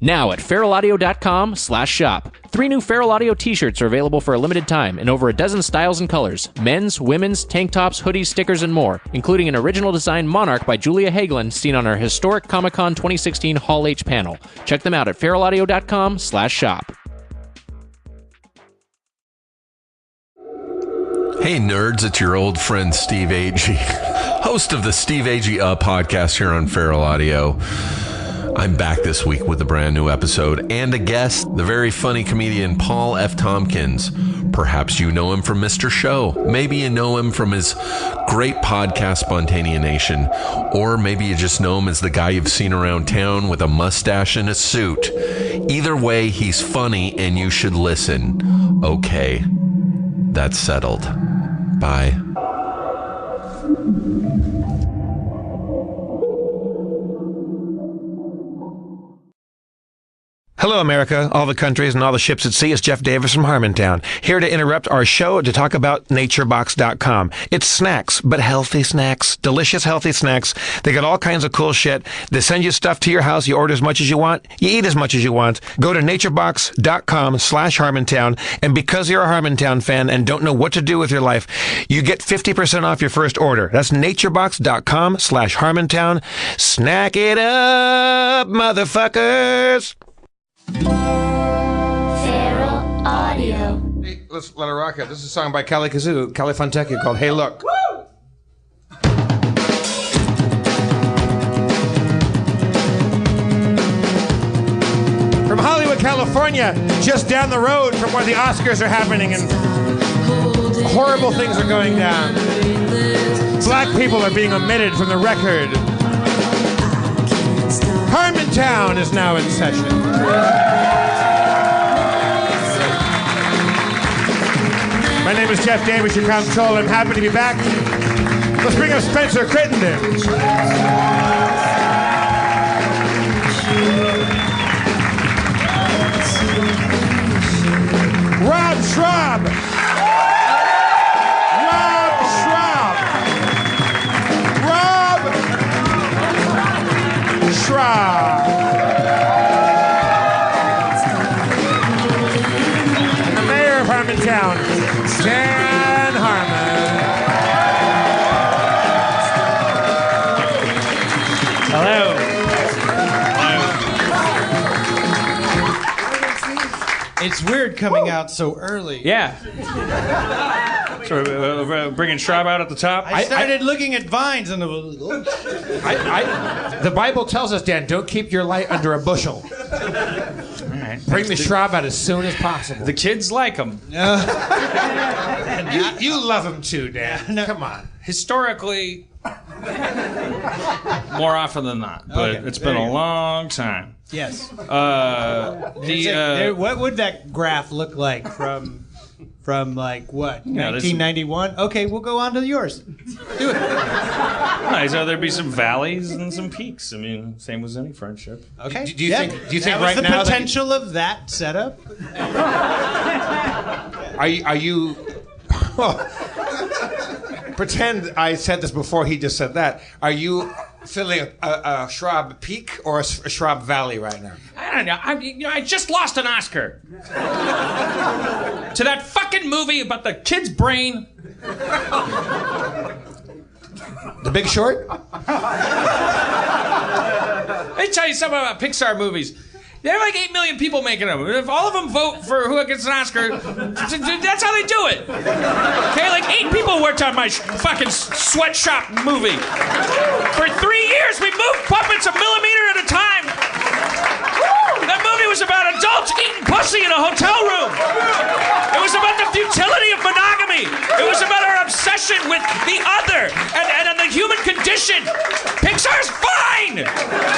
Now at feralaudio.com/shop. 3 new Feral Audio t-shirts are available for a limited time in over a dozen styles and colors. Men's, women's, tank tops, hoodies, stickers, and more, including an original design Monarch by Julia Hagelin seen on our historic Comic-Con 2016 Hall H panel. Check them out at feralaudio.com/shop. Hey nerds, it's your old friend Steve Agee, host of the Steve Agee podcast here on Feral Audio. I'm back this week with a brand new episode and a guest, the very funny comedian Paul F. Tompkins. Perhaps you know him from Mr. Show. Maybe you know him from his great podcast, Spontaneation. Or maybe you just know him as the guy you've seen around town with a mustache and a suit. Either way, he's funny and you should listen. Okay, that's settled. Bye. Hello, America, all the countries and all the ships at sea. It's Jeff Davis from Harmontown, here to interrupt our show to talk about naturebox.com. It's snacks, but healthy snacks, delicious, healthy snacks. They got all kinds of cool shit. They send you stuff to your house. You order as much as you want. You eat as much as you want. Go to naturebox.com/Harmontown. And because you're a Harmontown fan and don't know what to do with your life, you get 50% off your first order. That's naturebox.com/Harmontown. Snack it up, motherfuckers. Feral Audio. Hey, let's let her rock it. This is a song by Kelly Kazoo, Kelly Fontecchio, called Hey Look. Woo! From Hollywood, California, just down the road from where the Oscars are happening and horrible things are going down. Black people are being omitted from the record. Harmontown is now in session. My name is Jeff Davis, your comptroller. I'm happy to be back. Let's bring up Spencer Crittenden. Rob Schrab. Schrab. The mayor of Harmontown, Dan Harmon. Hello. It's weird coming out so early. Yeah. So we're bringing Schrab out at the top. I started looking at vines and it was... The Bible tells us, Dan, don't keep your light under a bushel. All right. Bring the Schrab out as soon as possible. The kids like them. You love him too, Dan. No. Come on. Historically, more often than not, but Okay, it's been a long time. Yes. What what would that graph look like from like what? Yeah, 1991? Okay, we'll go on to yours. Do it. Nice. So there'd be some valleys and some peaks. I mean, same as any friendship. Okay. Do you think that right was the now potential of that setup? Are you pretend I said this before he just said that. Are you feeling a Schrab peak or a Schrab valley right now? I don't know. I just lost an Oscar to that fucking movie about the kid's brain. The Big Short? Let me tell you something about Pixar movies. There are like 8 million people making them. If all of them vote for who gets an Oscar, that's how they do it. Okay, like 8 people worked on my fucking sweatshop movie. For 3 years, we moved puppets a millimeter at a time. That movie was about adults eating pussy in a hotel room. It was about the futility of monogamy. It was about our obsession with the other and the human condition. Pixar's fine.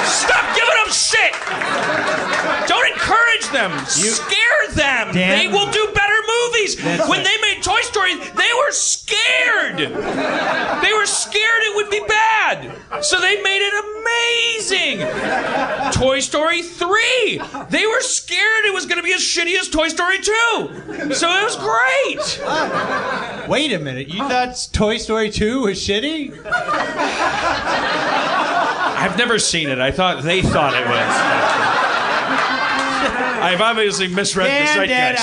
Stop giving them shit. Don't encourage them. Scare them. Dan, they will do better movies. When they made Toy Story, they were scared. They were scared it would be bad. So they made it amazing. Toy Story 3. They were scared it was going to be as shitty as Toy Story 2. So it was great. Wait a minute. You thought Toy Story 2 was shitty? I've never seen it. I thought they thought it was. I've obviously misread the zeitgeist.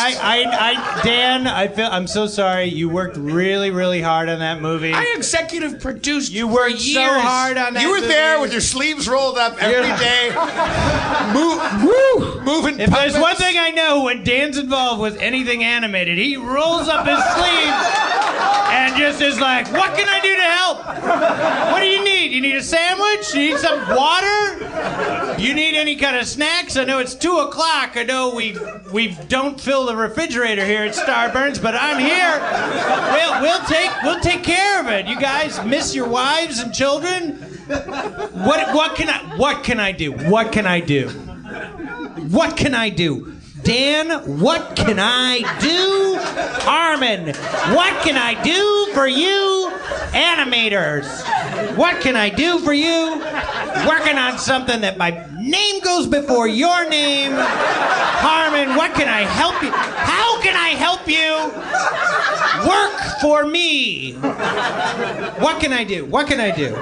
I'm so sorry. You worked really, really hard on that movie. I executive produced. You worked so hard on that. You were movie. there with your sleeves rolled up every day, moving. If there's one thing I know, when Dan's involved with anything animated, he rolls up his sleeves and just is like, "What can I do to help? What do you need? You need a sandwich? You need some water? You need any kind of snacks? I know it's 2:00. I know we don't fill the refrigerator here at Starburns, but I'm here. We'll take care of it. You guys miss your wives and children. What can I do? What can I do? What can I do? Dan, what can I do? Harmon, what can I do for you? Animators, what can I do for you? Working on something that my name goes before your name. Harmon, what can I help you? How can I help you? Work for me. What can I do? What can I do?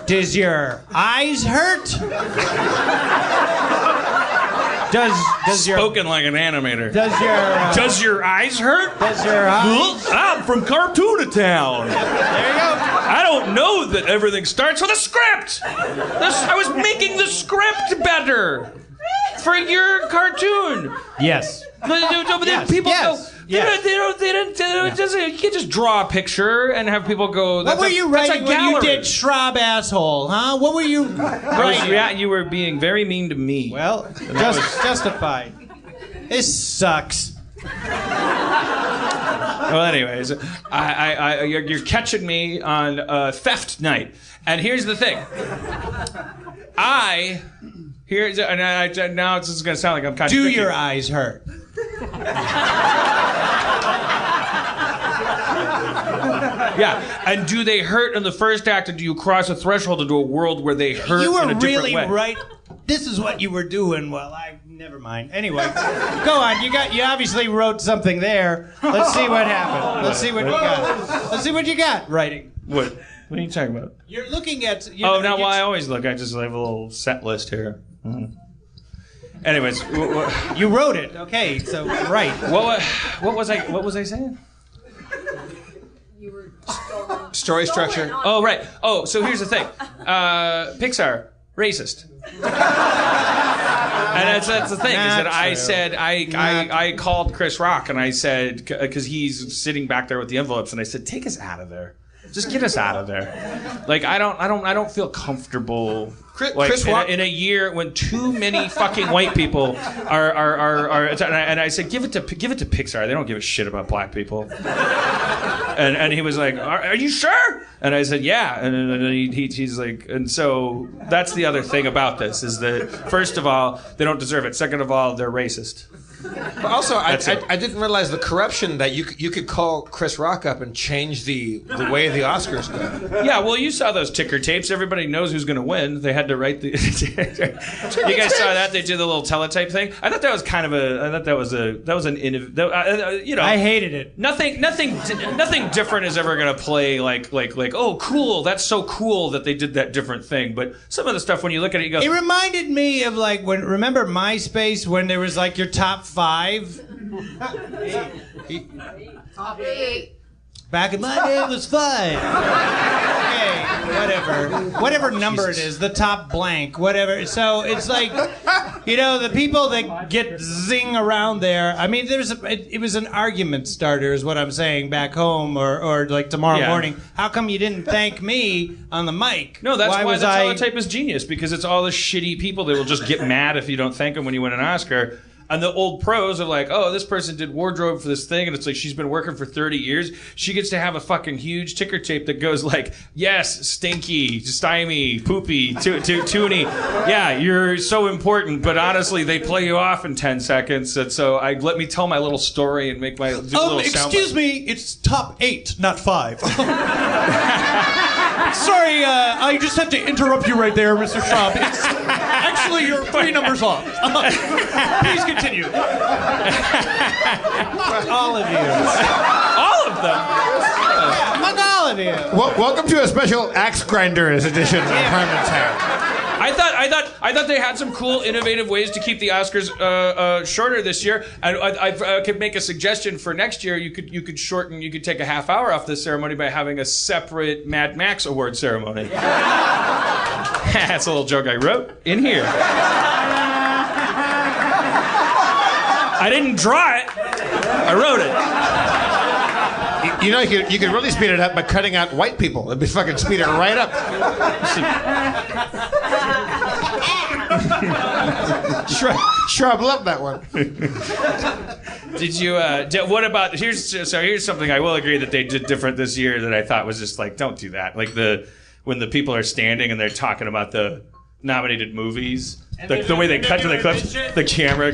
Does your eyes hurt? Does your Spoken like an animator. does your eyes hurt? does your eyes? I'm from Cartoonatown. There you go. I don't know that everything starts with a script. I was making the script better for your cartoon. Yes. People yes. go. They don't. You can't just draw a picture and have people go. What were you writing when you did Schrab asshole, huh? What were you writing? You were being very mean to me. Well, justified. This sucks. Well, anyways, you're catching me on theft night, and here's the thing. Now it's just gonna sound like I'm Do your eyes hurt? Yeah, and do they hurt in the first act, or do you cross a threshold into a world where they hurt You were in a different really way? right. This is what you were doing. Well, never mind. Anyway, go on. You obviously wrote something there. Let's see what happened. Let's see what you got. Let's see what you got writing. What are you talking about? You're looking at. I always look. I just have a little set list here. Mm-hmm. Anyways, you wrote it. Okay, so right. What was I saying? Story structure. Oh, right. Oh, so here's the thing. Pixar, racist. And that's the thing, is that I said, I called Chris Rock and I said, because he's sitting back there with the envelopes, and I said, take us out of there. Just get us out of there. Like, I don't feel comfortable. Chris Rock in a year when too many fucking white people are and I said, give it to Pixar. They don't give a shit about black people. And he was like, are you sure? And I said, yeah. And he's like, and so that's the other thing about this, is that first of all, they don't deserve it. Second of all, they're racist. But also, I didn't realize the corruption that you could call Chris Rock up and change the way the Oscars go. Yeah, well, you saw those ticker tapes. Everybody knows who's going to win. They had to write the. You guys saw that? They did the little teletype thing. I thought that was kind of a. I thought that was an you know. I hated it. Nothing different is ever going to play like oh cool, that's so cool that they did that different thing. But some of the stuff when you look at it, you go. It reminded me of remember MySpace when there was like your top 5? Top 8. Back in my day, it was 5. Okay, whatever number it is, the top blank, whatever. So it's like, the people that get zing around there. I mean, it was an argument starter, is what I'm saying, back home or like tomorrow morning. How come you didn't thank me on the mic? No, that's why the teletype is genius, because it's all the shitty people that will just get mad if you don't thank them when you win an Oscar. And the old pros are like, oh, this person did wardrobe for this thing, and it's like she's been working for 30 years. She gets to have a fucking huge ticker tape that goes like, yes, stinky, stymie, poopy, toony. Yeah, you're so important, but honestly, they play you off in 10 seconds. And so let me tell my little story and make my little excuse me, it's top 8, not 5. Sorry, I just have to interrupt you right there, Mr. Schraub. Actually, you're 3 numbers off. Please continue. All of you. All of them? Yeah, among all of you. Welcome to a special Axe Grinders edition of Harmontown. I thought they had some cool, innovative ways to keep the Oscars shorter this year. I could make a suggestion for next year. You could shorten. You could take a half hour off this ceremony by having a separate Mad Max award ceremony. That's a little joke I wrote in here. I didn't draw it. I wrote it. You know, you could really speed it up by cutting out white people. It'd be fucking speed it right up. Schrab loved that one. Did you? What about? Here's something I will agree that they did different this year that I thought was just like, don't do that. Like when the people are standing and they're talking about the nominated movies, the way they cut to the clips, the camera.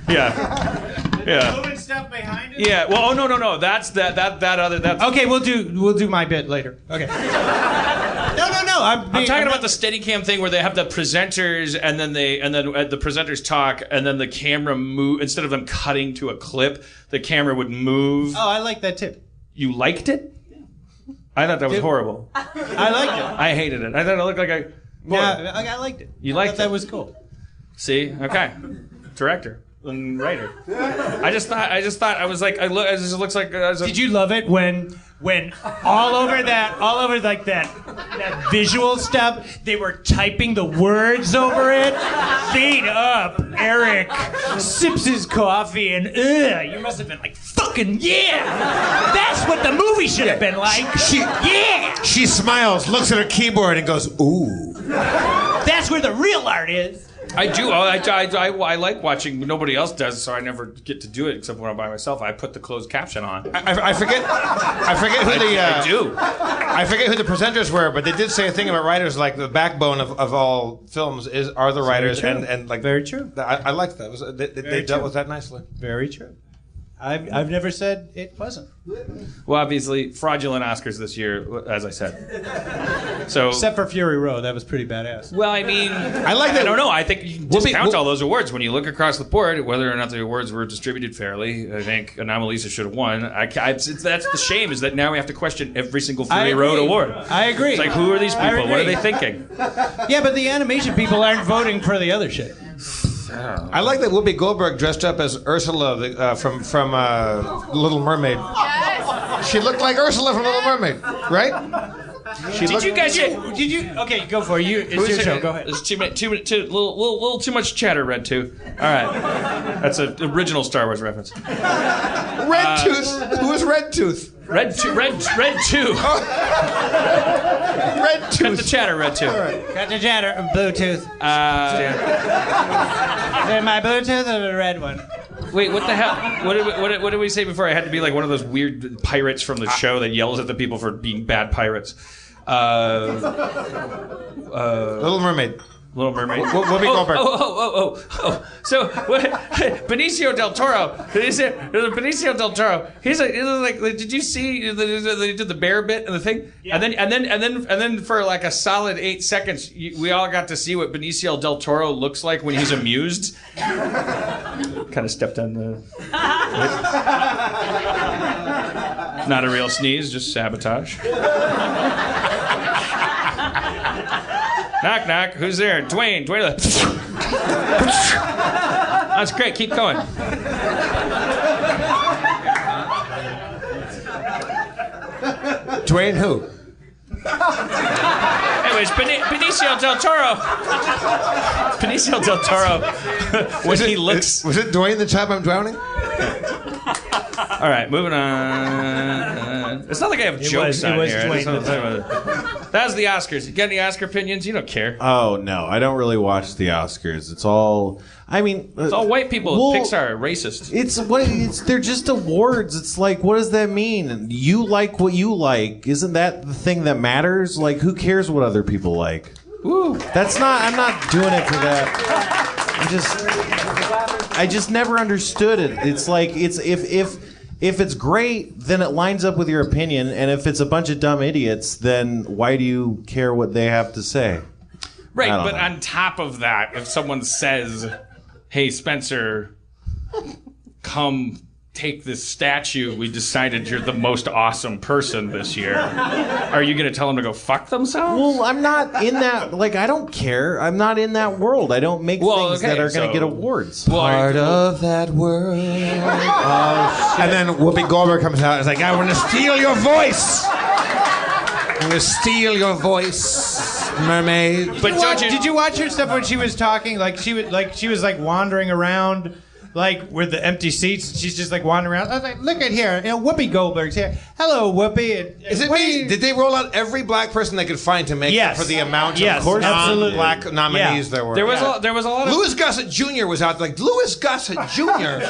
Yeah. Moving stuff behind it? Yeah. Well, no. That's that other. That's Okay, we'll do my bit later. Okay. No. I'm talking about the Steadicam thing where they have the presenters and then the presenters talk and then the camera move instead of them cutting to a clip, the camera would move. Oh, I like that tip. You liked it? I thought that was horrible. I liked it. I hated it. I thought it looked like a. Yeah, I liked it. You liked it? That was cool. See? Okay. Director and writer. I just thought I was like it just looks like. Did you love it when all over like that visual stuff, they were typing the words over it? Feet up, Eric sips his coffee and you must have been like, fucking yeah! That's what the movie should have been like. She smiles, looks at her keyboard, and goes, ooh. That's where the real art is. I do. I like watching. Nobody else does, so I never get to do it except when I'm by myself. I put the closed caption on. I forget who the. I do. I forget who the presenters were, but they did say a thing about writers, like the backbone of all films are the writers, and like very true. I liked that. They dealt with that nicely. Very true. I've never said it wasn't. Well, obviously, fraudulent Oscars this year, as I said. So, except for Fury Road, that was pretty badass. Well, I mean, I like that. I don't know. I think you can discount all those awards when you look across the board, whether or not the awards were distributed fairly. I think Anomalisa should have won. That's the shame, is that now we have to question every single Fury Road award. I agree. It's like, who are these people? What are they thinking? Yeah, but the animation people aren't voting for the other shit. I like that Whoopi Goldberg dressed up as Ursula from Little Mermaid. Yes. She looked like Ursula from Little Mermaid, right? Did you guys? Did you? Okay, go for it. It's your show. Go ahead. There's little too much chatter, Red Tooth. All right, that's an original Star Wars reference. Red Tooth. Who is Red Tooth? Red Tooth. Red Tooth. Cut the chatter, Red Tooth. Right. Cut the chatter, Bluetooth. Is it my Bluetooth or the red one? Wait, what the hell? What did we say before? I had to be like one of those weird pirates from the show that yells at the people for being bad pirates. Little Mermaid. Little Mermaid. Whoopi Goldberg. So Benicio del Toro. Benicio del Toro. He's like. Did you see? They did the bear bit and the thing, yeah. and then for like a solid 8 seconds, we all got to see what Benicio del Toro looks like when he's amused. Kind of stepped on the. Not a real sneeze, just sabotage. Knock, knock. Who's there? Dwayne. That's great. Keep going. Dwayne who? Anyways, Benicio del Toro. Benicio del Toro. Was it Dwayne the time I'm drowning? All right, moving on. It's not like I have jokes on here. That was the Oscars. You got any Oscar opinions? You don't care. Oh, no. I don't really watch the Oscars. It's all... I mean... It's all white people. Well, Pixar are racist. They're just awards. It's like, what does that mean? You like what you like. Isn't that the thing that matters? Like, who cares what other people like? Woo. I'm not doing it for that. I just never understood it. It's like, if it's great, then it lines up with your opinion, and if it's a bunch of dumb idiots, then why do you care what they have to say? Right, but on top of that, if someone says, "Hey, Spencer, come take this statue. We decided you're the most awesome person this year. Are you going to tell them to go fuck themselves? Well, I'm not in that. Like, I don't care. I'm not in that world. I don't make things that are going to get awards. Part of that world. And then Whoopi Goldberg comes out and is like, I want to steal your voice. I'm going to steal your voice, mermaid. But did you watch her stuff when she was talking? Like she was wandering around. Like with the empty seats, she's just like wandering around. I was like, look at here, Whoopi Goldberg's here. Hello, Whoopi. Is it me? Did they roll out every black person they could find to make up for the amount of non-black nominees there were? There was a lot of Louis Gossett Jr. was out like Louis Gossett Jr.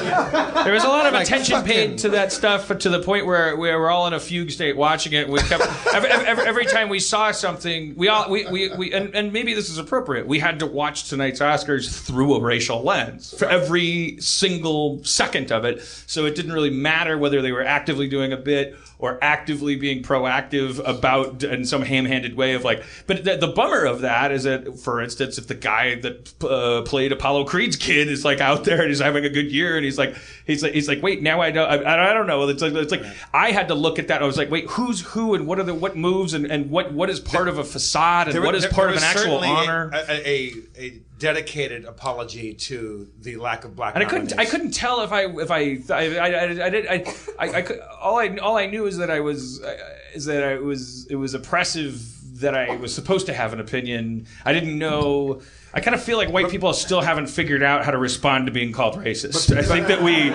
There was a lot of attention paid to that stuff to the point where we were all in a fugue state watching it. We kept every time we saw something, we and maybe this is appropriate. We had to watch tonight's Oscars through a racial lens for every single second of it, so it didn't really matter whether they were actively doing a bit or actively being proactive about in some ham-handed way of like. But the bummer of that is that, for instance, if the guy that played Apollo Creed's kid is like out there and he's having a good year and he's like wait, now I don't know. It's like I had to look at that. I was like, wait, who's who and what moves and what is part of a facade and what is part of an actual honor. A dedicated apology to the lack of black. And I couldn't tell if I all I knew is that it was oppressive that I was supposed to have an opinion. I didn't know. I kind of feel like white people still haven't figured out how to respond to being called racist. I think that we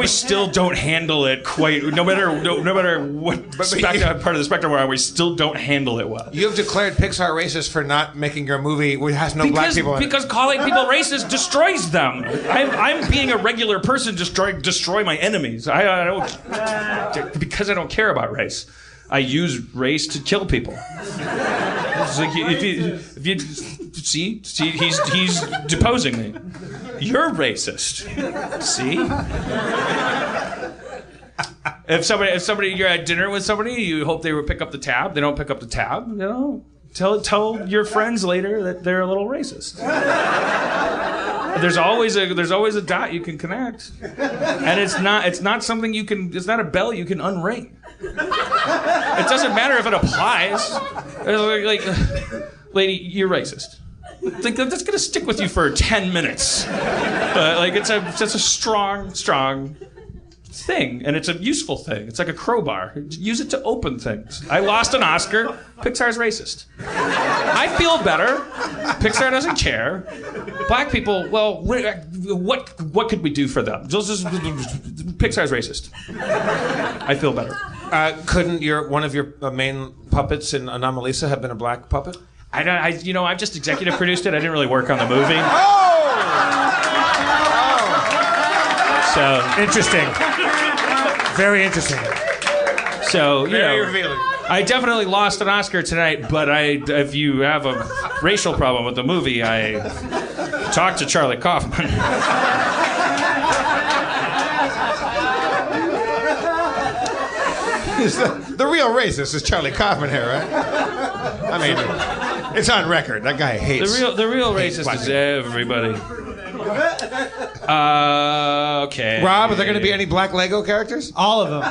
still don't handle it quite. No matter what part of the spectrum we're on, we still don't handle it well. You have declared Pixar racist for not making your movie which has no black people in it. Because calling people racist destroys them. I'm being a regular person destroy my enemies. I don't because I don't care about race. I use race to kill people. It's like if you see, he's deposing me. You're racist. See? If somebody you're at dinner with somebody, you hope they would pick up the tab. They don't pick up the tab. Tell your friends later that they're a little racist. There's always a dot you can connect, and it's not something you can. It's not a bell you can unring. It doesn't matter if it applies. Like, lady, you're racist. Like, that's gonna stick with you for 10 minutes. It's a strong thing, and it's a useful thing. It's like a crowbar. Use it to open things. I lost an Oscar. Pixar's racist. I feel better. Pixar doesn't care. Black people, well, what could we do for them? Pixar's racist. I feel better. Couldn't one of your main puppets in Anomalisa have been a black puppet? I've just executive produced it. I didn't really work on the movie. So interesting. Very interesting. So very revealing. I definitely lost an Oscar tonight, but if you have a racial problem with the movie, I talked to Charlie Kaufman. The real racist is Charlie Kaufman here, right? I mean, it's on record. That guy hates. The real racist is everybody. Okay. Rob, are there going to be any black Lego characters? All of them.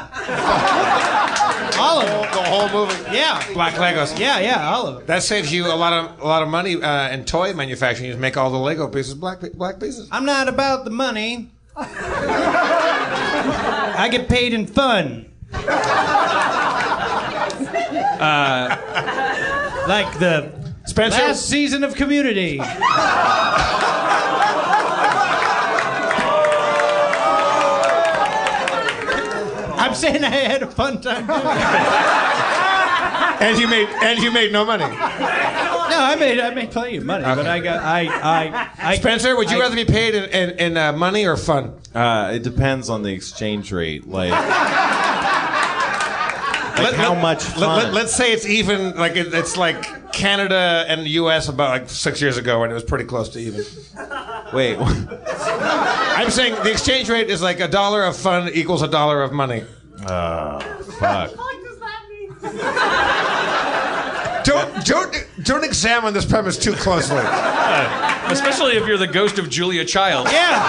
All of them. The whole movie. Yeah. Black Legos. Yeah, all of them. That saves you a lot of money in toy manufacturing. You just make all the Lego pieces black pieces. I'm not about the money. I get paid in fun. Like the Spencer? last season of Community. I'm saying I had a fun time doing it. And you made no money. No, I made plenty of money, but I Spencer, would you rather be paid in money or fun? It depends on the exchange rate. Like how much fun? Let's say it's even. Like it's like Canada and the U.S. about like 6 years ago, and it was pretty close to even. Wait. I'm saying the exchange rate is like $1 of fun equals $1 of money. Fuck. Don't examine this premise too closely. Especially if you're the ghost of Julia Childs. Yeah.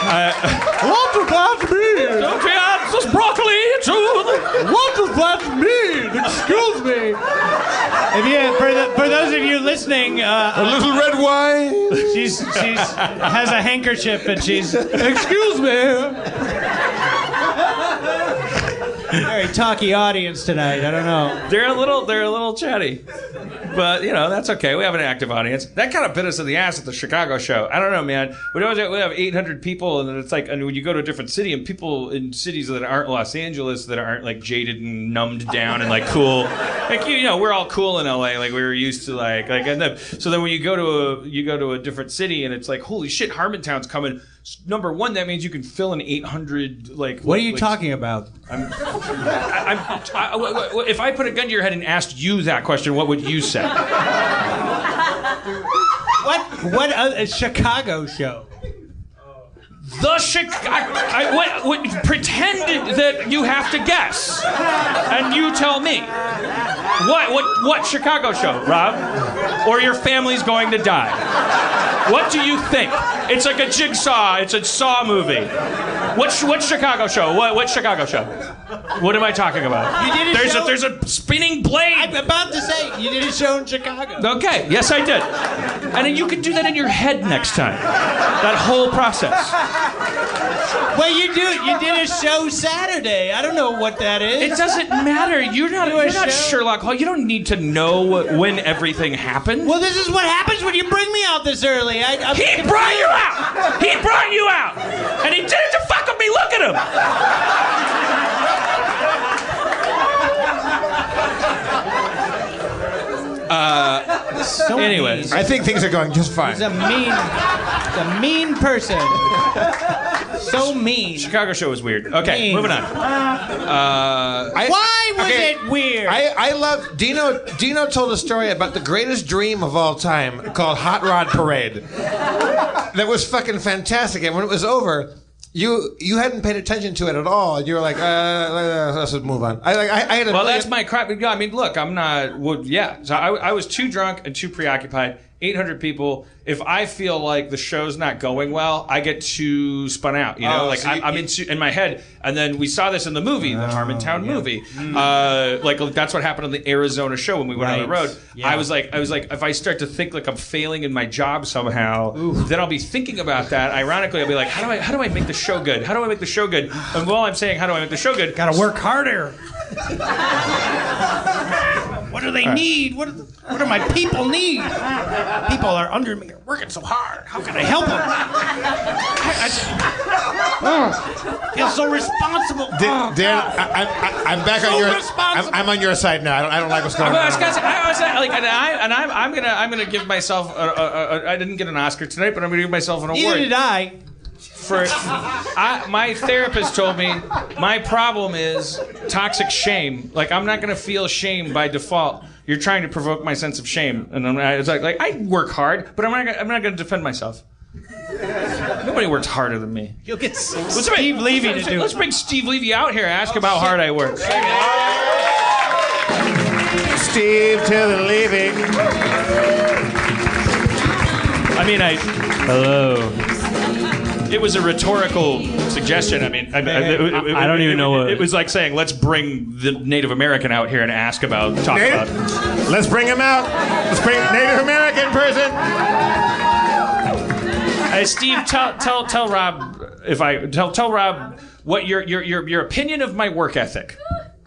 What does that mean? Don't you add this broccoli to the... What does that mean? Excuse me. For those of you listening, A little red wine. she's has a handkerchief and she's excuse me. Very talky audience tonight. I don't know. They're a little chatty, but that's okay. We have an active audience. That kind of bit us in the ass at the Chicago show. I don't know, man. We have 800 people, and it's like, and when you go to a different city, and people in cities that aren't Los Angeles, that aren't like jaded and numbed down and like cool, like we're all cool in LA, like we were used to and then so then when you go to a different city, and it's like, holy shit, Harmontown's coming. Number one, that means you can fill in 800. What are you talking about? If I put a gun to your head and asked you that question, what would you say? What a Chicago show? The Chicago. Pretend that you have to guess, and you tell me. What Chicago show, Rob? Or your family's going to die? What do you think? It's like a jigsaw. It's a Saw movie. What Chicago show? What Chicago show? What am I talking about? You did a show? There's a spinning blade. I'm about to say you did a show in Chicago. Okay, yes I did. And then you can do that in your head next time. That whole process. Well, you did a show Saturday. I don't know what that is. It doesn't matter. You're not Sherlock Holmes. You don't need to know when everything happened. Well, this is what happens when you bring me out this early. He brought you out. He brought you out, and he did it to fuck with me. Look at him. Anyways, I think things are going just fine. He's a mean person. So mean. Chicago show was weird. Okay, mean. Moving on. Why was it weird? I love Dino told a story about the greatest dream of all time called Hot Rod Parade. That was fucking fantastic. And when it was over, you hadn't paid attention to it at all. You were like, let's just move on. That's my crap. I mean, look, I'm not. Well, yeah. So I was too drunk and too preoccupied. 800 people. If I feel like the show's not going well, I get too spun out. I'm in my head. And then we saw this in the movie, the Harmontown movie. That's what happened on the Arizona show when we went on the road. Yeah. I was like, if I start to think like I'm failing in my job somehow, then I'll be thinking about that. Ironically, I'll be like, how do I make the show good? How do I make the show good? And while I'm saying, how do I make the show good? Gotta work harder. What do they need? What do my people need? People are under me, are working so hard. How can I help them? I feel so responsible. Dan, I'm back on your. I'm on your side now. I don't like what's going on. I'm gonna give myself. I didn't get an Oscar tonight, but I'm gonna give myself an award. Neither did I. My therapist told me my problem is toxic shame. Like, I'm not going to feel shame by default. You're trying to provoke my sense of shame. And it's like I work hard, but I'm not going to defend myself. Nobody works harder than me. You'll get Steve Levy to do it. Let's bring Steve Levy out here and ask him how hard I work. Steve to the Levy. Hello. It was a rhetorical suggestion. I don't even know what... It was like saying, let's bring the Native American out here and talk about... Let's bring him out. Let's bring Native American person. Steve, tell Rob tell Rob what your opinion of my work ethic.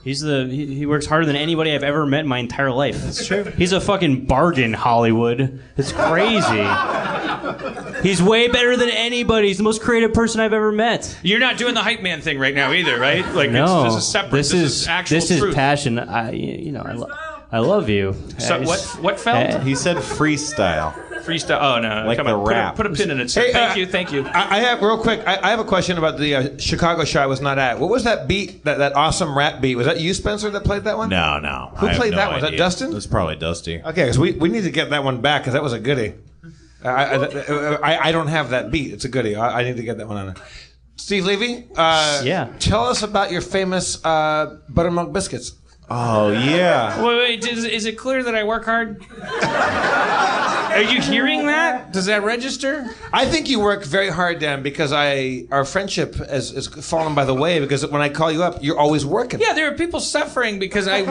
He works harder than anybody I've ever met in my entire life. That's true. He's a fucking bargain, Hollywood. It's crazy. He's way better than anybody. He's the most creative person I've ever met. You're not doing the hype man thing right now either, right? Like, no. This is separate. This is actual truth. This is passion. I love you. So what felt? He said freestyle. Freestyle. Oh no! Like the rap. Put a pin in it. Sir. Hey, thank you. I have real quick. I have a question about the Chicago show I was not at. What was that beat? That awesome rap beat? Was that you, Spencer, that played that one? No. Who played that one? Was that Dustin? It was probably Dusty. Okay, because we need to get that one back because that was a goodie. I don't have that beat. It's a goodie. I need to get that one on. Steve Levy. Yeah. Tell us about your famous buttermilk biscuits. Oh yeah. Wait. Is it clear that I work hard? Are you hearing that? Does that register? I think you work very hard, Dan, because our friendship has fallen by the way. Because when I call you up, you're always working. Yeah, there are people suffering because I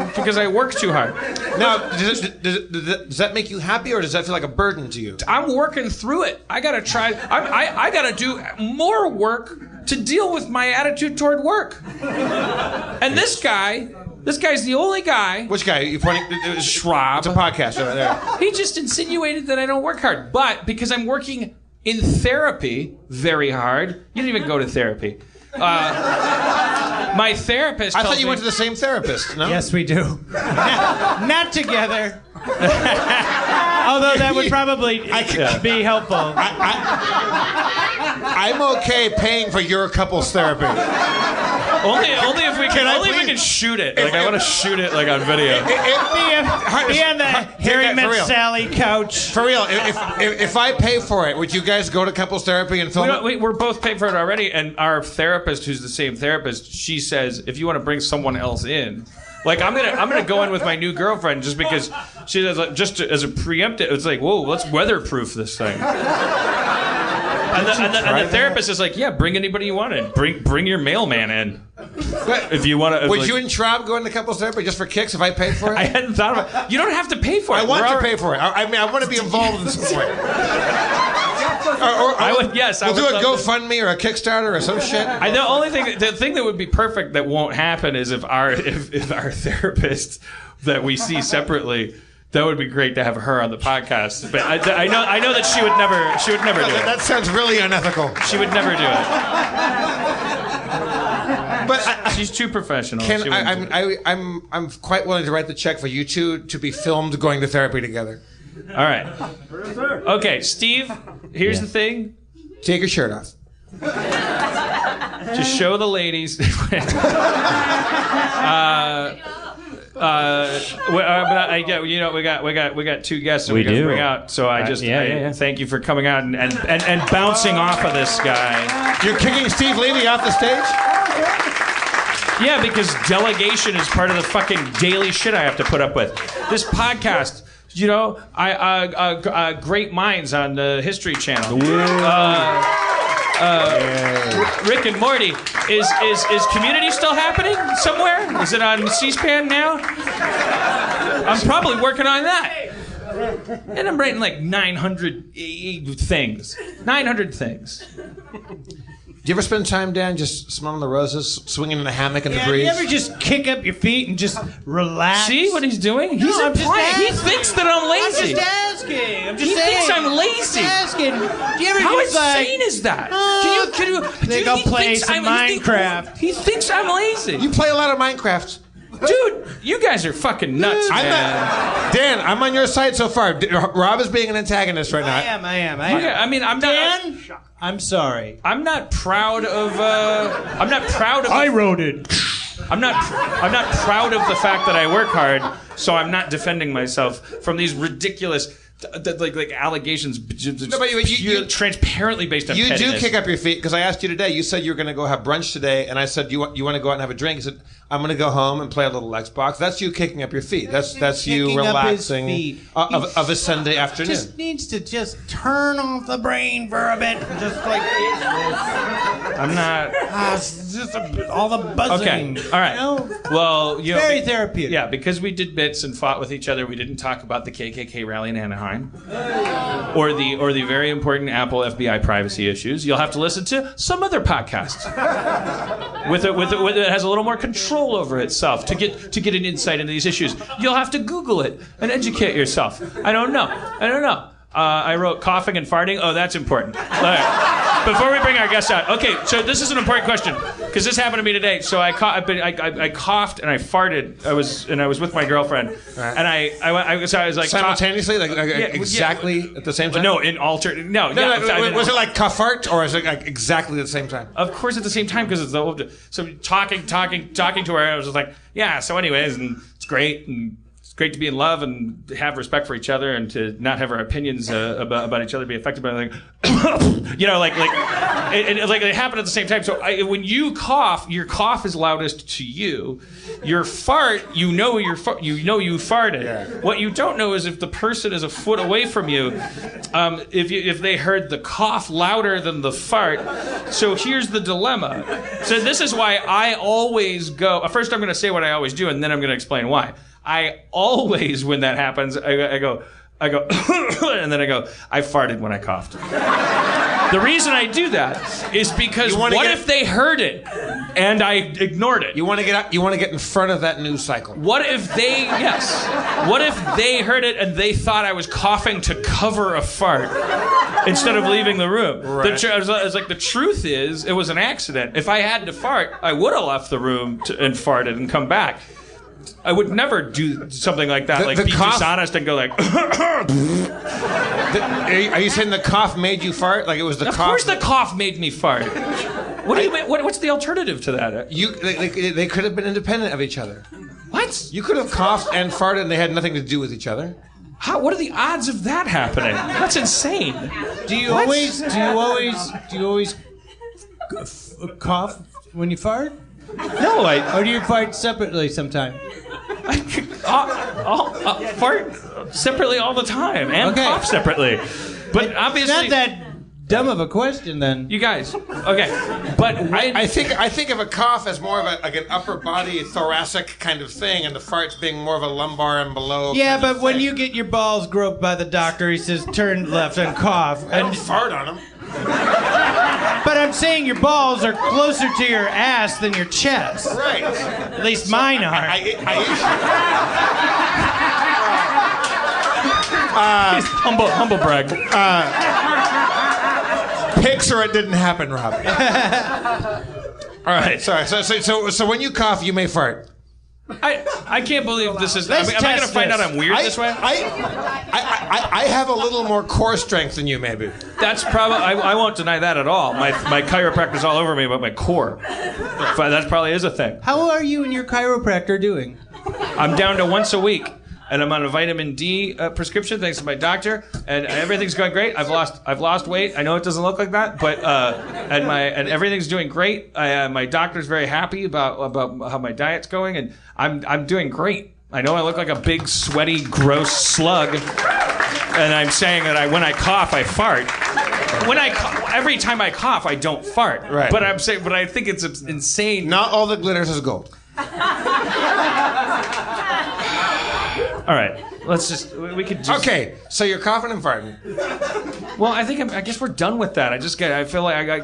work too hard. Now, does that make you happy, or does that feel like a burden to you? I'm working through it. I gotta try. I gotta do more work to deal with my attitude toward work. And this guy's the only guy. Which guy? You pointing? Schrab. It's a podcast right there. He just insinuated that I don't work hard. But because I'm working in therapy very hard, you don't even go to therapy. My therapist. I thought you went to the same therapist. No. Yes, we do. Not together. Although that would probably be helpful. I'm okay paying for your couple's therapy. Only if we can shoot it. Like I want to shoot it like on video. Be on the Harry Met Sally couch. For real, if I pay for it, would you guys go to couples therapy and film it? We're both paying for it already, and our therapist, who's the same therapist, she says if you want to bring someone else in. Like I'm gonna go in with my new girlfriend just because she does just as a preemptive. It's like, whoa, let's weatherproof this thing. And the therapist is like, yeah, bring anybody you want in. Bring your mailman in. If you want to. Would you and Schrab go into couples therapy just for kicks if I paid for it? I hadn't thought about it. You don't have to pay for it. I want to pay for it. I mean, I want to be involved in some way. I would, yes. We'll do a GoFundMe or a Kickstarter or some shit. The thing that would be perfect that won't happen is if our therapist that we see separately. That would be great to have her on the podcast, but I know that she would never do it. That sounds really unethical. She would never do it. But she's too professional. I'm quite willing to write the check for you two to be filmed going to therapy together. All right. Okay, Steve. Here's the thing. Take your shirt off. Just show the ladies. We got two guests that we got to bring out. So I thank you for coming out and bouncing off of this guy. You're kicking Steve Levy off the stage? Yeah, because delegation is part of the fucking daily shit I have to put up with. This podcast, Great Minds on the History Channel. Rick and Morty. Is Community still happening somewhere? Is it on C-SPAN now? I'm probably working on that. And I'm writing like 900 things. 900 things. Do you ever spend time, Dan, just smelling the roses, swinging in a hammock in the breeze? Do you ever just kick up your feet and just relax? See what he's doing? He's implying. He thinks that I'm lazy. I'm just asking. He thinks I'm lazy. Asking. Do you ever How just insane is that? Can you go play some Minecraft. He thinks I'm lazy. You play a lot of Minecraft. Dude, you guys are fucking nuts, man. Dan, I'm on your side so far. Rob is being an antagonist right now. I am. Okay, I mean, I'm not. Dan, I'm sorry. I'm not proud of. I wrote it. I'm not proud of the fact that I work hard, so I'm not defending myself from these ridiculous. Like allegations, you're transparently based on pettiness. You do kick up your feet because I asked you today. You said you were going to go have brunch today, and I said you want to go out and have a drink. You said I'm going to go home and play a little Xbox. That's you kicking up your feet. That's you relaxing of a Sunday afternoon. Just needs to turn off the brain for a bit. Just like I'm not. It's just all the buzzing. Okay. All right. Well, very therapeutic. Yeah, because we did bits and fought with each other. We didn't talk about the KKK rally in Anaheim. Or the very important Apple FBI privacy issues. You'll have to listen to some other podcast with it has a little more control over itself to get an insight into these issues. You'll have to Google it and educate yourself. I don't know. I wrote coughing and farting. Oh, that's important. All right. Before we bring our guests out, okay. So this is an important question because this happened to me today. So I coughed and I farted. I was with my girlfriend, and I was like simultaneously, exactly at the same time. No, in alternate. No. Was it like cough fart or is it like exactly at the same time? Of course, at the same time because it's the old. So talking to her, I was just like, yeah. So anyways, and it's great and. great to be in love and have respect for each other and to not have our opinions about each other be affected by like it happened at the same time. So when you cough, your cough is loudest to you. Your fart, you know you farted. Yeah. What you don't know is if the person is a foot away from you, if they heard the cough louder than the fart. So here's the dilemma. So this is why I always go. First, I'm going to say what I always do, and then I'm going to explain why. I always, when that happens, I go, and then I go, I farted when I coughed. The reason I do that is because what if they heard it and I ignored it? You want to get up, you want to get in front of that news cycle. What if they heard it and they thought I was coughing to cover a fart instead of leaving the room? Right. I was like, the truth is, it was an accident. If I had to fart, I would have left the room and farted and come back. I would never do something like that, be dishonest and go like. Are you saying the cough made you fart? Like it was the cough? Of course, the cough made me fart. What do you mean? What's the alternative to that? They could have been independent of each other. What? You could have coughed and farted, and they had nothing to do with each other. What are the odds of that happening? That's insane. Do you always cough when you fart? No, Or do you fart separately sometime? I fart separately all the time and cough separately. But obviously, it's not that dumb of a question, then. You guys, okay, but I think of a cough as more of an upper body thoracic kind of thing, and the farts being more of a lumbar and below. Yeah, but when you get your balls groped by the doctor, he says turn left and cough. I don't fart on them. But I'm saying your balls are closer to your ass than your chest. Right. At least mine are. Humble brag. Pics or it didn't happen, Rob. All right. Sorry. So when you cough, you may fart. I can't believe this is. Let's am I going to find out I'm weird this way? I have a little more core strength than you, maybe. That's probably. I won't deny that at all. My chiropractor's all over me about my core. But that probably is a thing. How are you and your chiropractor doing? I'm down to once a week, and I'm on a vitamin D prescription thanks to my doctor, and everything's going great. I've lost weight. I know it doesn't look like that, but and everything's doing great. My doctor's very happy about how my diet's going, and I'm doing great. I know I look like a big, sweaty, gross slug, and I'm saying that when I cough, I fart. Every time I cough, I don't fart. Right. But I think it's insane. Not all that glitters is gold. All right, we could just. Okay, so you're coughing and farting. Well, I guess we're done with that. I feel like I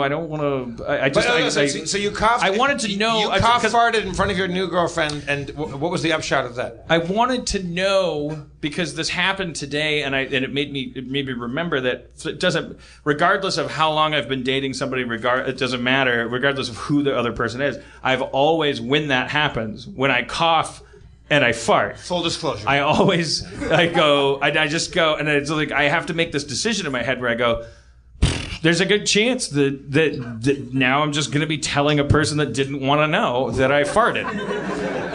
don't want to. So you coughed. I wanted to know. You farted in front of your new girlfriend, and what was the upshot of that? I wanted to know because this happened today, and it made me remember that it doesn't. Regardless of how long I've been dating somebody, it doesn't matter. Regardless of who the other person is, I've always, when that happens, when I cough and I fart. Full disclosure. I just go, and it's like I have to make this decision in my head where I go, there's a good chance that now I'm just going to be telling a person that didn't want to know that I farted.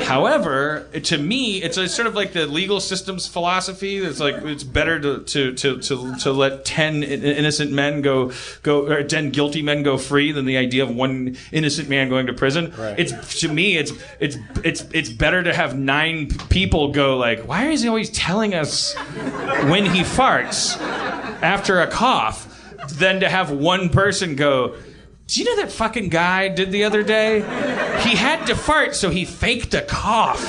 However, to me, it's sort of like the legal system's philosophy. It's like it's better to let 10 innocent men go or 10 guilty men go free than the idea of one innocent man going to prison. Right. It's better to have 9 people go like, why is he always telling us when he farts after a cough, than to have one person go, do you know that fucking guy did the other day? He had to fart, so he faked a cough.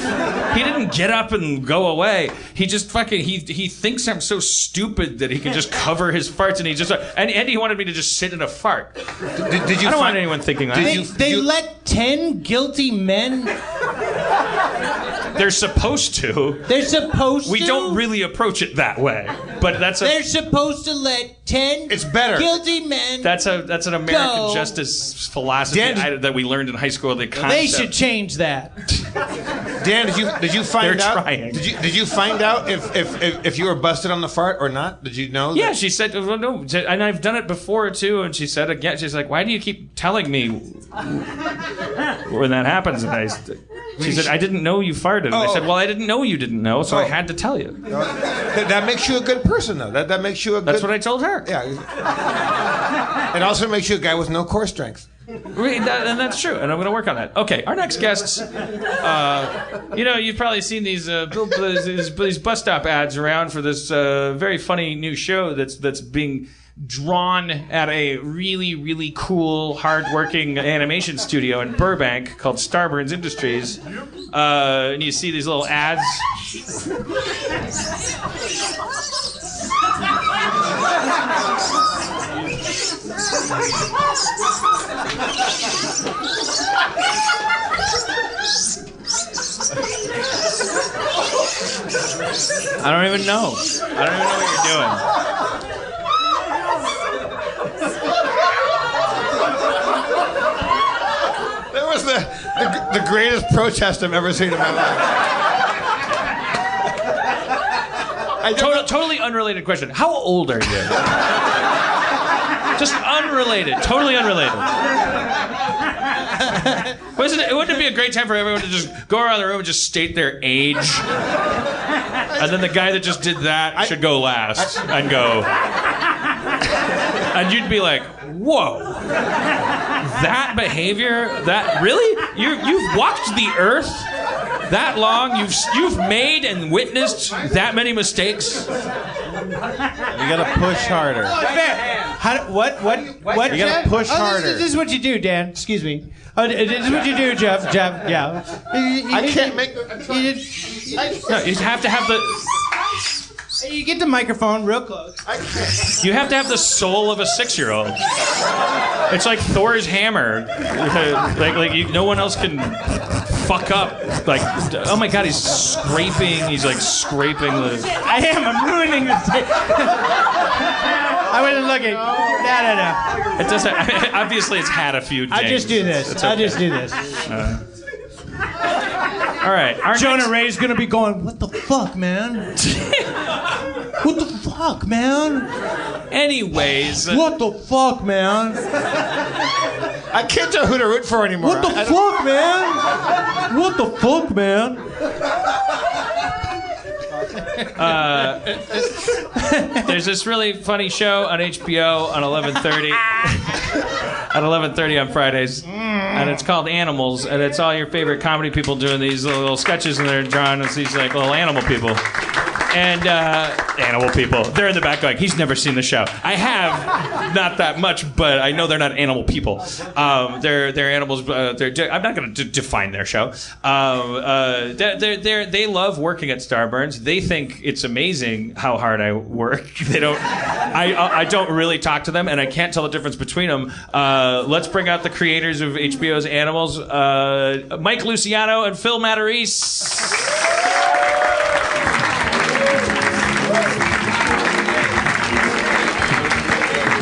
He didn't get up and go away. He just fucking, he thinks I'm so stupid that he can just cover his farts, and he just, and he wanted me to just sit in a fart. Did you I don't want anyone thinking that. They let 10 guilty men... They're supposed to. They're supposed to? We don't really approach it that way, but They're supposed to let 10 It's better. guilty men That's an American justice philosophy that we learned in high school. The concept. They should change that. Dan, did you find They're out? trying. Did you find out if you were busted on the fart or not? Did you know? Yeah, she said, well, no, and I've done it before too. And she said again, she's like, why do you keep telling me when that happens? And She said, I didn't know you farted. And I said, well, I didn't know you didn't know, so I had to tell you. That makes you a good person, though. That makes you a good... That's what I told her. Yeah. It also makes you a guy with no core strength. And that's true, and I'm going to work on that. Okay, our next guests, you've probably seen these bus stop ads around for this very funny new show that's being drawn at a really, really cool, hard-working animation studio in Burbank called Starburns Industries. And you see these little ads. I don't even know what you're doing. That was the greatest protest I've ever seen in my life. Totally unrelated question. How old are you? Just unrelated. Totally unrelated. Wouldn't it be a great time for everyone to just go around the room and just state their age? And then the guy that just did that should go last and go. And you'd be like, whoa. That behavior? That really? You've walked the earth that long? You've made and witnessed that many mistakes? You gotta push harder. What? You gotta push harder. This is what you do, Dan. Excuse me. This is what you do, Jeff. Yeah. I can't make... No, you have to have the... You get the microphone real close. You have to have the soul of a 6-year-old. It's like Thor's hammer. No one else can fuck up. Like, oh my God, he's scraping. He's like scraping the... I'm ruining the I wasn't looking. No. It doesn't... Obviously, it's had a few dings. I just do this. Okay. I just do this. All right. Jonah Ray's gonna be going, what the fuck, man? What the fuck, man? Anyways. What the fuck, man? I can't tell who to root for anymore. What the fuck, man? What the fuck, man? There's this really funny show on HBO on 11:30. At 11:30 on Fridays, and it's called Animals, and it's all your favorite comedy people doing these little sketches, and they're drawn as these like little animal people. And animal people, they're in the back going, he's never seen the show. I have, not that much, but I know they're not animal people. They're animals. I'm not going to define their show. They love working at Starburns. They think it's amazing how hard I work. They don't. I don't really talk to them, and I can't tell the difference between them. Let's bring out the creators of HBO's Animals, Mike Luciano and Phil Matarese.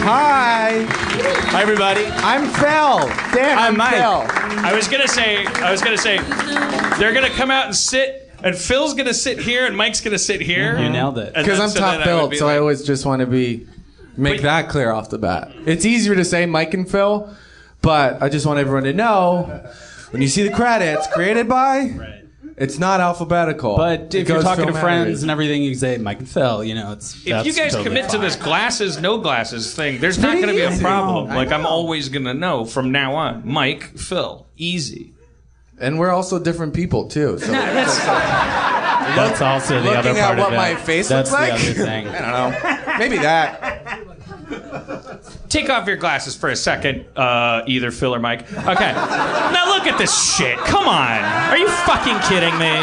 Hi. Hi, everybody. I'm Phil. Dan, I'm Mike. Phil. I was gonna say, they're gonna come out and sit, and Phil's gonna sit here, and Mike's gonna sit here. You nailed it. And Because then- I'm so top then I billed, would be so like- I always just want to make that clear off the bat. It's easier to say Mike and Phil, but I just want everyone to know when you see the credits, created by. It's not alphabetical. But if you're talking to friends and everything, you say Mike and Phil. You know, it's. If you guys totally commit to fine. this glasses, no glasses thing, there's not going to be a problem. Like, I'm always going to know from now on. Mike, Phil, easy. And we're also different people too. So That's also the other looking part at what of it. my face That's looks like. the other thing. I don't know. Maybe that. Take off your glasses for a second, either Phil or Mike. Okay. Now look at this shit. Come on. Are you fucking kidding me?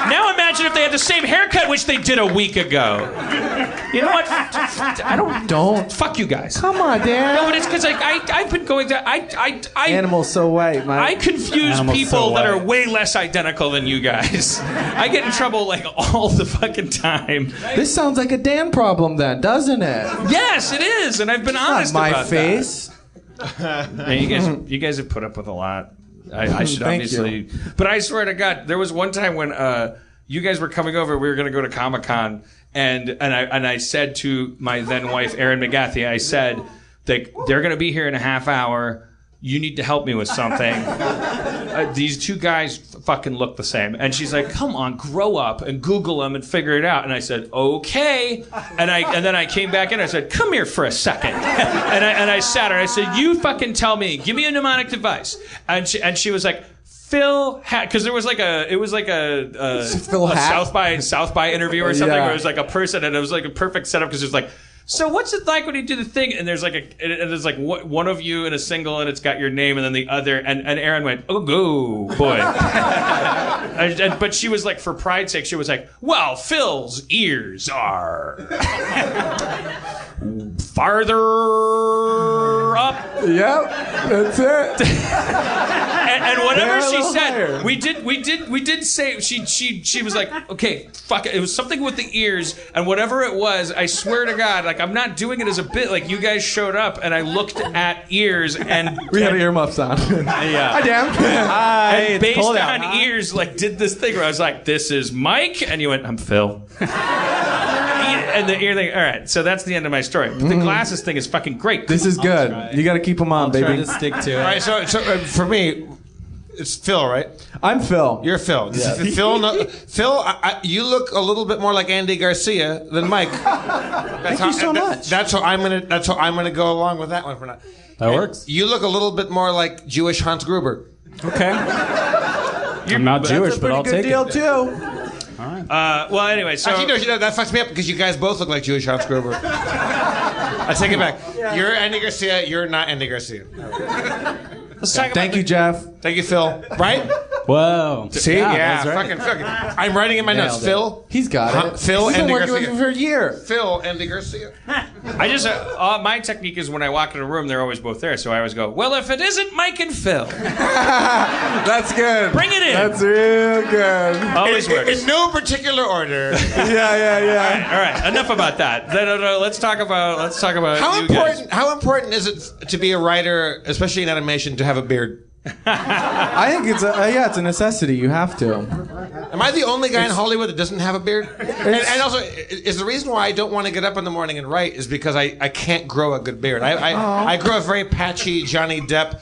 Now imagine if they had the same haircut, which they did a week ago. You know what? I don't. Fuck you guys. Come on, Dan. No, but it's because I've been going to. Animals so white, Mike. I confuse Animals people so that are white. way less identical than you guys. I get in trouble like all the fucking time. This sounds like a Dan problem, then, doesn't it? Yes, it is, and I've been honest Not my about face. that. Yeah, you guys have put up with a lot. I should Thank obviously, but I swear to God, there was one time when you guys were coming over. We were going to go to Comic-Con, and I said to my then wife Erin McGathy, I said they're going to be here in a half hour. you need to help me with something. These two guys fucking look the same. And she's like, come on, grow up and Google them and figure it out. And I said, okay. And then I came back in. I said, come here for a second. And I sat her. I said, you fucking tell me. Give me a mnemonic device. And she was like, Phil hat, because it was like a South by interview or something where it was like a person and it was like a perfect setup because it was like, so what's it like when you do the thing? And there's like one of you in a single and it's got your name and then the other and Aaron went, oh go boy. But she was like, for pride's sake, she was like, well, Phil's ears are farther up. Yep, that's it. and whatever she said, we did say she was like, okay, fuck it. It was something with the ears, and whatever it was, I swear to God, like I'm not doing it as a bit. Like you guys showed up, and I looked at ears, and we had earmuffs on. Yeah, hi damn. And based on ears, like did this thing where I was like, this is Mike, and you went, I'm Phil. And the ear thing. All right, so that's the end of my story. But the glasses thing is fucking great. This is good. You got to keep them on, baby. Try to stick to it. All right, so for me, it's Phil, right? I'm Phil. You're Phil. Yeah. Phil, you look a little bit more like Andy Garcia than Mike. Thank you so much. That's how I'm gonna go along with that one for now. That works. You look a little bit more like Jewish Hans Gruber. Okay. I'm not Jewish, but I'll take it. That's a pretty good deal too. Well, anyway, so actually, no, that fucks me up because you guys both look like Jewish Hans Gruber. I take it back. You're Andy Garcia. You're not Andy Garcia. let's talk Thank you, Jeff. Thank you, Phil. Right? Whoa. See? Yeah, fucking. I'm writing in my notes. Phil. He's got it. Phil He's been Andy working Garcia. with me for a year. Phil Andy Garcia. I just my technique is when I walk in a room, they're always both there, so I always go, well, if it isn't Mike and Phil, that's good. Bring it in. That's real good. Always works. In no particular order. Yeah. All right. Enough about that. No. Let's talk about how you guys. How important is it to be a writer, especially in animation, to have a beard? I think it's a necessity. You have to. Am I the only guy in Hollywood that doesn't have a beard? And also, is the reason why I don't want to get up in the morning and write is because I can't grow a good beard. I grow a very patchy Johnny Depp.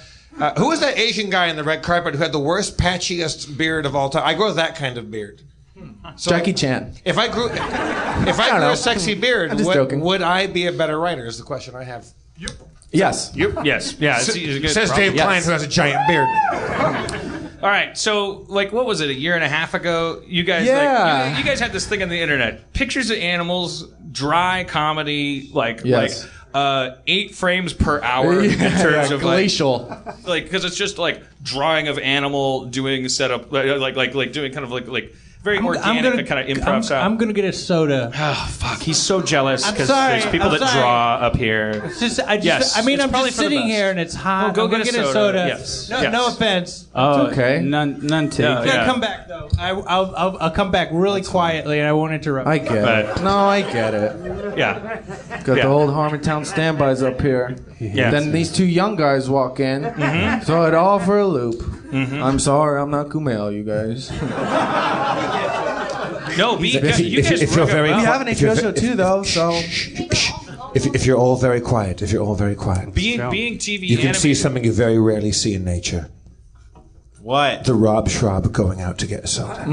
Who was that Asian guy in the red carpet who had the worst, patchiest beard of all time? I grow that kind of beard. So Jackie Chan. If I grew a sexy beard, would I be a better writer? Is the question I have. Yes. Yes. Yeah. It's a good Says problem. Dave Klein, who has a giant beard. All right. So, like, what was it? A year and a half ago, you guys, you guys had this thing on the internet: pictures of animals, dry comedy, like 8 frames per hour in terms of glacial, like because it's just like drawing of animal doing setup, like doing kind of like. Very organic, kind of improv style. I'm gonna get a soda. Oh fuck, he's so jealous because sorry, there's people I'm that sorry. draw up here. It's just, Yes, I'm it's probably just for the sitting best. here and it's hot. Go I'm gonna get a get soda. a soda. Yes. No, Yes. no offense. Oh, It's okay. None take. No, I'm gonna come back though. I'll come back really quietly and I won't interrupt. I get it. No, I get it. Yeah. Got the old Harmontown standbys up here. Yeah. Then these 2 young guys walk in, throw it all for a loop. I'm sorry, I'm not Kumail, you guys. No, you guys if you're work it very well. We have an HBO show too, though, so. If you're all very quiet, Being TV you can see animated. something you very rarely see in nature. What? The Rob Schrab going out to get a soda.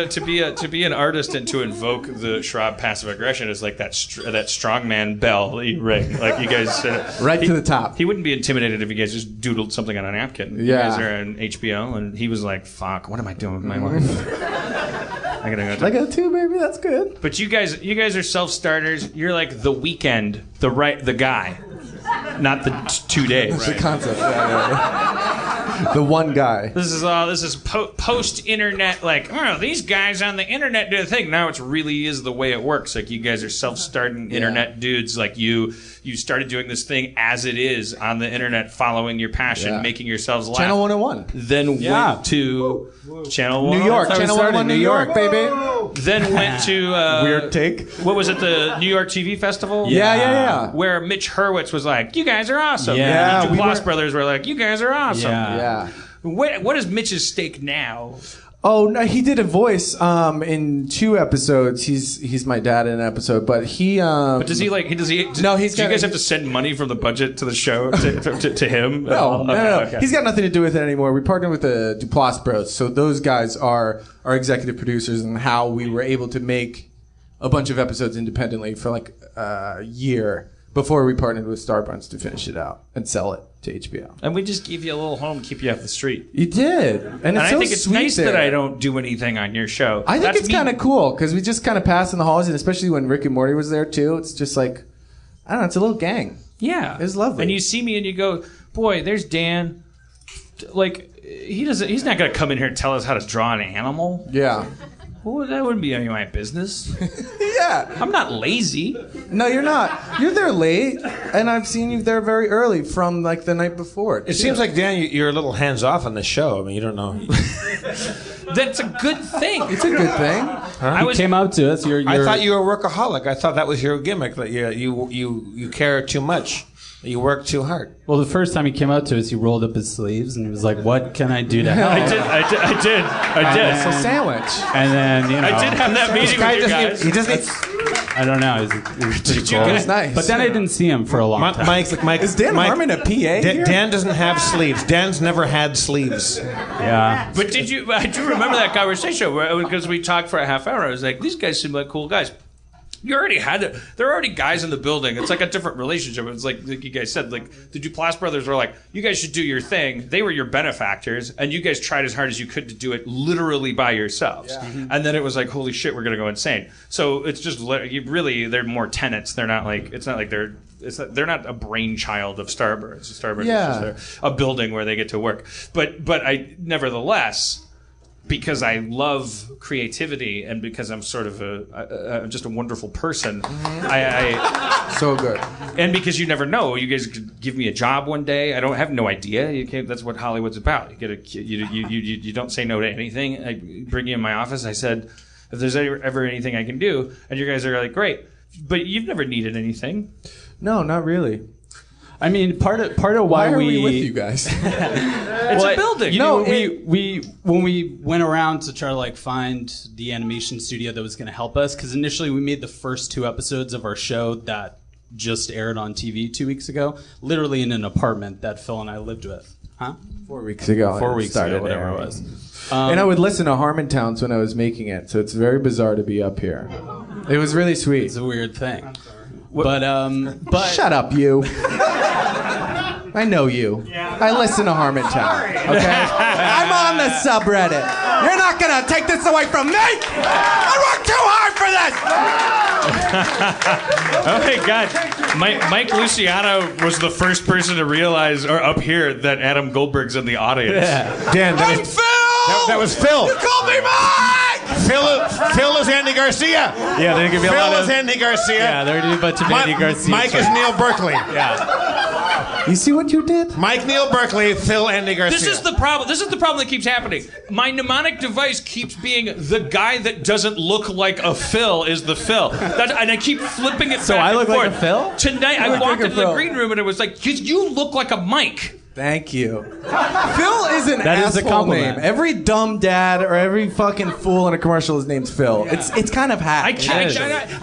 To be an artist and to invoke the Schrab passive aggression is like that strongman bell that you ring. Like you guys, Right to the top. He wouldn't be intimidated if you guys just doodled something on a napkin. You Yeah. guys are on HBO, and he was like, "Fuck, what am I doing with my life?" I gotta go. I got 2, baby, that's good. But you guys are self-starters. You're like the weekend, the guy, not the 2 days. The concept. The one guy. This is post-internet, like, oh, these guys on the internet do a thing. Now it really is the way it works. Like, you guys are self-starting internet dudes. Like, you started doing this thing as it is on the internet, following your passion, making yourselves laugh. Channel 101. Then went to Channel 101. New York. Channel 101 New York, baby. Then went to... Weird take. What was it, the New York TV Festival? Yeah. Where Mitch Hurwitz was like, you guys are awesome. Yeah. And the Duplass brothers were like, you guys are awesome. Yeah. Yeah. What is Mitch's stake now? Oh no, he did a voice in 2 episodes. He's my dad in an episode, but he. But does he like? Does he? No, do you guys have to send money from the budget to the show to him? No, no. Okay. He's got nothing to do with it anymore. We partnered with the Duplass Bros, so those guys are our executive producers, and how we were able to make a bunch of episodes independently for like a year before we partnered with Starbuns to finish it out and sell it to HBO. And we just give you a little home, keep you off the street. You did, and I so think it's nice that I don't do anything on your show. I think That's it's me. kind of cool because we just kind of pass in the halls, and especially when Rick and Morty was there too. It's just like, I don't know, it's a little gang. Yeah, it's lovely. And you see me and you go, boy, there's Dan. Like he's not gonna come in here and tell us how to draw an animal. Yeah. Well, that wouldn't be any of my business. Yeah. I'm not lazy. No, you're not. You're there late, and I've seen you there very early from like the night before. It seems like, Dan, you're a little hands off on the show. I mean, you don't know. That's a good thing. It's a good thing. He came out to us. I thought you were a workaholic. I thought that was your gimmick, that you care too much. You work too hard. Well, the first time he came out to us, he rolled up his sleeves and he was like, "What can I do to help?" I did. It's a sandwich. And then I did have that meeting with you guys. He doesn't. I don't know. It was pretty cool. It was nice. But then I didn't see him for a long time. Mike, is Dan Harmon a PA here? Dan doesn't have sleeves. Dan's never had sleeves. Yeah. But I do remember that conversation because we talked for a half hour. I was like, these guys seem like cool guys. You already had it. There are already guys in the building. It's like a different relationship. It's like you guys said, like the Duplass brothers were like, you guys should do your thing. They were your benefactors, and you guys tried as hard as you could to do it literally by yourselves. Yeah. Mm-hmm. And then it was like, holy shit, we're gonna go insane. So it's just they're more tenants. They're not like they're not a brainchild of Starburst. Starburst is just a building where they get to work. But I nevertheless. Because I love creativity and because I'm sort of just a wonderful person, I so good. And because you never know, you guys could give me a job one day. I don't have no idea. That's what Hollywood's about. You don't say no to anything. I bring you in my office. I said, if there's ever anything I can do, and you guys are like, great, but you've never needed anything. No, not really. I mean, part of why Why are we with you guys? It's a building. We when we went around to try to like find the animation studio that was going to help us, because initially we made the first 2 episodes of our show that just aired on TV 2 weeks ago, literally in an apartment that Phil and I lived with. Huh? 4 weeks ago. 4 weeks ago, whatever it was. And I would listen to Harmontowns when I was making it, so it's very bizarre to be up here. It was really sweet. It's a weird thing. But shut up, you. I know you. I listen to Harmontown. Okay? I'm on the subreddit. You're not gonna take this away from me. I worked too hard for this. Oh my God, Mike Luciano was the first person to realize, or up here, that Adam Goldberg's in the audience. Yeah. Dan, that was Phil. You called me Mike. Phil is Andy Garcia. Yeah, there could be a lot of. Phil is Andy Garcia. Yeah, there could be a bunch of Andy Garcia. Mike is Neil Berkeley. Yeah. You see what you did? Mike Neil Berkeley, Phil Andy Garcia. This is the problem. This is the problem that keeps happening. My mnemonic device keeps being the guy that doesn't look like a Phil is the Phil. And I keep flipping it So back I look and forth. like a Phil? Tonight I look walked like a into the Phil. green room and it was like, you look like a Mike. Thank you. Phil is an That is a asshole compliment. name. Every dumb dad or every fucking fool in a commercial is named Phil. Yeah. It's kind of hack.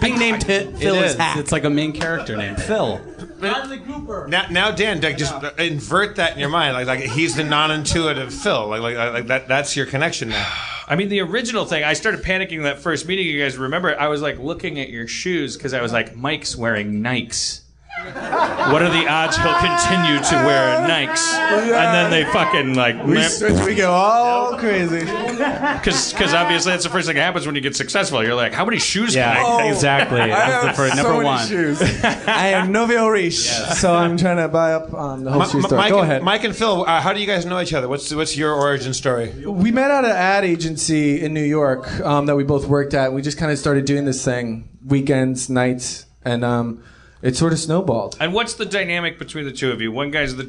Being named Phil is hack. It's like a main character named Phil. Now, Dan, just invert that in your mind. Like he's the non-intuitive Phil. Like that. That's your connection now. I mean, the original thing, I started panicking that first meeting. You guys remember? I was like looking at your shoes because I was like, Mike's wearing Nikes. What are the odds he'll continue to wear Nikes? And then they fucking like... We go all crazy. Because obviously that's the first thing that happens when you get successful. You're like, how many shoes can I... Yeah, exactly. I That's have for so number many one. shoes. I am novio riche, so I'm trying to buy up on the whole shoe store. Go ahead. Mike and Phil, how do you guys know each other? What's your origin story? We met at an ad agency in New York that we both worked at. We just kind of started doing this thing, weekends, nights, and it sort of snowballed. And what's the dynamic between the two of you? One guy's the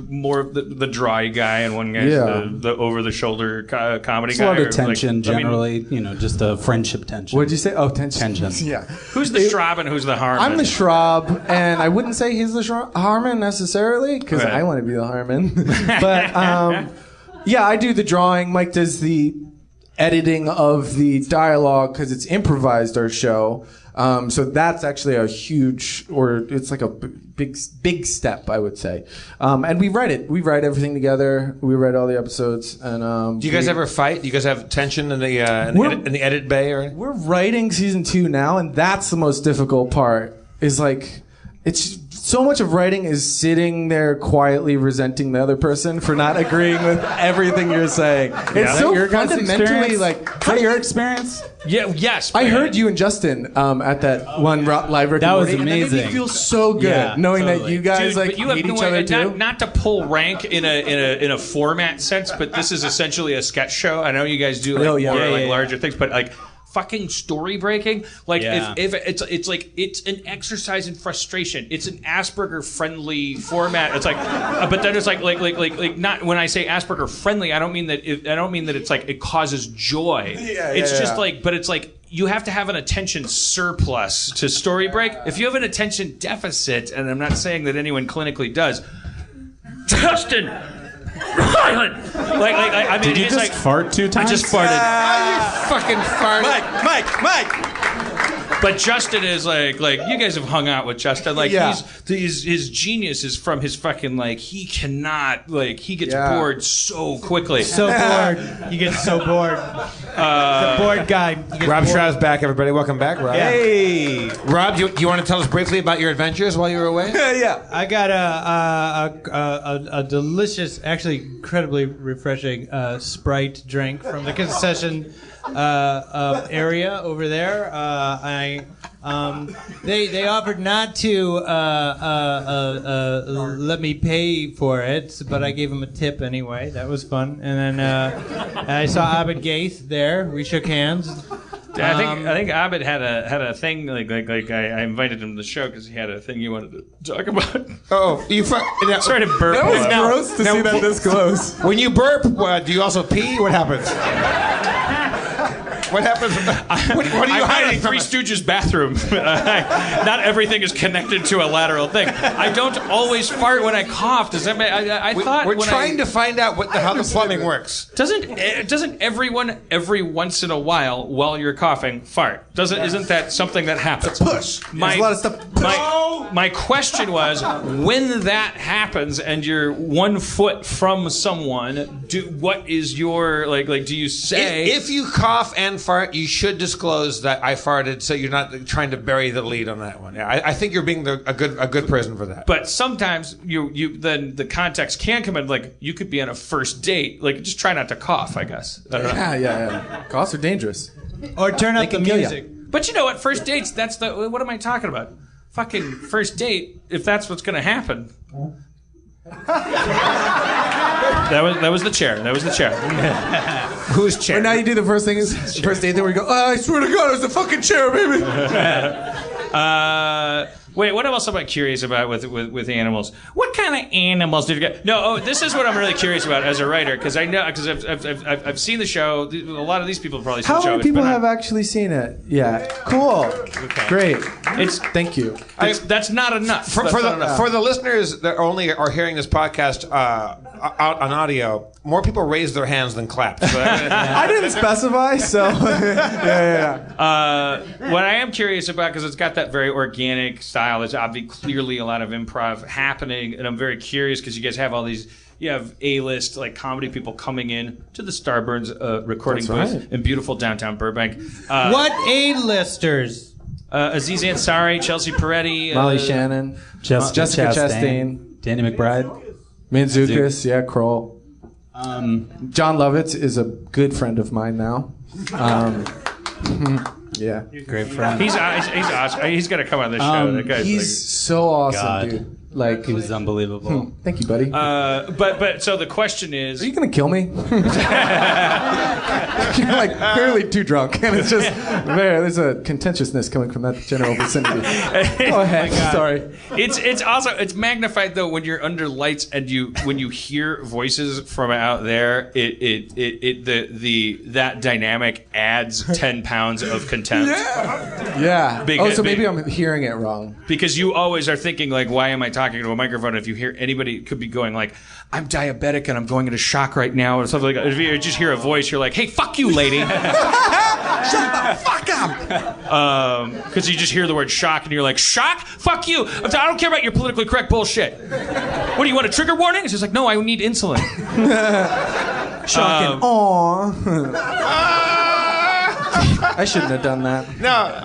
more of the dry guy, and one guy's the over the shoulder comedy It's guy. a lot of tension, like, generally. Just a friendship tension. What'd you say? Oh, tension. Yeah. Who's the Schrab and who's the Harmon? I'm the Schrab, and I wouldn't say he's the Harmon necessarily, because Right. I want to be the Harmon. But yeah, I do the drawing. Mike does the editing of the dialogue because it's improvised, our show. So that's actually a huge, or it's like a big step, I would say. And we write it. We write everything together. We write all the episodes. And do you guys ever fight? Do you guys have tension in the edit bay? Or we're writing season 2 now, and that's the most difficult part. Is like, it's so much of writing is sitting there quietly resenting the other person for not agreeing with everything you're saying. It's so fundamentally like. Is that your experience? Yeah. Yes. I heard you and Justin at that one live Rick and That was Morty, and amazing. that made me feel so good knowing that you guys Dude, but you hate have each no other idea, too. not to pull rank in a format sense, but this is essentially a sketch show. I know you guys do larger things, but like. Fucking story breaking, like if it's like it's an exercise in frustration. It's an Asperger friendly format. It's like, but then it's like not when I say Asperger friendly, I don't mean that it's like it causes joy. It's just like, but it's like you have to have an attention surplus to story break. If you have an attention deficit, and I'm not saying that anyone clinically does, Justin. I mean, did you just fart 2 times? I just farted. you fucking farted. Mike. But Justin is like you guys have hung out with Justin. Like his genius is from his fucking he cannot he gets bored so quickly. So bored. You get so bored. The bored guy. Rob Schrab's back, everybody. Welcome back, Rob. Yeah. Hey, Rob. You want to tell us briefly about your adventures while you were away? Yeah. I got a delicious, actually incredibly refreshing Sprite drink from the concession area over there. They offered not to let me pay for it, but I gave them a tip anyway. That was fun. And then I saw Abed Gaith there. We shook hands. I think Abed had a thing like I invited him to the show because he had a thing he wanted to talk about. Oh, you sorry to burp. That was gross to see that this close. When you burp, do you also pee? What happens? What happens? What are you hiding from? Three Stooges bathroom. Not everything is connected to a lateral thing. I don't always fart when I cough. Does that make? I thought we're trying to find out how the plumbing works. Doesn't everyone every once in a while you're coughing fart? Isn't that something that happens? Push. There's a lot of stuff. My question was, when that happens and you're 1 foot from someone, what is your do you say if you cough and fart, you should disclose that I farted, so you're not trying to bury the lead on that one. Yeah, I think you're being a good person for that. But sometimes you then the context can come in, you could be on a first date, just try not to cough, I guess. I don't know. Yeah. Coughs are dangerous. Or turn up the music. But you know what? First dates, what am I talking about? Fucking first date, if that's what's going to happen. That was the chair. That was the chair. Whose chair? And now you do the first thing is first date, then we go, I swear to God, it was the fucking chair, baby. Wait, what else am I curious about with animals? What kind of animals did you get? No, this is what I'm really curious about as a writer, because I've seen the show. A lot of these people have probably seen the show. How many people have actually seen it? Yeah, cool, great. Thank you. That's not enough. For the listeners that only are hearing this podcast out on audio, more people raised their hands than clapped. So I didn't specify, so yeah. What I am curious about, because it's got that very organic style, there's obviously clearly a lot of improv happening, and I'm very curious because you guys have all these. You have A-list comedy people coming in to the Starburns recording booth in beautiful downtown Burbank. What A-listers? Aziz Ansari, Chelsea Peretti, Molly Shannon, Jessica Chastain, Danny McBride, Manzukis, Kroll. John Lovitz is a good friend of mine now. Yeah, great friend. He's awesome. He's got to come on this show. That guy's he's so awesome, dude. He was unbelievable. Thank you, buddy. But so the question is, are you gonna kill me? You're clearly too drunk, and it's just there's a contentiousness coming from that general vicinity. Go ahead. Sorry. It's magnified though when you're under lights and when you hear voices from out there. That dynamic adds 10 pounds of contempt. Yeah. So maybe I'm hearing it wrong. Because you always are thinking why am I talking talking to a microphone. If you hear anybody could be going like, I'm diabetic and I'm going into shock right now or something like that. If you just hear a voice, you're like, hey, fuck you, lady. Shut the fuck up. Because you just hear the word shock and you're like, shock? Fuck you. I don't care about your politically correct bullshit. What do you want, a trigger warning? It's just like, no, I need insulin. Shocking. I shouldn't have done that. No,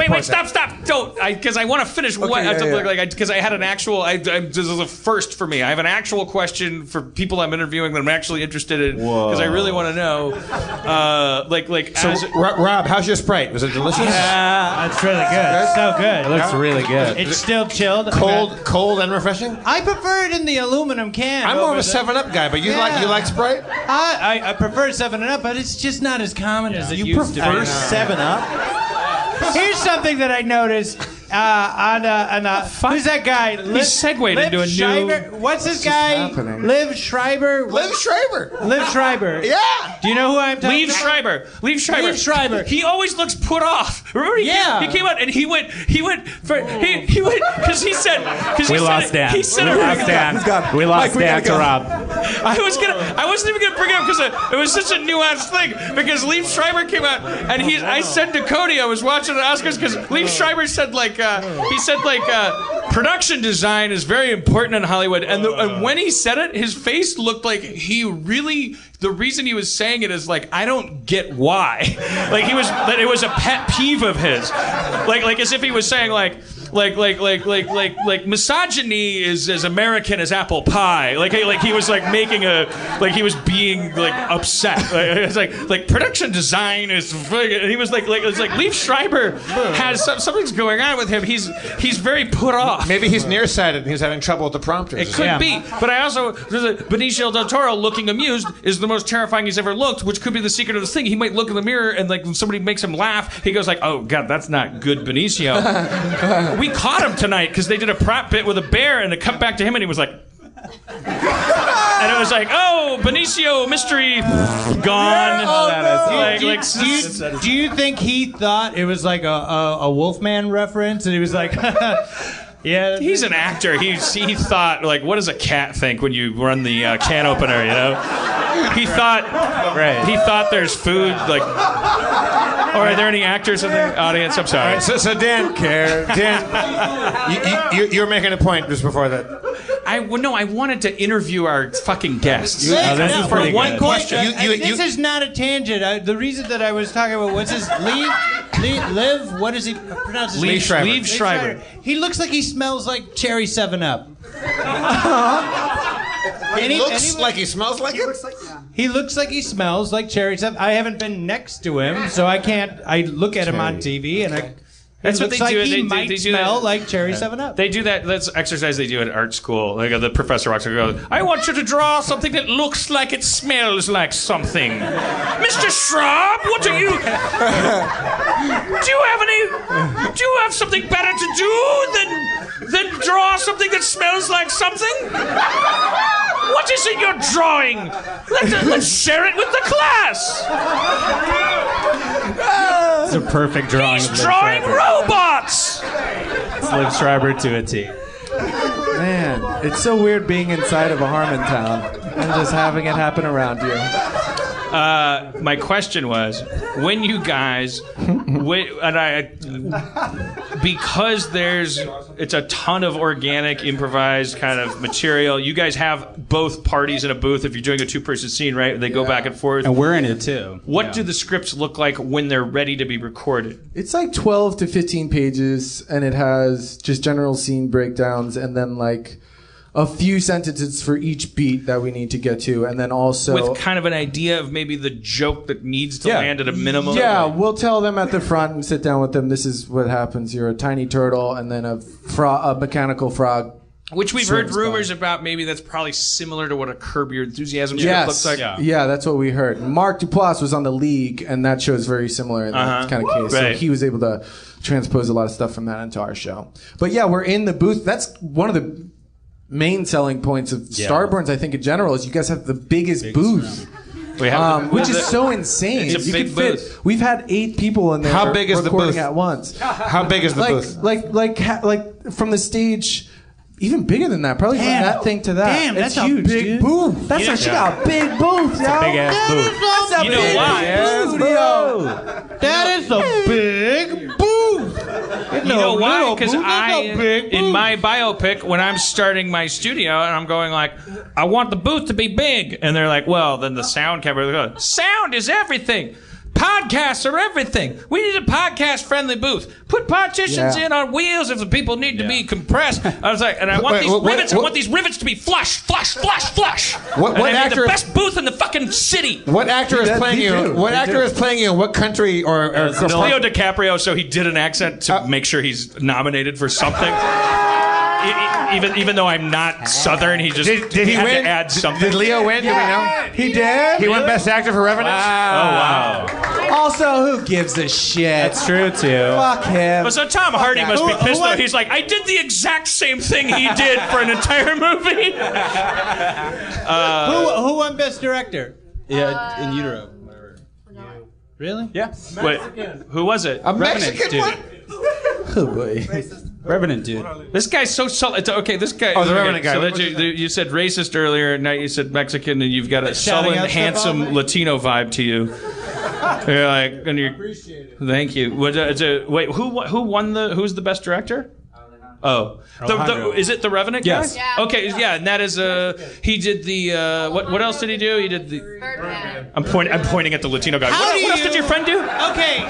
wait, stop. Don't, because I want to finish because I had an actual, this is a first for me. I have an actual question for people I'm interviewing that I'm actually interested in because I really want to know. Rob, how's your Sprite? Was it delicious? Yeah, it's really good. It's so good. It looks really good. It's still chilled. Cold and refreshing? I prefer it in the aluminum can. I'm more of a 7-Up guy, but you like Sprite? I prefer 7-Up, but it's just not as common as it You used to be. prefer 7-Up? Here's something that I noticed who's that guy? He's segued into a new... What's this guy? Liv Schreiber? Liv Schreiber. Yeah. Do you know who I'm talking about? Leave Schreiber. He always looks put off. Remember he came out and he went because he said we lost Dan. We lost Dan to Rob. I wasn't even gonna bring it up because it was such a nuanced thing because Leif Schreiber came out and I said to Cody, I was watching the Oscars because Leif Schreiber said production design is very important in Hollywood, and when he said it, his face looked like he really. The reason he was saying it is like I don't get why, that it was a pet peeve of his, like as if he was saying like misogyny is as American as apple pie, like he was like making he was being like upset, it's like production design is, and he was it's like Leif Schreiber has something's going on with him. He's very put off. Maybe he's nearsighted and he's having trouble with the prompters. It could be, but I also Benicio del Toro looking amused is the most terrifying he's ever looked, which could be the secret of this thing. He might look in the mirror and like when somebody makes him laugh, he goes like, "Oh God, that's not good, Benicio." We caught him tonight because they did a prop bit with a bear, and it cut back to him, and he was like, and it was like, "Oh, Benicio mystery gone." Do you think he thought it was like a Wolfman reference, and he was like? Yeah, he's an actor. He thought like, what does a cat think when you run the can opener? You know, he thought there's food like. Or are there any actors in the audience? I'm sorry. Right, so Dan, you're making a point just before that. I wanted to interview our fucking guests. This is for one question. This is not a tangent. The reason that I was talking about what's his Liv? What is he pronounce his name? Leif Schreiber. He looks like he smells like cherry 7-Up. He looks like he smells like it? He looks like he smells like cherry 7. I haven't been next to him, so I can't. I look at him on TV, and that's what they do. He might smell like cherry 7-Up. They do that. That's exercise they do at art school. Like the professor walks and goes, "I want you to draw something that looks like it smells like something." Mr. Schrab, what are you? Do you have something better to do than draw something that smells like something? What is it you're drawing? Let's share it with the class. It's a perfect drawing. He's drawing robots. It's Liv Schreiber to a T. Man, it's so weird being inside of a Harmontown and just having it happen around you. My question was, when you guys, because it's a ton of organic, improvised kind of material. You guys have both parties in a booth. If you're doing a 2-person scene, right? They go back and forth. And we're in it too. What do the scripts look like when they're ready to be recorded? It's like 12 to 15 pages, and it has just general scene breakdowns, and then like a few sentences for each beat that we need to get to, and then also with kind of an idea of maybe the joke that needs to land at a minimum. Yeah, we'll tell them at the front and sit down with them. This is what happens. You're a tiny turtle, and then a mechanical frog. Which we've heard rumors about. Maybe that's probably similar to what a Curb Your Enthusiasm script looks like. Yeah, that's what we heard. Mark Duplass was on The League, and that show is very similar in that kind of case. Right. So he was able to transpose a lot of stuff from that into our show. But yeah, we're in the booth. That's one of the main selling points of Starburns, I think, in general, is you guys have the biggest booth. We have which is so insane. It's a big booth. We've had 8 people in there. How big is the booth at once? How big is the booth? Like from the stage Even bigger than that. Probably from that thing to that. Damn, it's that's huge, a big dude. booth. That's she got a big booth, yo. Big ass booth. That's a You know big why? booth, That is a big booth. You know why? little Because booth, that's a big in booth. my biopic, when I'm starting my studio, and I'm going like, I want the booth to be big, and they're like, well, then the sound camera. Go, sound is everything. Podcasts are everything. We need a podcast-friendly booth. Put partitions in on wheels if the people need to be compressed. I was like, and I want these rivets. I want these rivets to be flush. What and actor? the best booth in the fucking city. What actor is playing you? What actor is playing you? In what country or Leo DiCaprio, so he did an accent to make sure he's nominated for something. Even though I'm not Southern, he just did he had win? to add something. Did Leo win? Do we know? He did? He won Best Actor for Revenant. Wow. Also, who gives a shit? That's true too. Fuck him. Well, so Tom Hardy must be pissed won? though. He's like, I did the exact same thing he did for an entire movie. Who won Best Director? Yeah, in utero. Whatever. Really? Yeah. Wait, who was it? A Mexican dude. one? Oh, boy. Revenant, dude. This guy's so sullen. Okay, this guy. Oh, the Revenant guy. So that you said racist earlier, now you said Mexican, and you've got a sullen, out stuff handsome all day? Latino vibe to you. You're like, and you're. Thank you. Wait, who won the? Who's the best director? Oh, is it the Revenant guy? Yes. Yeah. Okay, yeah, and that is he did the what else did he do? He did the. Birdman. I'm pointing at the Latino guy. What else did your friend do? Okay.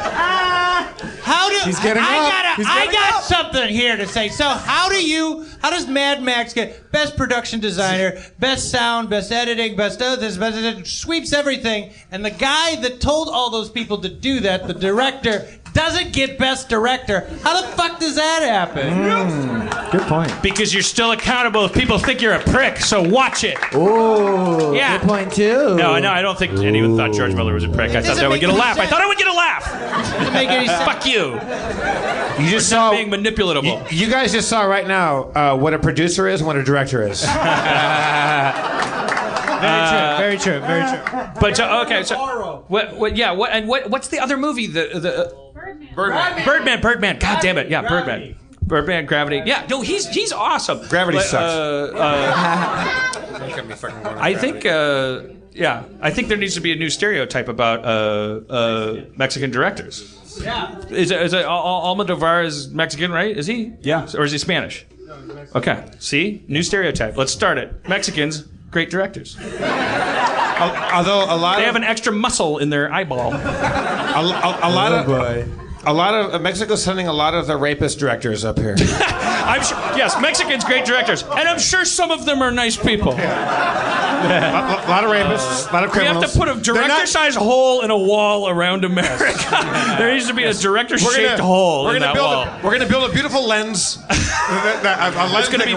How do He's getting up. He's I getting got up. something here to say. So how does Mad Max get best production designer, best sound, best editing, best this, sweeps everything, and the guy that told all those people to do that, the director, doesn't get best director? How the fuck does that happen? Good point. Because you're still accountable if people think you're a prick. So watch it. Oh, Yeah. good point, too. No, I don't think anyone thought George Miller was a prick. I thought that would get a laugh. I thought I would get a laugh. Doesn't make any sense. Fuck you. You just Not saw. being manipulatable. You guys just saw right now what a producer is and what a director is. Very true. But okay, so what's the other movie? The Birdman. God damn it, yeah, Birdman. Birdman, Gravity. Yeah, no, he's awesome. Gravity sucks. I think I think there needs to be a new stereotype about Mexican directors. Yeah. Is Almodovar is Mexican, right? Is he? Yeah. Or is he Spanish? Okay. See, new stereotype. Let's start it. Mexicans, great directors. Although They have an extra muscle in their eyeball. a lot of Mexico's sending a lot of the rapist directors up here. I'm sure, yes, Mexicans, great directors, and I'm sure some of them are nice people. A lot of rapists, a lot of We criminals. have to put a director-sized hole in a wall around America. There needs to be a director-shaped hole in that wall. We're going to build a beautiful lens. It's going to be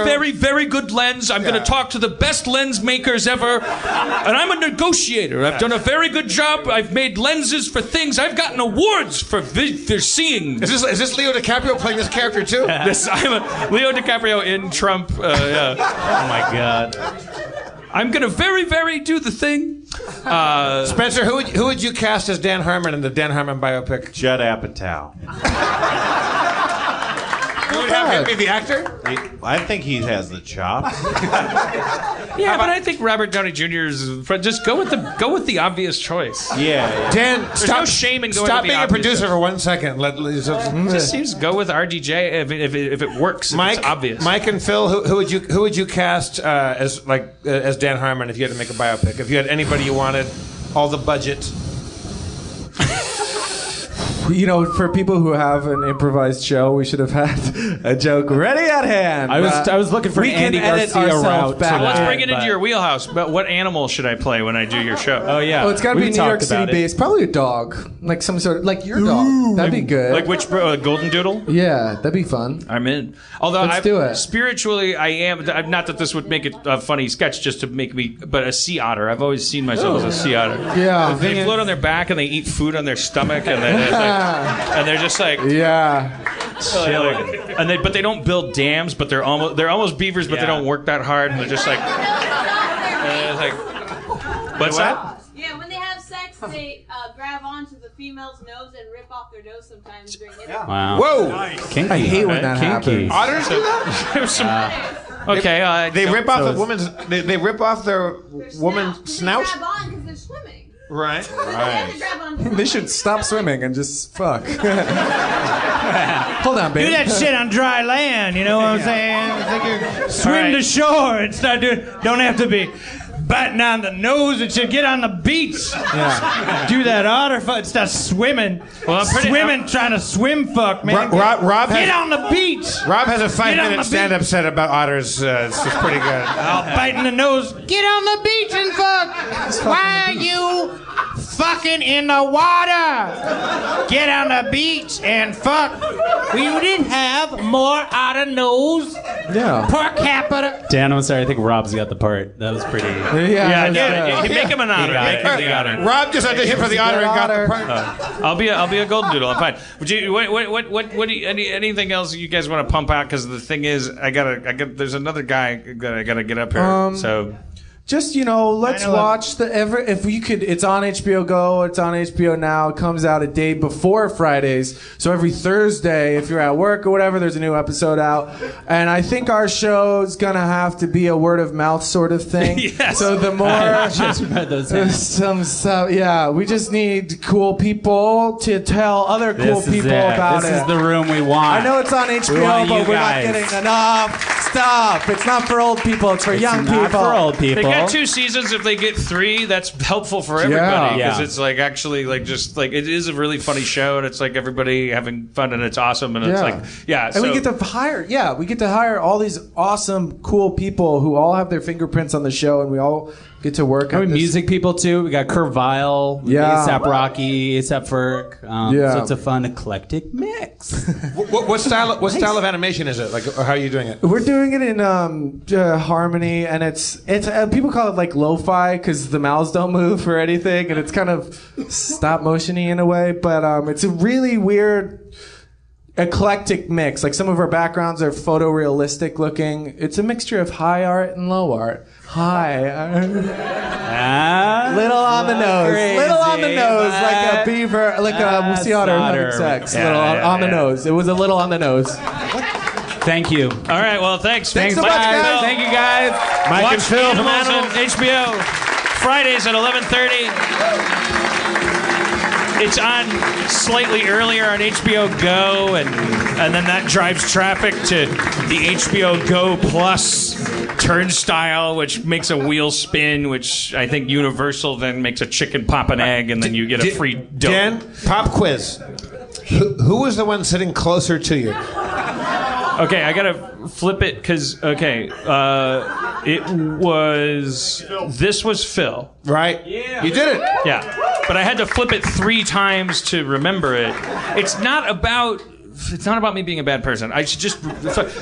very, very good lens. I'm going to talk to the best lens makers ever. And I'm a negotiator. I've done a very good job. I've made lenses for things. I've gotten awards for seeing. Is this Leo DiCaprio playing this character too? I'm a Leo DiCaprio in Trump. Yeah. Oh my god. I'm going to very do the thing. Spencer, who would you cast as Dan Harmon in the Dan Harmon biopic? Judd Apatow. You would have him be the actor? I think he has the chops. Yeah, but I think Robert Downey Jr. is just go with the obvious choice. Yeah. Dan, There's no shame in going stop with the being a obvious producer choice. for 1 second. It just seems go with RDJ if it works. If Mike, it's obvious. Mike and Phil, who would you cast as Dan Harmon if you had to make a biopic? If you had anybody you wanted, all the budget. You know, for people who have an improvised show, we should have had a joke ready at hand. I was looking for we an Andy can edit Garcia ourselves route. back. Let's to bring that, it into but- your wheelhouse. But what animal should I play when I do your show? Oh yeah. Oh, it's got to We be New talked York City about it. based. Probably a dog, like some sort of like your dog. That'd be good. Like which golden doodle? Yeah, that'd be fun. I'm in. Although Let's do it. Spiritually, I am. Not that this would make it a funny sketch, just to make me. But a sea otter. I've always seen myself as a sea otter. Yeah. They float on their back and they eat food on their stomach, and they're just like. Yeah. But they don't build dams, but they're almost beavers, but they don't work that hard, and they're just like. What's that? Yeah, when they have sex, they grab onto the female's nose and rip off their nose sometimes during interviews. Wow. Whoa! Kinky. I hate when that happens. Otters do that? There's some. Okay. They rip off the woman's. They rip off their woman's snout. They grab on because they're swimming. Right. They have to grab on. They should stop swimming and just fuck. Hold on, baby. Do that shit on dry land, you know what I'm saying? It's like you swim to shore and start doing. Don't have to be biting on the nose and shit. Get on the beach. Yeah. Do that otter fuck. Start swimming. Well, I'm pretty- swimming, trying to swim fuck, man. Rob Get has, on the beach. Rob has a Get on 5-minute the stand-up set about otters. It's just pretty good. Biting the nose. Get on the beach and fuck. Why are you fucking in the water? Get on the beach and fuck. We didn't have more otter nose Yeah. per capita. Dan, I'm sorry. I think Rob's got the part. That was pretty. Yeah, you make him an otter. Make him the otter. Rob just had to hit for the otter and got the part. I'll be a golden doodle. I'm fine. Would you? What do you, anything else you guys want to pump out? Because the thing is, I got. There's another guy that I gotta get up here. So. Just, let's watch if you could, it's on HBO Go, it's on HBO Now, it comes out a day before Fridays. So every Thursday, if you're at work or whatever, there's a new episode out. And I think our show is going to have to be a word of mouth sort of thing. Yes. So the more, I just read those things. some stuff, yeah, we just need cool people to tell other cool people about it. This is the room we want. I know it's on HBO, but we're not getting enough stuff. It's not for old people, it's for young people. Not for old people. They got 2 seasons. If they get 3, that's helpful for everybody because it's like actually like just like it is a really funny show and it's like everybody having fun and it's awesome and it's like and we get to hire all these awesome cool people who all have their fingerprints on the show and we all get to work on music people too. We got Kurt Vile, ASAP Rocky, ASAP Ferg. So it's a fun eclectic mix. What style of animation is it? Like, or how are you doing it? We're doing it in Harmony, and it's people call it like lo-fi because the mouths don't move or anything, and it's kind of stop motiony in a way. But it's a really weird, eclectic mix. Like some of our backgrounds are photorealistic looking. It's a mixture of high art and low art. Little on the nose. Crazy, Little on the nose, like a beaver, like a sea otter having sex. Little on the nose. It was a little on the nose. Thank you. All right. Well, thanks. Thanks so much, guys. Thank you, guys. Mike and Phil from Animals on HBO Fridays at 11:30. It's on slightly earlier on HBO Go, and then that drives traffic to the HBO Go Plus turnstile, which makes a wheel spin, which I think Universal then makes a chicken pop an egg, and then you get a free dough. Dan, pop quiz. Who was the one sitting closer to you? Okay, I gotta flip it because this was Phil. Right? Yeah. You did it. Yeah. But I had to flip it 3 times to remember it. It's not about me being a bad person. I should just.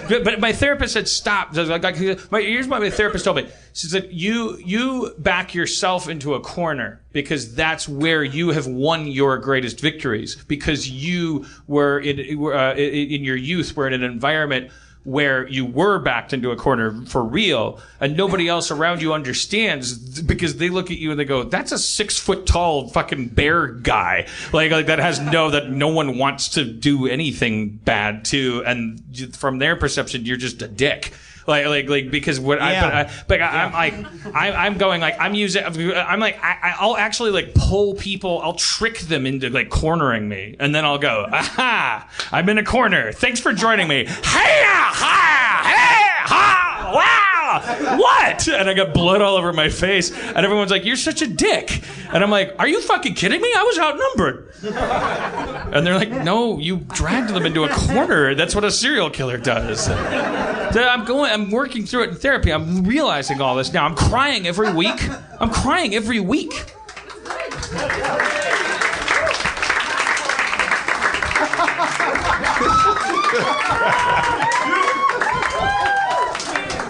But my therapist said stop. Here's what my therapist told me. She said you back yourself into a corner because that's where you have won your greatest victories because you were in your youth were in an environment where you were backed into a corner for real and nobody else around you understands because they look at you and they go, that's a 6 foot tall fucking bear guy. Like that no one wants to do anything bad to. And from their perception, you're just a dick. Like because what I'm going like I'll actually like pull people, I'll trick them into like cornering me, and then I'll go, aha, I'm in a corner. Thanks for joining me. What? And I got blood all over my face, and everyone's like, you're such a dick. And I'm like, are you fucking kidding me? I was outnumbered. And they're like, no, you dragged them into a corner. That's what a serial killer does. I'm working through it in therapy. I'm realizing all this now. I'm crying every week.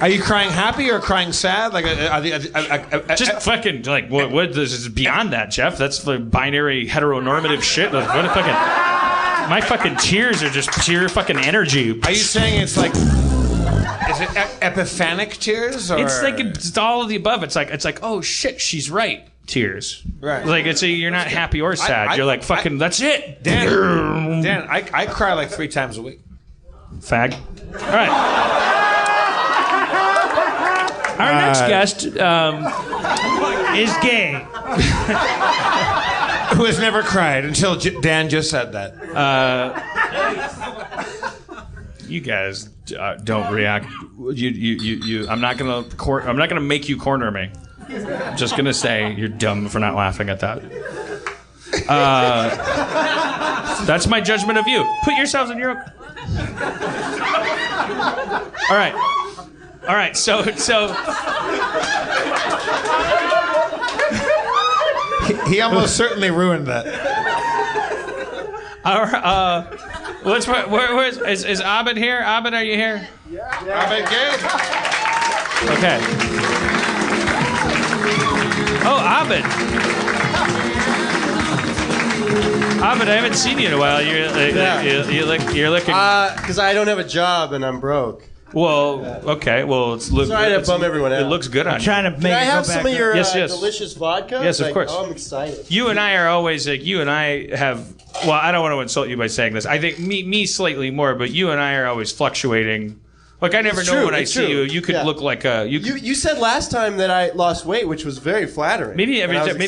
Are you crying happy or crying sad? Like, just fucking like what? This is beyond that, Jeff. That's the binary heteronormative shit. What a fucking. My fucking tears are just pure fucking energy. Are you saying it's like? Is it epiphanic tears? Or? It's like it's all of the above. It's like oh shit, she's right. tears. Right. Like you're not happy or sad. You're like fucking. That's it. Dan, I cry like 3 times a week. Fag. All right. Our next guest Is gay. Who has never cried until Dan just said that. You guys don't react. You. I'm not gonna make you corner me. I'm just gonna say you're dumb for not laughing at that. That's my judgment of you. Put yourselves in your. All right. So. He almost certainly ruined that. Is Abed here? Abed, are you here? Yeah. Abed Gabe. Okay. Oh, Abed. Abed, I haven't seen you in a while. You're looking. Because I don't have a job and I'm broke. Well, okay. Well, sorry to bum everyone out. It looks good on you. Trying to make. Can I have some of your delicious vodka? Yes, of course. Oh, I'm excited. You and I are always like. You and I have. Well, I don't want to insult you by saying this. I think me slightly more, but you and I are always fluctuating. Like I never know when I see you. You could look like a. You said last time that I lost weight, which was very flattering. Maybe every time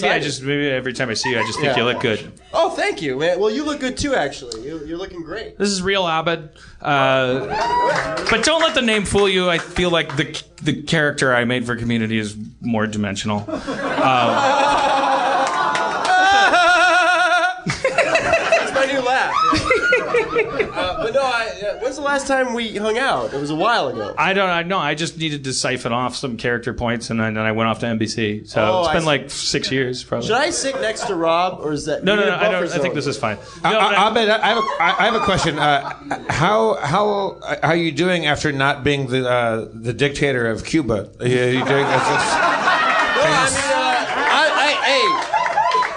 I see you, I just think you look good. Oh, thank you, man. Well, you look good too. Actually, you're looking great. This is real Abed, but don't let the name fool you. I feel like the character I made for Community is more dimensional. That's my new laugh. But no, when's the last time we hung out? It was a while ago. I don't know. I just needed to siphon off some character points, and then I went off to NBC. So it's been like 6 years, probably. Should I sit next to Rob, or is that no? I don't. I think this is fine. Abed, I have a question. How are you doing after not being the dictator of Cuba? Are you doing?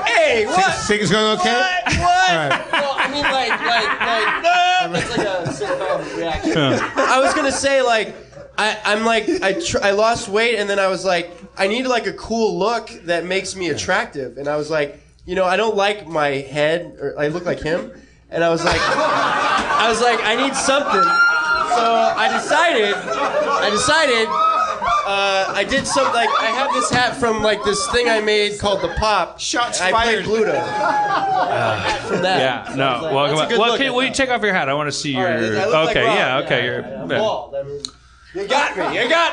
Hey, what? Things going okay? What? All right. Well, I mean, it's like a sitcom reaction. I was gonna say, I lost weight, and then I was like, I need like a cool look that makes me attractive, and I was like, I don't like my head, or I look like him, and I was like, I need something, so I decided. I did something like I have this hat from like this thing I made called the Pop. Shots I fired. played Gluto. From that. Yeah, no. Like, Welcome. well, will you take off your hat? I want to see your. Right, I look okay, like yeah, Rob. okay, I'm bald. I mean, you got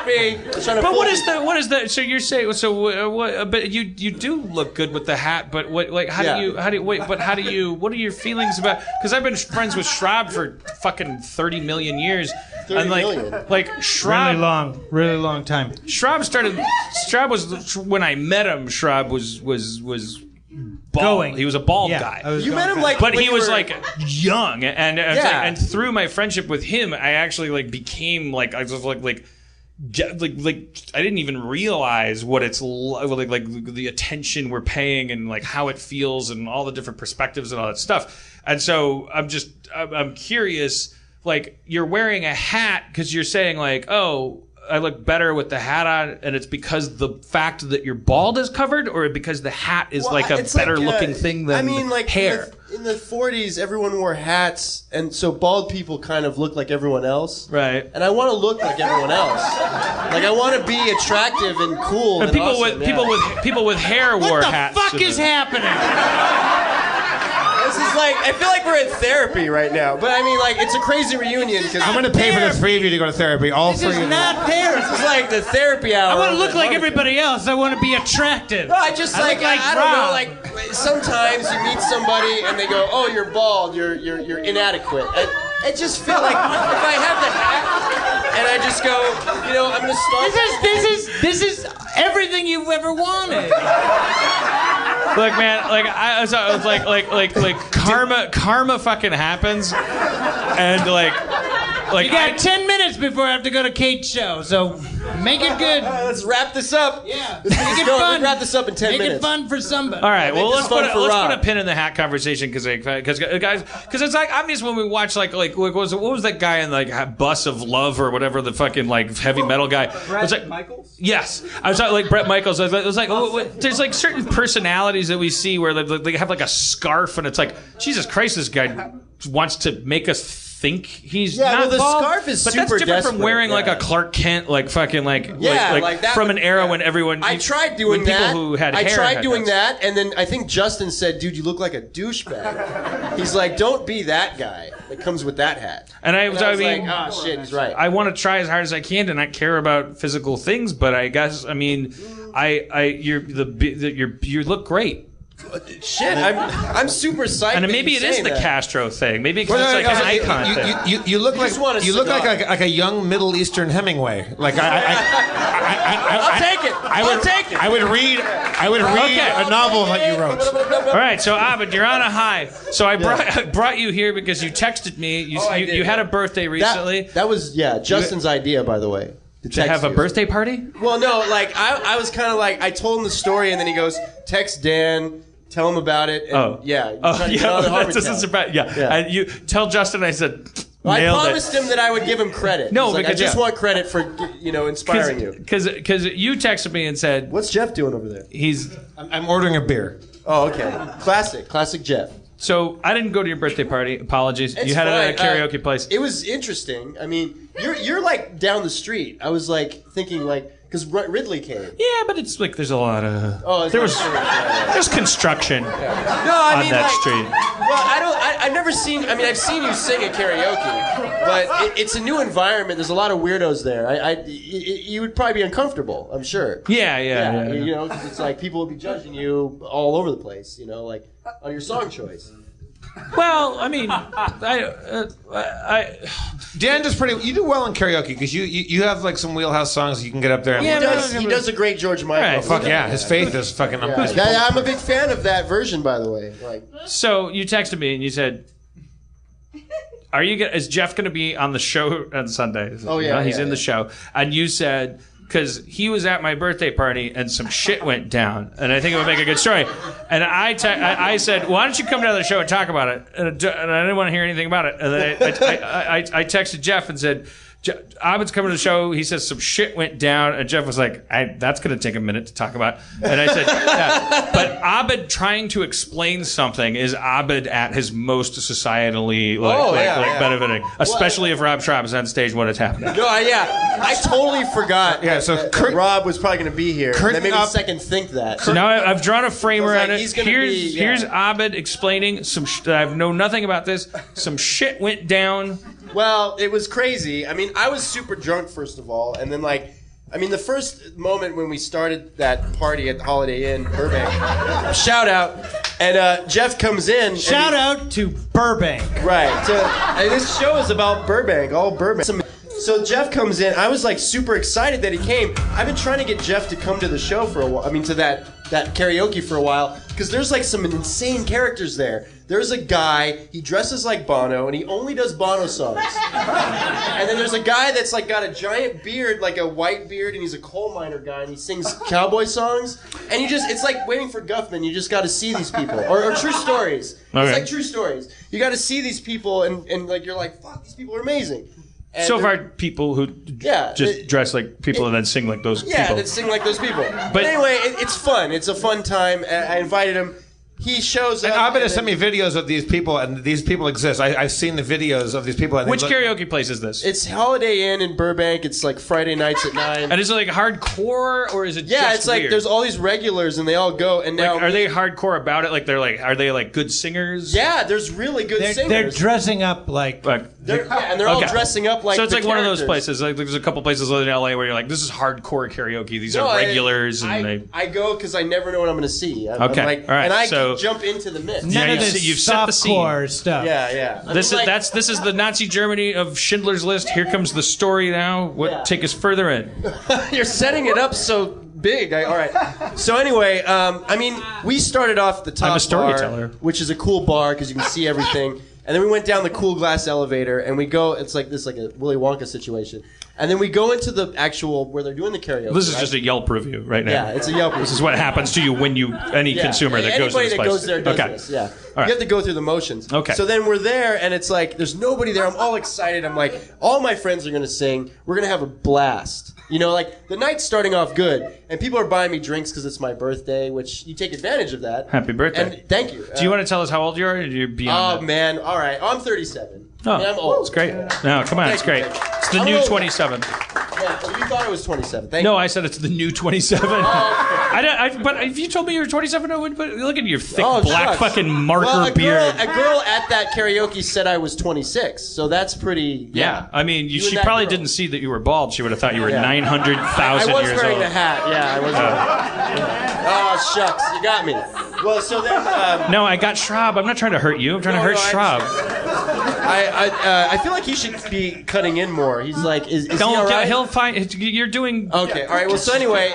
me. But what is that? So you're saying what? But you do look good with the hat. But what? Like how do you? Wait. But how do you? What are your feelings about? Because I've been friends with Schrab for fucking 30 million years. 30 million. Like Schrab. Really long time. Schrab was when I met him. Schrab was bald. He was a bald guy. You met him like, but he was were... like young, and through my friendship with him, I actually like became like I was like I didn't even realize what it's like the attention we're paying and like how it feels and all the different perspectives and all that stuff. And so I'm curious. Like you're wearing a hat because you're saying like, oh, I look better with the hat on, and it's because the fact that your bald is covered, or because the hat is like a better looking thing than hair. In the 40s, everyone wore hats, and so bald people kind of look like everyone else. Right. And I want to look like everyone else. Like I want to be attractive and cool. And people with hair wore hats. What the fuck is happening? This is like, I feel like we're in therapy right now. But I mean, like, it's a crazy reunion. I'm going to pay for the 3 of you to go to therapy. All this 3 of you. This is not therapy. This is like the therapy hour. I want to look like everybody else. I want to be attractive. No, I don't know, like, sometimes you meet somebody and they go, oh, you're bald, you're inadequate. I just feel like if I have the hat and I just go, I'm going to start. This is everything you've ever wanted. Look, man, like I was like karma fucking happens, and like Like You got 10 minutes before I have to go to Kate's show, so make it good. Let's wrap this up. Yeah. Make Make it fun. Wrap this up in 10 Make minutes. it fun for somebody. All right, well, let's fun put for Rob. a pin in the hat conversation because it's like obvious when we watch like what was that guy in like Bus of Love or whatever, the fucking like heavy metal guy. Brett Michaels? Yes, I was like Brett Michaels. It was like there's like certain personalities that we see where they have like a scarf and it's like Jesus Christ, this guy wants to make us think he's Yeah, not well, the bald, scarf is but super that's different from desperate, wearing like yeah. a Clark Kent like fucking like Like that from would- an era yeah. when everyone I tried doing when people that. who had I hair tried had doing that. that, and then I think Justin said, "Dude, you look like a douchebag." He's like, "Don't be that guy that comes with that hat." And I was mean, like, "Oh shit, he's right." I want to try as hard as I can to not care about physical things, but I guess I mean, you look great. Shit, I'm super psyched. And that maybe you it is say the that. Castro thing. Maybe because it's like an icon thing. You look like just want a you look cigar. like a young Middle Eastern Hemingway. Like I'll take it. I'll take it. I would read Okay. a novel that you wrote. All right, so Abed, you're on a high. So I brought you here because you texted me. You had a birthday recently. That was Justin's idea, by the way. To have a birthday party? Well, no, like I was kind of like I told him the story, and then he goes, "Text Dan, tell him about it." And, trying to get on the Harmontown. And you tell Justin I said. Well, I nailed promised him that I would give him credit. No, He's like, because I just want credit for inspiring you. Because you texted me and said, "What's Jeff doing over there?" I'm ordering a beer. Oh, okay. Classic Jeff. So I didn't go to your birthday party. Apologies. It's you had fine. it at a karaoke place. It was interesting. I mean, you're like down the street. I was like thinking like because Ridley came. Yeah, but it's like there's a lot of there's construction No, I on mean, that like, street. Well, I've never seen. I mean, I've seen you sing at karaoke, but it's a new environment. There's a lot of weirdos there. You would probably be uncomfortable. I'm sure. Yeah. You know, because it's like people would be judging you all over the place. You know, like on your song choice. Well, I mean, Dan does pretty. You do well in karaoke because you have like some wheelhouse songs you can get up there. And He does a great George Michael. Right. Oh, fuck yeah, his faith is fucking. I'm a big fan of that version, by the way. Like, so you texted me and you said, is Jeff going to be on the show on Sunday? Oh, yeah, he's yeah, in the show. And you said, because he was at my birthday party and some shit went down, and I think it would make a good story. And I said, why don't you come down to the show and talk about it? And I didn't want to hear anything about it. And then I texted Jeff and said, Abed's coming to the show. He says some shit went down, and Jeff was like, "That's going to take a minute to talk about." And I said, "Yeah." But Abed trying to explain something is Abed at his most societally benefiting, especially if Rob Schrab is on stage when it's happening. No, I totally forgot. Yeah, so that Rob was probably going to be here. And that made me second think that. So now I've drawn a framer like, on it. he's gonna Here's Abed explaining some. I know nothing about this. Some shit went down. Well, it was crazy. I mean, I was super drunk, first of all. And then, the first moment when we started that party at the Holiday Inn, Burbank, shout out. And Jeff comes in. Shout out to Burbank. Right. And this show is about Burbank, all Burbank. So Jeff comes in. I was super excited that he came. I've been trying to get Jeff to come to the show for a while. I mean, to that karaoke for a while. Because there's some insane characters there. There's a guy, he dresses like Bono, and he only does Bono songs. And then there's a guy that's got a giant beard, like a white beard, and he's a coal miner guy, and he sings cowboy songs. And it's like waiting for Guffman. You just got to see these people. Or true stories. Okay. It's like true stories. You got to see these people, and you're like, fuck, these people are amazing. And So far, people who just dress like people and then sing like those people. Yeah, that sing like those people. But anyway, it's fun. It's a fun time. I invited him. He shows up. And Abed has sent me videos of these people, and these people exist. I've seen the videos of these people. And Which karaoke place is this? It's Holiday Inn in Burbank. It's Friday nights at 9. And is it hardcore or is it Yeah, just it's weird? there's all these regulars and they all go. And now are they hardcore about it? Are they good singers? Yeah, there's really good singers. They're dressing up and they're all dressing up like. So it's the one of those characters. places. There's a couple places in LA where you're like, this is hardcore karaoke. These are regulars, I go because I never know what I'm going to see. I'm all right. And I so can jump into the mix. None of this you've set the scene. softcore stuff. Yeah. This is the Nazi Germany of Schindler's List. Here comes the story now. Take us further in. You're setting it up so big. All right. So anyway, we started off at the top I'm a storyteller. bar, which is a cool bar because you can see everything. And then we went down the cool glass elevator, and we go. It's like this, like a Willy Wonka situation. And then we go into the actual where they're doing the karaoke. This is just a Yelp review right now. Yeah, it's a Yelp review. This is what happens to you when any consumer that goes to this place. Anybody that goes there does this, yeah. All right. You have to go through the motions. Okay. So then we're there, and it's like, there's nobody there. I'm all excited. I'm like, all my friends are going to sing. We're going to have a blast. You know, like, the night's starting off good, and people are buying me drinks because it's my birthday, which you take advantage of that. Happy birthday. And thank you. Do you want to tell us how old you are? Or you're beyond Oh, man. All right. I'm 37. Oh, I mean, I'm old. It's great. No, come on. It's great. It's the new 27. Yeah, well, you thought it was 27. Thank you. No, I said it's the new 27. But if you told me you were 27, I would. But look at your thick black shucks. fucking marker beard. A girl at that karaoke said I was 26, so that's pretty. Yeah, I mean, You she and that probably girl. didn't see that you were bald. She would have thought you were Yeah. 900,000 I was years wearing old. the hat. Yeah, I was. Oh shucks, you got me. Well, so then. No, I got Schrab. I'm not trying to hurt you. I'm trying to hurt Schrab. I feel like he should be cutting in more. He's like, is he all right? He'll find. You're doing. Okay, all right. Well, so anyway,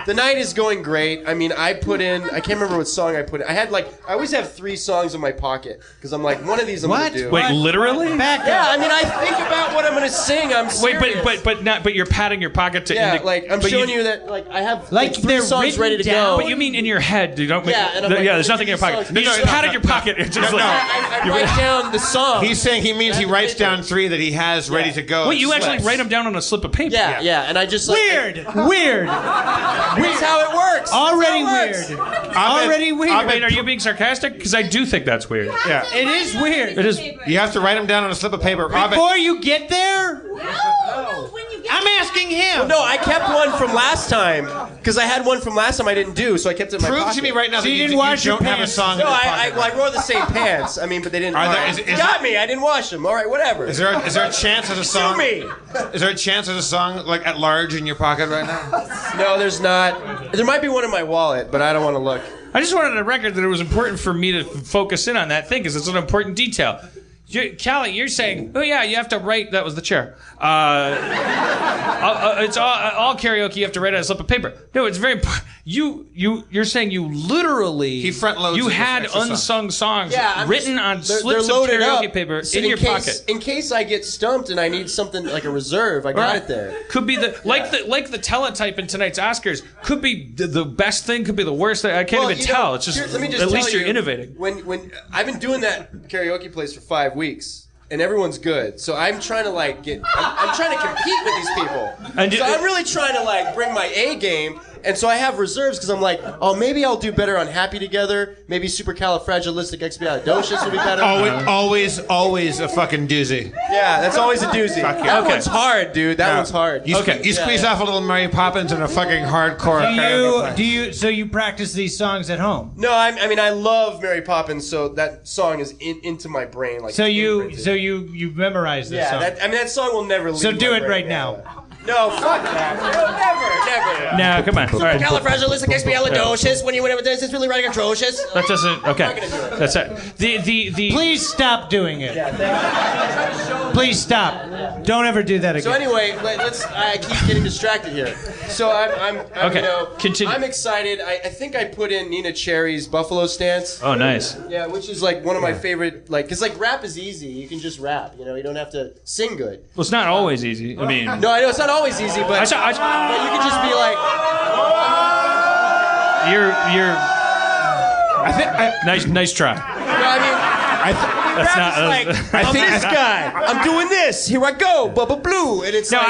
the night is going great. I mean, I can't remember what song I put in. I always have 3 songs in my pocket because I'm like, one of these I'm gonna do. Wait, literally? Yeah, I mean, I think about what I'm gonna sing. I'm serious. Wait, but you're patting your pocket to. Yeah, I'm showing you that I have Like 3 they're songs written ready to down? go. But you mean in your head? You don't. Yeah, and I'm like, there's nothing in your these pocket. songs- You just patted your pocket. It's just like. I write down the song. He's saying he means he writes down 3 that he has ready to go. Wait, you actually write them down on a slip of paper? Yeah, and I just like Weird. That's how it works. Already That's how it weird. works. Already weird. Wait, are you being sarcastic? Because I do think that's weird. Yeah. It is weird. It is. You have to write them down on a slip of paper. Before you get there, No, when you get I'm asking him. No, I kept one from last time because I had one from last time I didn't do, so I kept it in my Prove pocket. to me right now So that you you didn't wash your don't have a pants. song. No, in your I pocket. wore the same pants. I mean, but they didn't. Are there- all right. is- Got me. I didn't wash them. All right, whatever. Is there a chance there's a song? Sue me. Is there a chance there's a song like at large in your pocket right now? No, there's not. There might be one in my wallet, but I don't want to look. I just wanted a record that it was important for me to focus in on that thing because it's an important detail. Callie, you're saying, oh yeah, you have to write. That was the chair. It's all karaoke. You have to write on a slip of paper. No, it's very important. You're saying you literally He front loads you it with had extra songs. unsung songs I'm written just- on they're slips of loaded karaoke up. paper So in your case, pocket. in case I get stumped and I need something like a reserve. I got it there. Could be like the teletype in tonight's Oscars. Could be the best thing. Could be the worst thing. I can't Well, even you know, tell. It's just, let me just at tell least you're you, innovating. When I've been doing that karaoke place for 5 weeks. And everyone's good, so I'm trying to I'm trying to compete with these people. And So I'm really trying to bring my A game, and so I have reserves because I'm like, oh, maybe I'll do better on Happy Together. Maybe Supercalifragilisticexpialidocious will be better. Always a fucking doozy. Yeah, that's always a doozy. Fuck yeah. That Okay. one's hard, dude. That one's hard. You squeeze off a little Mary Poppins and a fucking hardcore. So you practice these songs at home? No, I mean I love Mary Poppins, so that song is into my brain. So you memorize this song. That song will never leave. So do my it brain. right now. No, fuck that. Never. No, come on. All right. Califragilisticexpialidocious. When you whatever this is really right atrocious. That doesn't. Okay. That's it. The Please stop doing it. Please stop. Don't ever do that again. So anyway, I keep getting distracted here. So I'm Okay, continue. I'm excited. I think I put in Nina Cherry's Buffalo Stance. Oh, nice. Yeah, which is one of my favorite. Because rap is easy. You can just rap. You don't have to sing good. Well, it's not always easy. I mean, No, I know it's not always easy, but but you can just be like. you're. Nice try. That's not. I'm this guy. I'm doing this. Here I go. Bubba Blue. And it's No, we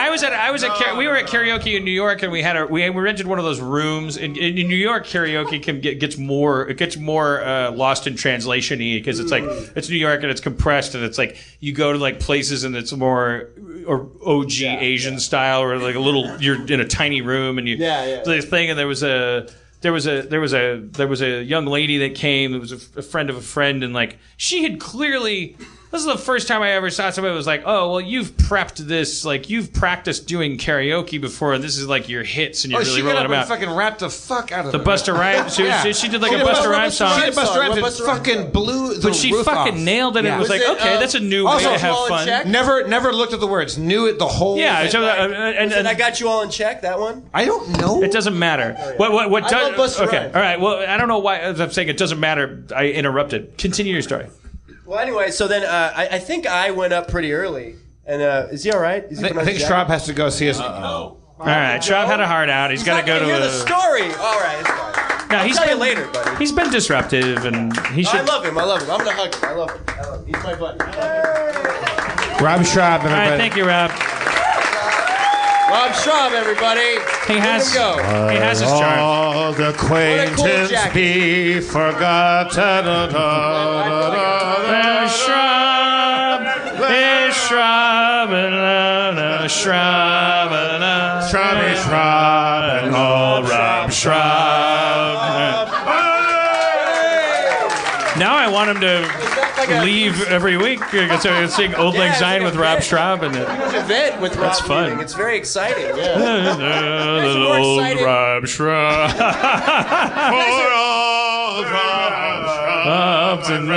were at karaoke in New York, and we rented one of those rooms. In New York, karaoke gets more lost in translation-y because it's New York and it's compressed, and it's you go to places and it's more or OG Asian style, or you're in a tiny room and this thing, and there was a young lady that came. It was a friend of a friend, and she had clearly. This is the first time I ever saw somebody who was like, "Oh, well, you've prepped this. You've practiced doing karaoke before, and this is your hits, and you're really rolling them out." Fucking rapped the fuck out of the Busta Rhymes. She did a Busta Rhymes song. She did Busta Rhymes. Fucking blew the But she roof fucking off. nailed it. And it was okay, that's a new way to have fun. Never looked at the words. Knew it the whole. Yeah, and I got you all in check. That one. I don't know. It doesn't matter. What I love does? Busta Okay, Rhymes. all right. Well, I don't know why. As I'm saying, it doesn't matter. I interrupted. Continue your story. Well, anyway, so then I think I went up pretty early. And is he all right? Is he I think Schrab has to go see his. All right, Schrab had a heart out. He's got to go to hear the story. All right. It's fine. No, I'll he's tell been you later, buddy. He's been disruptive, and he should. I love him. I'm gonna hug him. I love him. He's my buddy. Rob Schrab, everybody. All right, thank you, Rob. Rob Schrab, everybody. He has. Let him go. He has his charm. All the acquaintance be forgotten. Schrab, Schrab, Schrab, and all Rob Schrab. Now I want him to leave every week. So sing Old Lang Syne with Rob Schrab, and event with Rob. That's fun. Leaving. It's very exciting. Yeah. Old Rob Schrab. And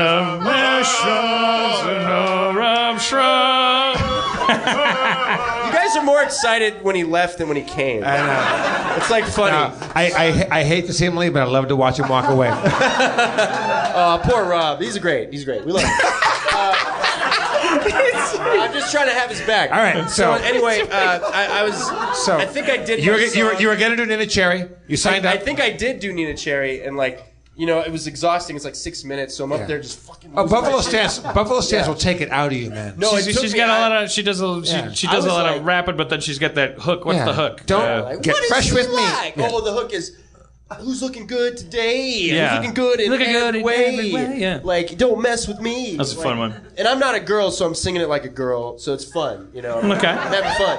Rob Schrab. You guys are more excited when he left than when he came. I know. It's like funny. I hate to see him leave, but I love to watch him walk away. Poor Rob. He's great. We love him. I'm just trying to have his back. All right. So anyway, I was. So I think I did. You were going to do Nina Cherry. You signed up. I think I did do Nina Cherry, and it was exhausting. It's like 6 minutes, so I'm up there just fucking. Buffalo Stance will take it out of you, man. No, she's got a lot of. She does a lot of rapping, but then she's got that hook. What's the hook? Don't get fresh with me. Like? Yeah. Oh, the hook is. Who's looking good today? Yeah. Who's looking good in every way? Yeah. Like, don't mess with me. That's a fun one. And I'm not a girl, so I'm singing it like a girl, so it's fun, Okay. I'm having fun.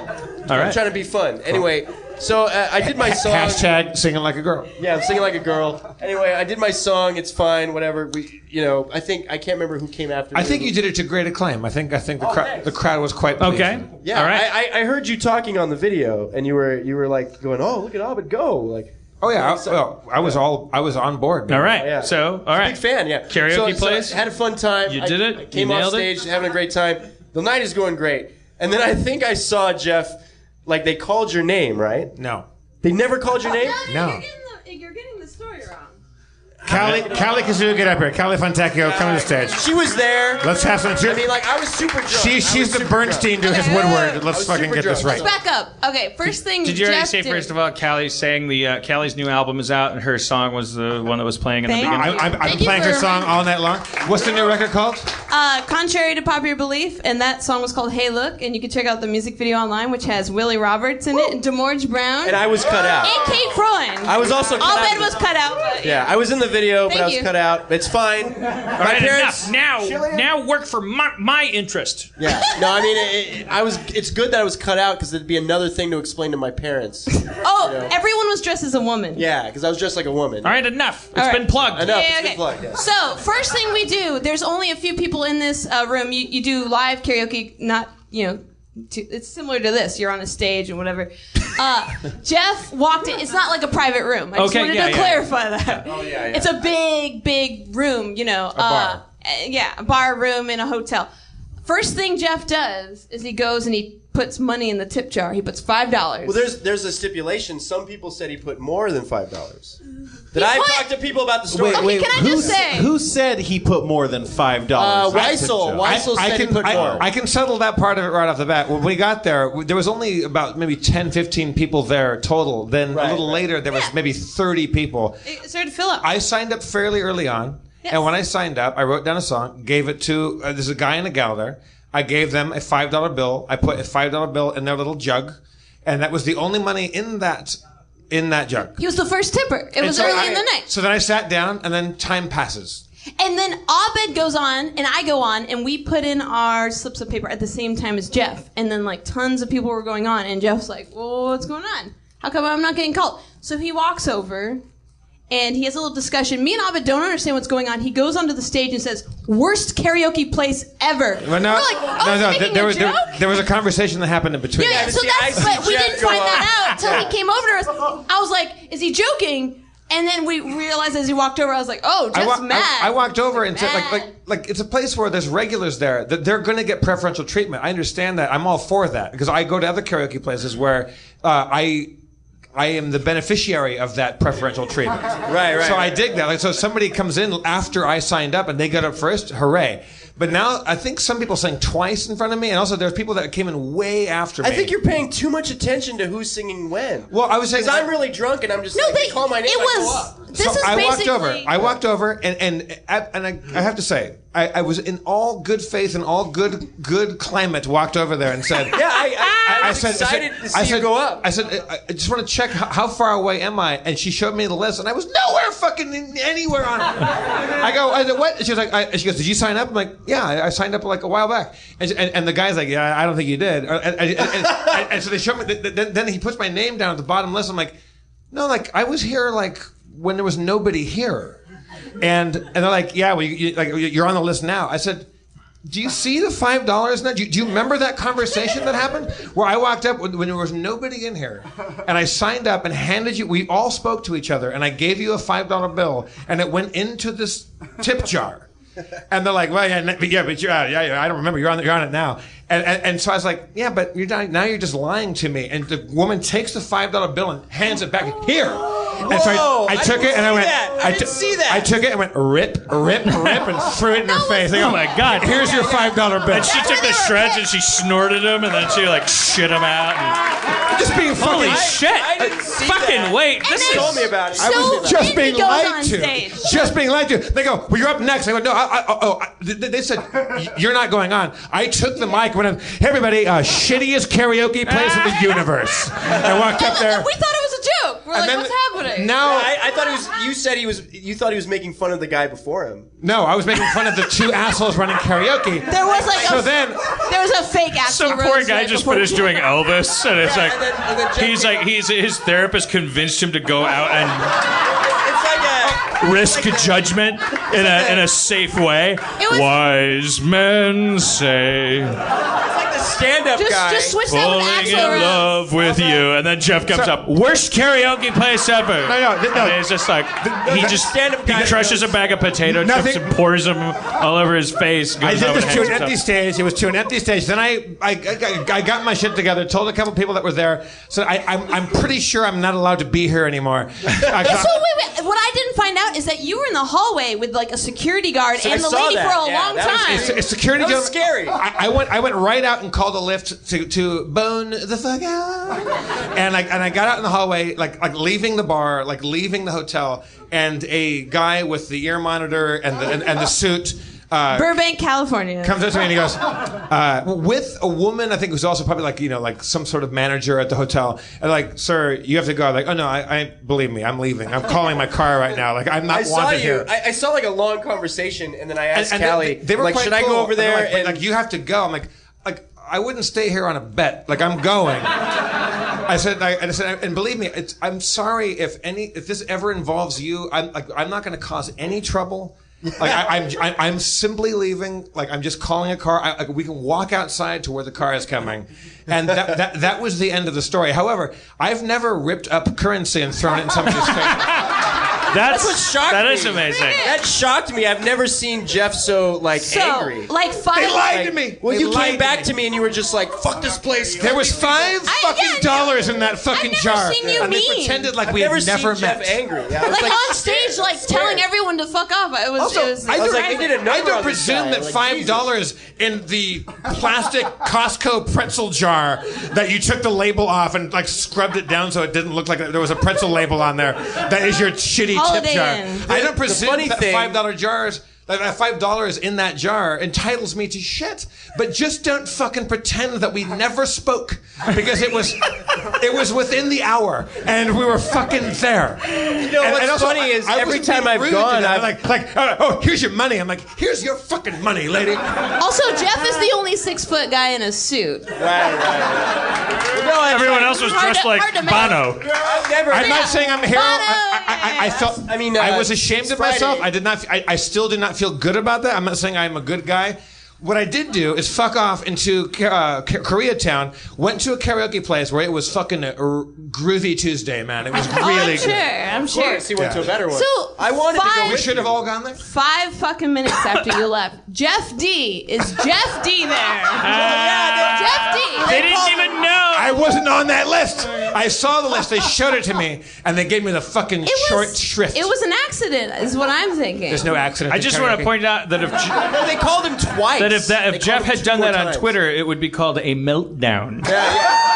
All right. I'm trying to be fun. Anyway, so I did my song. Hashtag singing like a girl. Yeah, I'm singing like a girl. Anyway, I did my song. It's fine. Whatever. I can't remember who came after me. I think you did it to great acclaim. I think the crowd was quite pleased. Okay. Yeah. All right. I heard you talking on the video, and you were like going, "Oh, look at Abed go!" Like. Oh yeah, I was on board. All right. Yeah. So, all right. Big fan, yeah. Karaoke plays? So I had a fun time. You did it? I came You off nailed it? stage, having a great time. The night is going great. And then I think I saw Jeff, like they called your name, right? No. They never called your name? No. You're getting the story wrong. Callie Kazoo, get up here. Callie Fontecchio, come to the stage. She was there. Let's have some. I mean, like, I was super drunk. She's the Bernstein to his Woodward. Let's fucking get this right. Let's back up. Okay, first thing. Did you already Jeff say, did. first of all, Callie sang Callie's new album is out, and her song was the one that was playing in the beginning? I've been Thank you playing for her song reminding- all night long. What's the new record called? Contrary to popular belief, and that song was called "Hey Look," and you can check out the music video online, which has Willie Roberts in it, and Demorge Brown, And I was cut out. and Kate Freund. I was also cut out. Abed was cut out. But, Yeah, I was in the video, but Thank I was you. cut out. It's fine. All right, enough. Now work for my interest. Yeah. No, I mean, it's good that I was cut out because it'd be another thing to explain to my parents. Everyone was dressed as a woman. Yeah, because I was dressed like a woman. All right, enough. It's All right. been plugged. Enough. Yeah, It's okay. been plugged. Yeah. So, first thing we do, there's only a few people in this room. You do live karaoke, not, it's similar to this. You're on a stage and whatever. Jeff walked in. It's not like a private room. I just wanted to clarify that. Oh, yeah. It's a big room, a bar. A bar room in a hotel. First thing Jeff does is he goes and he puts money in the tip jar. He puts $5. Well, there's a stipulation. Some people said he put more than $5. I've talked to people about the story. Wait, can I just say? Who said he put more than $5? Weissel said he put more. I can settle that part of it right off the bat. When we got there was only about maybe 10, 15 people there total. Then a little later, there was maybe 30 people. It started to fill up. I signed up fairly early on. Yes. And when I signed up, I wrote down a song, gave it to, there's a guy and a gal there. I gave them a $5 bill. I put a $5 bill in their little jug. And that was the only money in that jug. He was the first tipper. It was early in the night. So then I sat down, and then time passes. And then Abed goes on, and I go on, and we put in our slips of paper at the same time as Jeff. And then, tons of people were going on, and Jeff's like, well, what's going on? How come I'm not getting called? So he walks over, and he has a little discussion. Me and Abed don't understand what's going on. He goes onto the stage and says, worst karaoke place ever. Well, no, we're like, there was a conversation that happened in between. Yeah, so but we didn't find that out till he came over to us. I was like, is he joking? And then we realized as he walked over, I was like, oh, Jeff's mad. I walked over and said, like, it's a place where there's regulars there that they're going to get preferential treatment. I understand that. I'm all for that because I go to other karaoke places where I am the beneficiary of that preferential treatment. Right. So I dig that. So somebody comes in after I signed up and they got up first, hooray. But now I think some people sang twice in front of me, and also there's people that came in way after me. I think you're paying too much attention to who's singing when. Well, I was saying because I'm really drunk and I'm just like, they call my name. I walked over, and I have to say, I was in all good faith and all good climate. Walked over there and said, "Yeah, I was excited to see you go up." I said, "I just want to check how far away am I?" And she showed me the list, and I was nowhere fucking anywhere on it. I said, "What?" She was like, "She goes, did you sign up?" I'm like, "Yeah, I signed up like a while back." And the guy's like, "Yeah, I don't think you did." And so they showed me. Then he puts my name down at the bottom list. I'm like, "No, like I was here like when there was nobody here." And they're like, "Yeah, well, you're on the list now." I said, "Do you see the $5 now? Do you remember that conversation that happened where I walked up when there was nobody in here, and I signed up and handed you? We all spoke to each other, and I gave you a $5 bill, and it went into this tip jar." And they're like, "Well, but you're I don't remember. You're on it now." And so I was like, "Yeah, but now you're just lying to me." And the woman takes the $5 bill and hands it back. Here. And so I took it and I went. I didn't see that. I took it and went rip, and threw it in her face. Oh my God! Here's your $5 bill. And she took the shreds and she snorted them, and then she like shit them out. And... Just being holy fucking shit! I didn't see fucking that. wait! This is told me about it. I was just being lied to. Stage. Just being lied to. They go, "Well, you're up next." I go, "No, they said you're not going on." I took the mic and went, "Hey, everybody, shittiest karaoke place in the universe." I walked up there. We thought it was a joke. We're like, what's happening? Now I thought it was. You said you thought he was making fun of the guy before him. No, I was making fun of the two assholes running karaoke. There was like there was a fake Axl some Rose poor guy right just before- finished doing Elvis, and it's like and then he's like his therapist convinced him to go out and It's like a risk judgment in a safe way. Wise men say, stand-up guy. Just switch that with falling in Axl Rose. love with you, and then Jeff comes up, worst karaoke place ever. No. And it's just like he just stand-up guy crushes a bag of potato chips and pours them all over his face. I goes did over this and to an hangs empty himself. stage. It was to an empty stage. Then I got my shit together, told a couple people that were there. So I'm pretty sure I'm not allowed to be here anymore. So wait. What I didn't find out is that you were in the hallway with like a security guard and the saw lady that. for a Yeah, long that was time. It's security. That was scary. I went right out and called a lift to bone the fuck out. And I got out in the hallway, like leaving the bar, like leaving the hotel, and a guy with the ear monitor and the suit. Burbank, California. Comes up to me and he goes, with a woman, I think who's also probably like some sort of manager at the hotel. And like, "Sir, you have to go." I'm like, "Oh no, I believe me, I'm leaving. I'm calling my car right now. Like, I'm not wanted here." I saw like a long conversation, and then I asked Callie, they were like, quite should I cool. go over there? And like, you have to go. I'm like, I wouldn't stay here on a bet. Like, I'm going. I said, and believe me, I'm sorry if this ever involves you. I'm not going to cause any trouble. Like I'm simply leaving. Like, I'm just calling a car. We can walk outside to where the car is coming, and that was the end of the story. However, I've never ripped up currency and thrown it in somebody's face. That's what shocked me. That is amazing. That shocked me. I've never seen Jeff so angry. Like five. They lied to me. Well, They you lied came back to me and you were just like, "Fuck this place." There was $5 in that fucking I've never jar, seen you and they mean. pretended like I've we had never never seen met. Jeff angry. Yeah, I was Like on stage, like telling everyone to fuck off. It was. Also, I was like, they did a number I don't on this presume guy. that Like, $5 in the plastic Costco pretzel jar that you took the label off and like scrubbed it down so it didn't look like there was a pretzel label on there. That is your shitty Holiday tip jar. Inn. I don't presume funny that thing- $5 jars. That $5 in that jar entitles me to shit, but just don't fucking pretend that we never spoke, because it was within the hour and we were fucking there. You know what's funny is every time I've gone, I'm like, "Oh, here's your money." I'm like, "Here's your fucking money, lady." Also, Jeff is the only 6-foot guy in a suit. Right. No, Everyone else was dressed like hard to make. Bono. I'm not saying I'm a hero. Bono, I felt. I mean, I was ashamed of Friday. myself. I did not. I still did not feel good about that. I'm not saying I'm a good guy. What I did do is fuck off into Koreatown. Went to a karaoke place where it was fucking a groovy Tuesday, man. It was really good. I'm Of sure. course, he went to a better one. So, I wanted to go We with should have all gone there. 5 fucking minutes after you left, Jeff D. Is Jeff D there? Jeff D. They didn't even know. I wasn't on that list. I saw the list. They showed it to me, and they gave me the fucking short shrift. It was an accident, is what I'm thinking. There's no accident. I just want to point out that if No, they called him twice. that if Jeff had done that on times. Twitter, it would be called a meltdown. Yeah.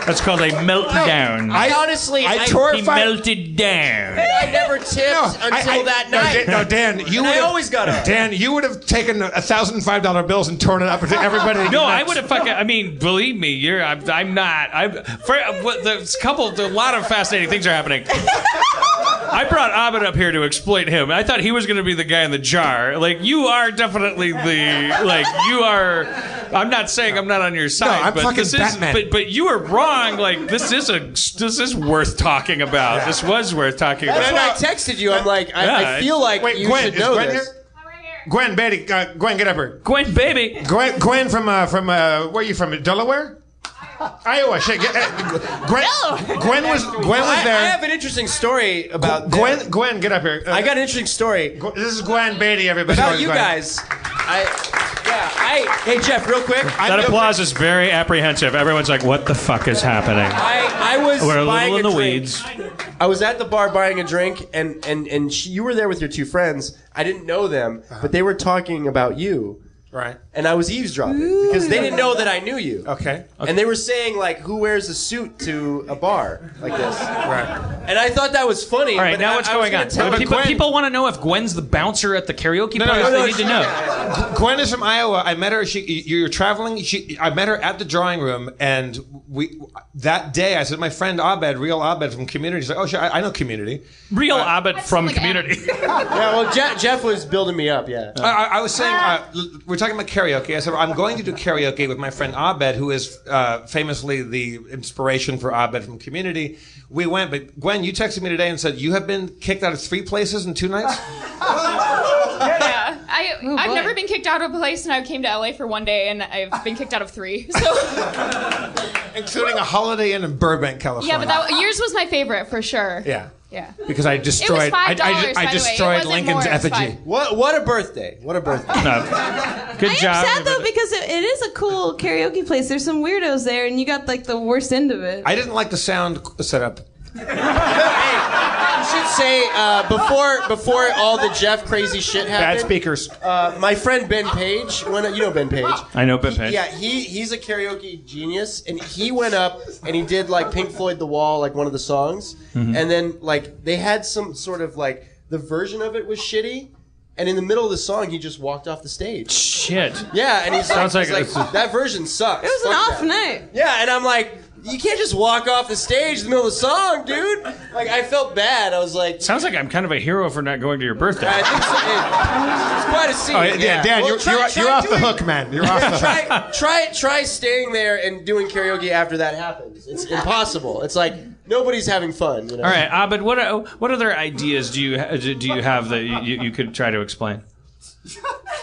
That's called a meltdown. I honestly, He melted down. I never tipped until that night. No, Dan, you And would I always got up. Dan, you would have taken $1,005 bills and torn it up to everybody. No, I would have fucking. I mean, believe me, I'm not. There's a lot of fascinating things are happening. I brought Abed up here to exploit him. I thought he was going to be the guy in the jar. Like, you are definitely you are. I'm not saying I'm not on your side. I'm but fucking this Batman. Is, but you were wrong. Like, this is worth talking about. Yeah. This was worth talking about. That's why I texted you. I'm like, I feel like you Gwen, should know Gwen this. Here? Gwen, Betty, Gwen, get up here. Gwen, baby. Gwen from where are you from? Delaware? Iowa. Shit. Gwen was there. I have an interesting story about Gwen, get up here. I got an interesting story. This is Gwen Beatty, everybody. About you guys. Hey, Jeff, real quick. That applause is very apprehensive. Everyone's like, what the fuck is happening? I was We're a buying little in the drink. weeds. I was at the bar buying a drink, and you were there with your two friends. I didn't know them, but they were talking about you. Right. And I was eavesdropping because they didn't know that I knew you. Okay. And they were saying, like, who wears a suit to a bar like this? Right. And I thought that was funny. All right, but now what's going on? People want to know if Gwen's the bouncer at the karaoke place. They need to know. Gwen is from Iowa. I met her. You're traveling. I met her at the drawing room, and that day I said, my friend Abed, real Abed from Community. She's like, oh, sure, I know Community. Real Abed from Community. Yeah, well, Jeff was building me up. Yeah. I was saying we're talking about karaoke. I said I'm going to do karaoke with my friend Abed, who is famously the inspiration for Abed from Community. We went, but Gwen, you texted me today and said you have been kicked out of 3 places in 2 nights. Yeah, I've never been kicked out of a place, and I came to LA for 1 day, and I've been kicked out of 3. So, including a Holiday Inn in Burbank, California. yeah, but yours was my favorite for sure. Yeah. Yeah. Because I destroyed. It was $5, I destroyed Lincoln's effigy. What a birthday! What a birthday! Good I job. am sad though because it is a cool karaoke place. There's some weirdos there, and you got like the worst end of it. I didn't like the sound setup. You should say before all the Jeff crazy shit happened. Bad speakers. My friend Ben Page, you know Ben Page. I know Ben Page. Yeah, he's a karaoke genius, and he went up and he did like Pink Floyd The Wall, like one of the songs, and then like they had some sort of like the version of it was shitty. And in the middle of the song, he just walked off the stage. Shit. Yeah, and he's Sounds like, like that version sucks. It was an Fuck off that. night. Yeah, and I'm like, you can't just walk off the stage in the middle of the song, dude. Like, I felt bad. I was like... Sounds like I'm kind of a hero for not going to your birthday. I think so. It's quite a scene. Oh, yeah, Dan, Well, you're off the hook, man. You're off the hook. Try staying there and doing karaoke after that happens. It's impossible. It's like nobody's having fun. You know? All right, Abed, what other ideas do you have that you could try to explain?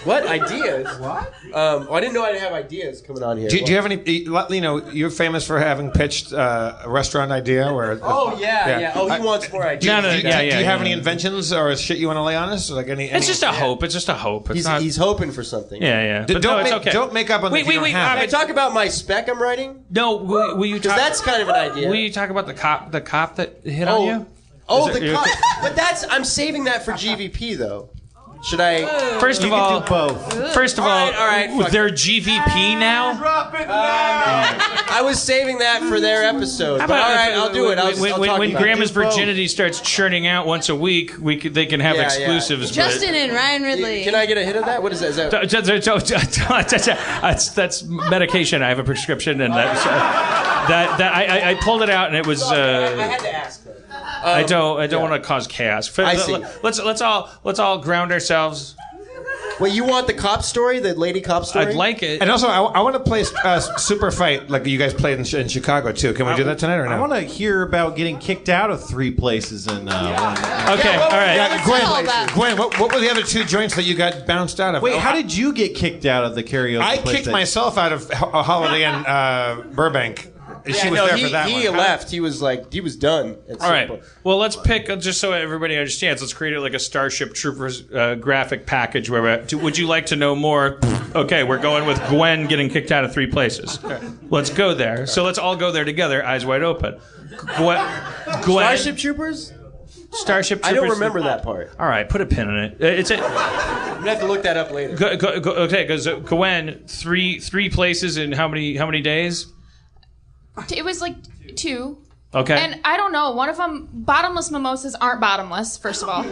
What ideas? What? I didn't know I'd have ideas coming on here. Do you have any? You know, you're famous for having pitched a restaurant idea where. Oh yeah. Oh, he wants more ideas. Do you have any inventions or shit you want to lay on us? Or like any? It's just a hope. It's just a hope. He's hoping for something. Yeah. But Don't make up on wait, the. Wait. Can I talk about my spec I'm writing? No, will you talk? That's kind of an idea. Will you talk about the cop that hit on you? Oh, the cop. But I'm saving that for GVP though. Should I? First of all, all right, they're GVP now. I was saving that for their episode. But all right, I'll do it. When Grandma's virginity starts churning out once a week, they can have exclusives. Justin and Ryan Ridley. Can I get a hit of that? What is that? That's medication. I have a prescription, and I pulled it out, and it was. I had to ask. I don't want to cause chaos. I see. Let's all ground ourselves. Wait, you want the cop story, the lady cop story? I'd like it. And also, I want to play Super Fight like you guys played in Chicago too. Can we do that tonight or no? I want to hear about getting kicked out of 3 places in. Okay, all right. Yeah, Gwen, what were the other 2 joints that you got bounced out of? Wait, how did you get kicked out of the karaoke? I place kicked myself out of a Holiday Inn Burbank. she was there for that he one. left. He was done. All right. Well, let's pick, just so everybody understands, let's create like a Starship Troopers graphic package where would you like to know more? Okay, we're going with Gwen getting kicked out of 3 places. Let's go there. So let's all go there together, eyes wide open. Gwen. Starship Troopers? Starship Troopers. I don't remember that part. All right, put a pin in it. I'm gonna have to look that up later. Okay, because Gwen, three places in how many days? It was like 2. Okay. And I don't know. One of them, bottomless mimosas aren't bottomless. First of all.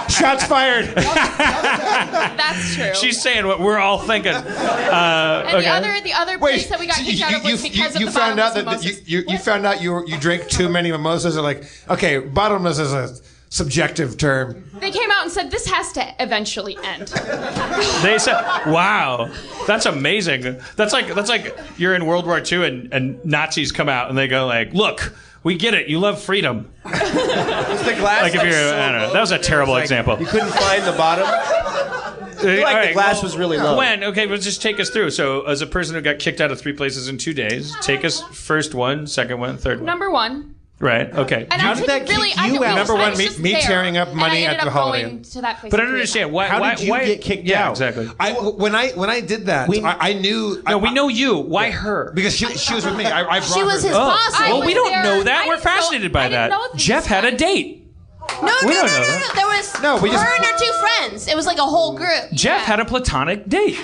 Shots fired. That's true. She's saying what we're all thinking. And Okay. the other place that we got kicked out of was because of the found out bottomless that mimosas. you found out you drank too many mimosas. Or like, okay, bottomless is a subjective term. They came out and said this has to eventually end. They said, "Wow, that's amazing. That's like you're in World War II and Nazis come out and they go like, look, we get it. You love freedom." Was the glass Like if you're, so I don't know. low That was a terrible like, example. You couldn't find the bottom. I feel like the glass was really low. Gwen, okay, well, just take us through. So, as a person who got kicked out of 3 places in 2 days, take us first one, second one, third one. Number 1. Right. Okay. And I didn't really. I didn't Number I one, was just me there, tearing up money and I at the ended up Holiday going Inn. to that place But I don't three understand times. why. How why, did you why, get kicked yeah, out? exactly. When I did that, I knew. No, we know you. Why her? Because she was with me. I brought She was her his there. boss. Well, we don't there. know that. I We're didn't know- fascinated by I didn't that. know this Jeff had a date. No. We don't know that. There was No, we just- her and her 2 friends. It was like a whole group. Jeff had a platonic date.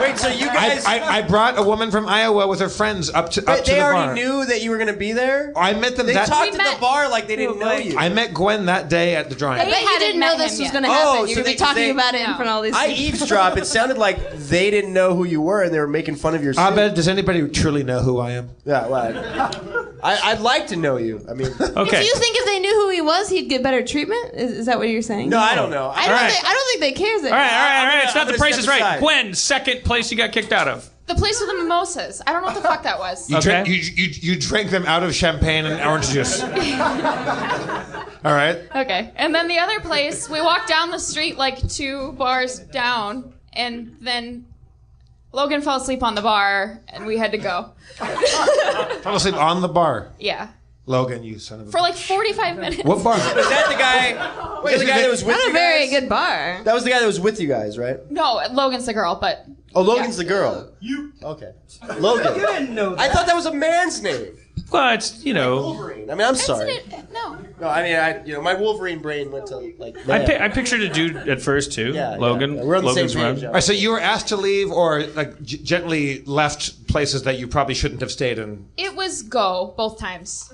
Wait, so you guys? I brought a woman from Iowa with her friends up to the bar. They already knew that you were gonna be there. I met them They that. talked We at met- the bar like they didn't know you. I met Gwen that day at the I drawing. bet you didn't know this was going to happen. Oh, You're so going to be talking about it in front of all these I people. eavesdropped. It sounded like they didn't know who you were and they were making fun of your suit. Abed, does anybody truly know who I am? Yeah, well, I'd like to know you. I mean, Okay. Do you think if they knew who he was, he'd get better treatment? Is that what you're saying? no, I don't know. I don't think they care. All right. It's not the gonna Price step is Right. aside. Gwen, second place you got kicked out of. The place with the mimosas. I don't know what the fuck that was. Okay. You drank them out of champagne and orange juice. All right. Okay. And then the other place, we walked down the street like 2 bars down, and then Logan fell asleep on the bar, and we had to go. Fell asleep on the bar. Yeah. Logan, you son of a. For like 45 minutes. What bar? Was that the guy? Was that the guy that was with Not you a very guys? good bar. That was the guy that was with you guys, right? No, Logan's the girl, but Oh, Logan's the girl. You. Okay. Logan. You didn't know that. I thought that was a man's name. Well, it's, Wolverine. I mean, I'm sorry. no. No, I mean, my Wolverine brain went to like. I pictured a dude at first too. Yeah, Logan. yeah. We're on the Logan's same around. page. All right, so you were asked to leave, or like gently left places that you probably shouldn't have stayed in. It was go both times.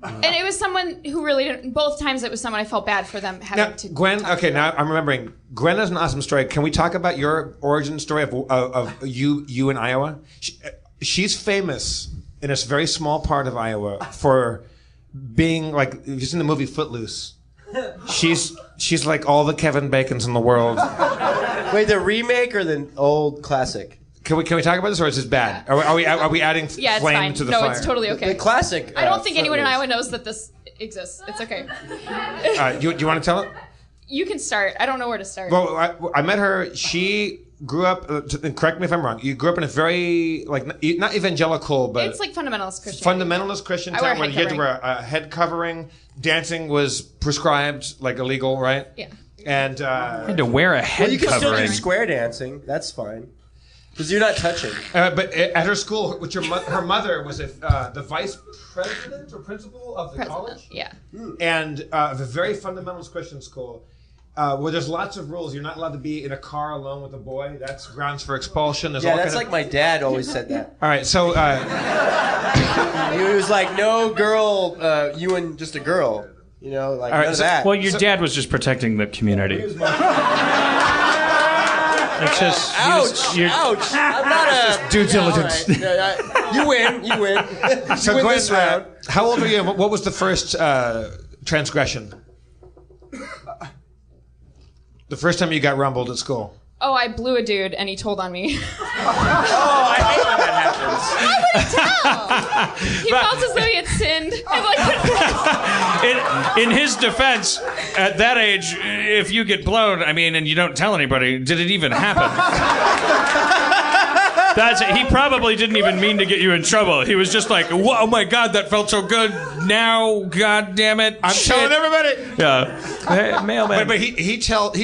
And it was someone who really didn't. Both times it was someone I felt bad for them having Now, to. Gwen. Okay, now I'm remembering. Gwen has an awesome story. Can we talk about your origin story of you in Iowa? She's famous in a very small part of Iowa for being like, just in the movie Footloose. She's like all the Kevin Bacons in the world. Wait, the remake or the old classic? Can we talk about this, or is this bad? Are we adding Yeah, it's flame fine. to the No, fire? it's totally okay. The classic. I don't think anyone in Footloose. Iowa knows that this exists. It's okay. Do you want to tell it? You can start. I don't know where to start. Well, I met her. She grew up. Correct me if I'm wrong. You grew up in a very not evangelical, but it's like fundamentalist Christian. fundamentalist Christian I wear town where you had to wear a head covering. Dancing was prescribed, like illegal, right? Yeah. And had to wear a head Well, you can still covering. do square dancing. That's fine. Because you're not touching. But at her school, which her mother was the vice president or principal of the college. Yeah. And of a very fundamentalist Christian school, where there's lots of rules. You're not allowed to be in a car alone with a boy. That's grounds for expulsion. There's Yeah, all that's kind like my dad always said that. All right, so he was like, "No girl, you and just a girl." You know, like All right, none of so- that. Well, your dad was just protecting the community. It's just ouch! I'm not a due diligence. all right. You win. You win. So you win Gwen, this round. how old were you? What was the first transgression? The first time you got rumbled at school? Oh, I blew a dude and he told on me. Oh, I hate when that happens. He felt as though he had sinned. And like, in his defense, at that age, if you get blown, I mean, and you don't tell anybody, did it even happen? That's it. He probably didn't even mean to get you in trouble. He was just like, oh my God, that felt so good. Now, God damn it. I'm telling everybody. Yeah. Hey, mailman. But he told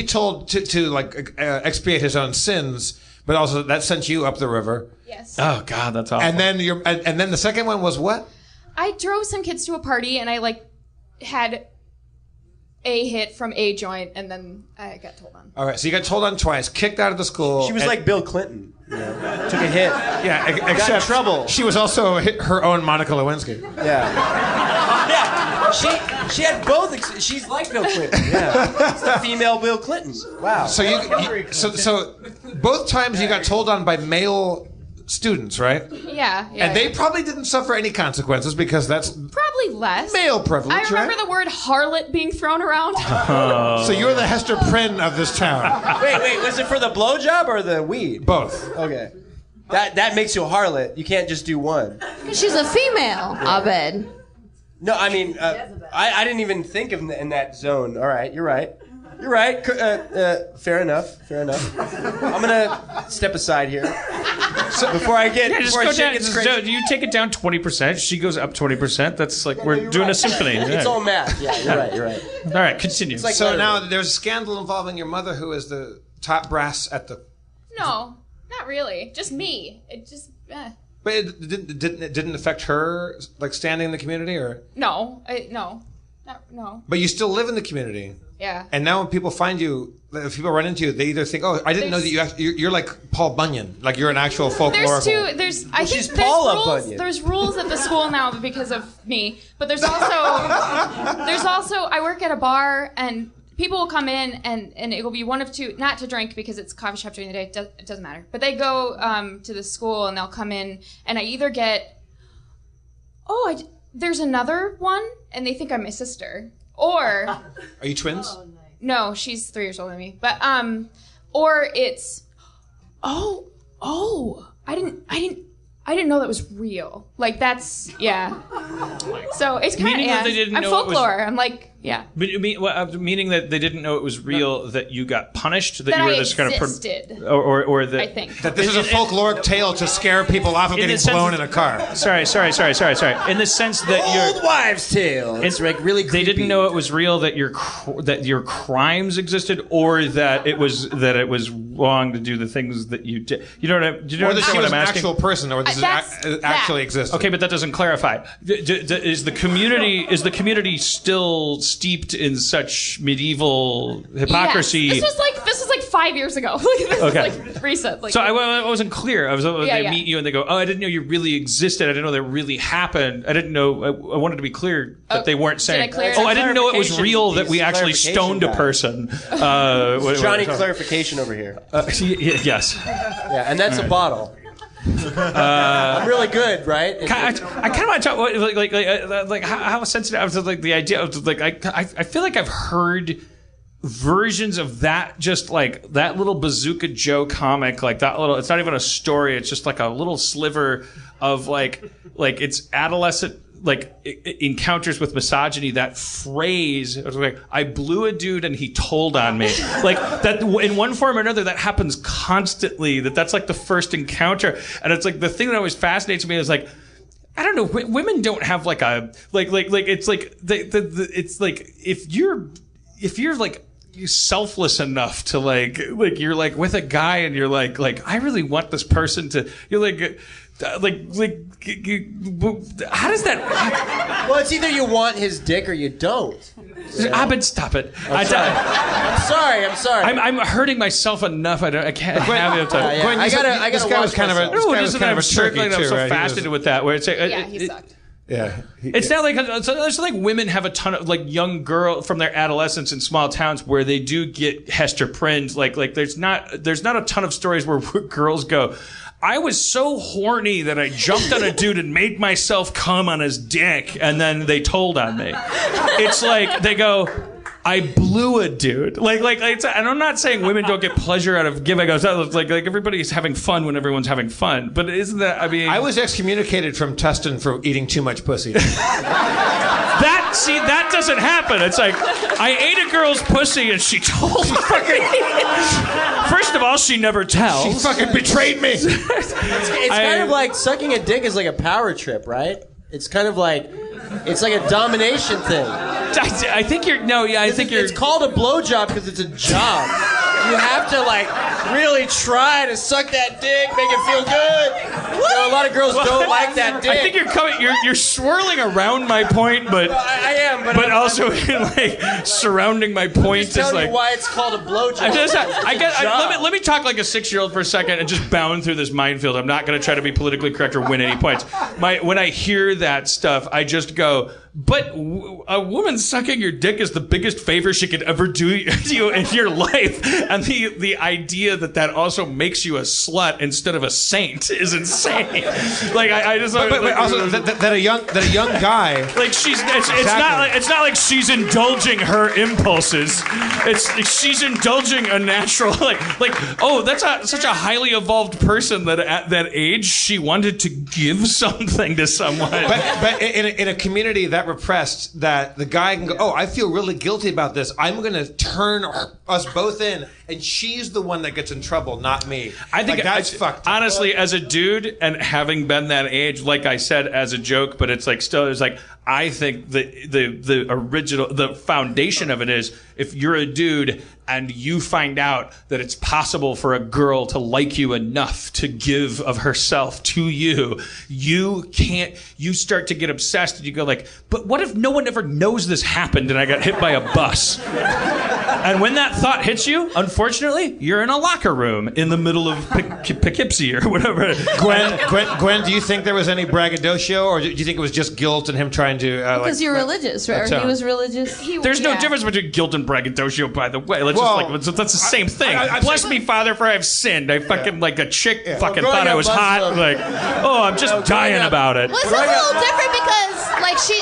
to like expiate his own sins, but also that sent you up the river. Yes. Oh God, that's awful. And then the second one was what? I drove some kids to a party and I like had a hit from a joint and then I got told on. All right, so you got told on twice, kicked out of the school. She was like Bill Clinton. You know, took a hit. Yeah, got except in trouble. She was also her own Monica Lewinsky. Yeah. She had both. She's like Bill Clinton. Yeah. It's the female Bill Clinton. Wow. So so both times you got told on by male students, right? Yeah. And they probably didn't suffer any consequences because that's probably less. male privilege, I remember right? the word harlot being thrown around. So you're the Hester Prynne of this town. Wait, was it for the blowjob or the weed? Both. Okay. That makes you a harlot. You can't just do one. She's a female, Abed. No, I mean, I didn't even think of in that zone. All right, you're right. You're right. Fair enough. I'm gonna step aside here. So before I get just before go shit down. gets crazy. You take it down 20%. She goes up 20%. That's like we're doing a symphony. It's all math. Yeah, you're right. All right, continue. It's like So lettering. now there's a scandal involving your mother, who is the top brass at the. No, not really. Just me. It just. But it didn't affect her like standing in the community, or. No. No. But you still live in the community. Yeah. And now when people find you, if people run into you, they either think, "Oh, I didn't know that you're like Paul Bunyan, like you're an actual folkloric." I think she's there's Paula rules. Bunyan. There's rules at the school now because of me. But there's also I work at a bar and people will come in and it will be one of two, not to drink because it's a coffee shop during the day. It doesn't matter. But they go to the school and they'll come in and I either get, there's another one and they think I'm my sister, or Are you twins? no, she's 3 years older than me. But or it's I didn't know that was real. Like that's So it's kind of Meaning that they didn't I'm know it was- folklore. I'm like Meaning that they didn't know it was real, that you got punished, that you were this kind of existed, or that I think. That this is a folkloric tale to scare people off of In the getting sense blown that- in a car. Sorry. In the sense that Old wives' tale. It's like really creepy. they didn't know it was real, that your crimes existed, or that it was wrong to do the things that you did. You know what I'm? Do you Or that she understand what was I'm an asking? actual person, or this actually exists. Okay, but that doesn't clarify. Is the community still steeped in such medieval hypocrisy? Yes. This was like 5 years ago. This is like recent. Like, So I wasn't clear. They yeah. meet you and they go, "Oh, I didn't know you really existed. I didn't know that really happened. I didn't know." I wanted to be clear that they weren't saying, clear it "Oh, up? I didn't know it was Clarification. real that we He's actually clarification stoned a guy. person." Johnny clarification over here. Yes. Yeah, and that's a bottle. I'm really good, right? I kind of want to talk like how sensitive I was to like the idea of like I feel like I've heard versions of that, just like that little Bazooka Joe comic, like that little, it's not even a story, it's just like a little sliver of like it's adolescent like encounters with misogyny. That phrase, it was like, I blew a dude and he told on me, like that in one form or another that happens constantly. That's like the first encounter, and it's like the thing that always fascinates me is like, I don't know, women don't have like a like it's like it's like if you're like selfless enough to like you're like with a guy and you're like I really want this person to, you're like how does that? Well, it's either you want his dick or you don't. Abed, stop it. I'm sorry. I'm hurting myself enough. I can't have it. This guy was kind of a turkey I'm too, so right? fascinated with that. Where it's like, he sucked. Yeah. It's not like it's like women have a ton of like young girl from their adolescence in small towns where they do get Hester Prynne. Like there's not a ton of stories where girls go, I was so horny that I jumped on a dude and made myself come on his dick, and then they told on me. It's like they go, I blew a dude. Like and I'm not saying women don't get pleasure out of giving. Like everybody's having fun when everyone's having fun. But isn't that? I mean, I was excommunicated from Tustin for eating too much pussy. that doesn't happen. It's like, I ate a girl's pussy and she told me. First of all, she never tells. She fucking betrayed me. It's kind of like sucking a dick is like a power trip, right? It's kind of like, it's like a domination thing. I think you're, It's called a blowjob because it's a job. You have to like really try to suck that dick, make it feel good. You know, a lot of girls don't like that dick. I think you're swirling around my point, but I am, but also like surrounding my point I'm just is like you why it's called a blowjob. Let me talk like a 6-year-old for a second and just bound through this minefield. I'm not going to try to be politically correct or win any points. When I hear that stuff, I just go, but a woman sucking your dick is the biggest favor she could ever do you in your life, and the idea that also makes you a slut instead of a saint is insane. Like I just but also that a young guy like it's not like she's indulging her impulses. She's indulging a natural like oh, that's such a highly evolved person that at that age she wanted to give something to someone. But in a community that repressed, that the guy can go, oh, I feel really guilty about this. I'm going to turn us both in, and she's the one that gets in trouble, not me. I think that's fucked up. Honestly, as a dude and having been that age, like I said, as a joke, but it's like still, it's like I think the original, the foundation of it is if you're a dude and you find out that it's possible for a girl to like you enough to give of herself to you, you start to get obsessed and you go like, but what if no one ever knows this happened and I got hit by a bus? And when that thought hits you, unfortunately, you're in a locker room in the middle of Poughkeepsie or whatever. Gwen, do you think there was any braggadocio, or do you think it was just guilt and him trying to because you're religious, right? He was religious. There's no difference between guilt and braggadocio, by the way. That's the same thing. Bless me, Father, for I've sinned. I fucking like a chick fucking thought I was hot. Like, oh, I'm just dying about it. Well, it's a little different because like she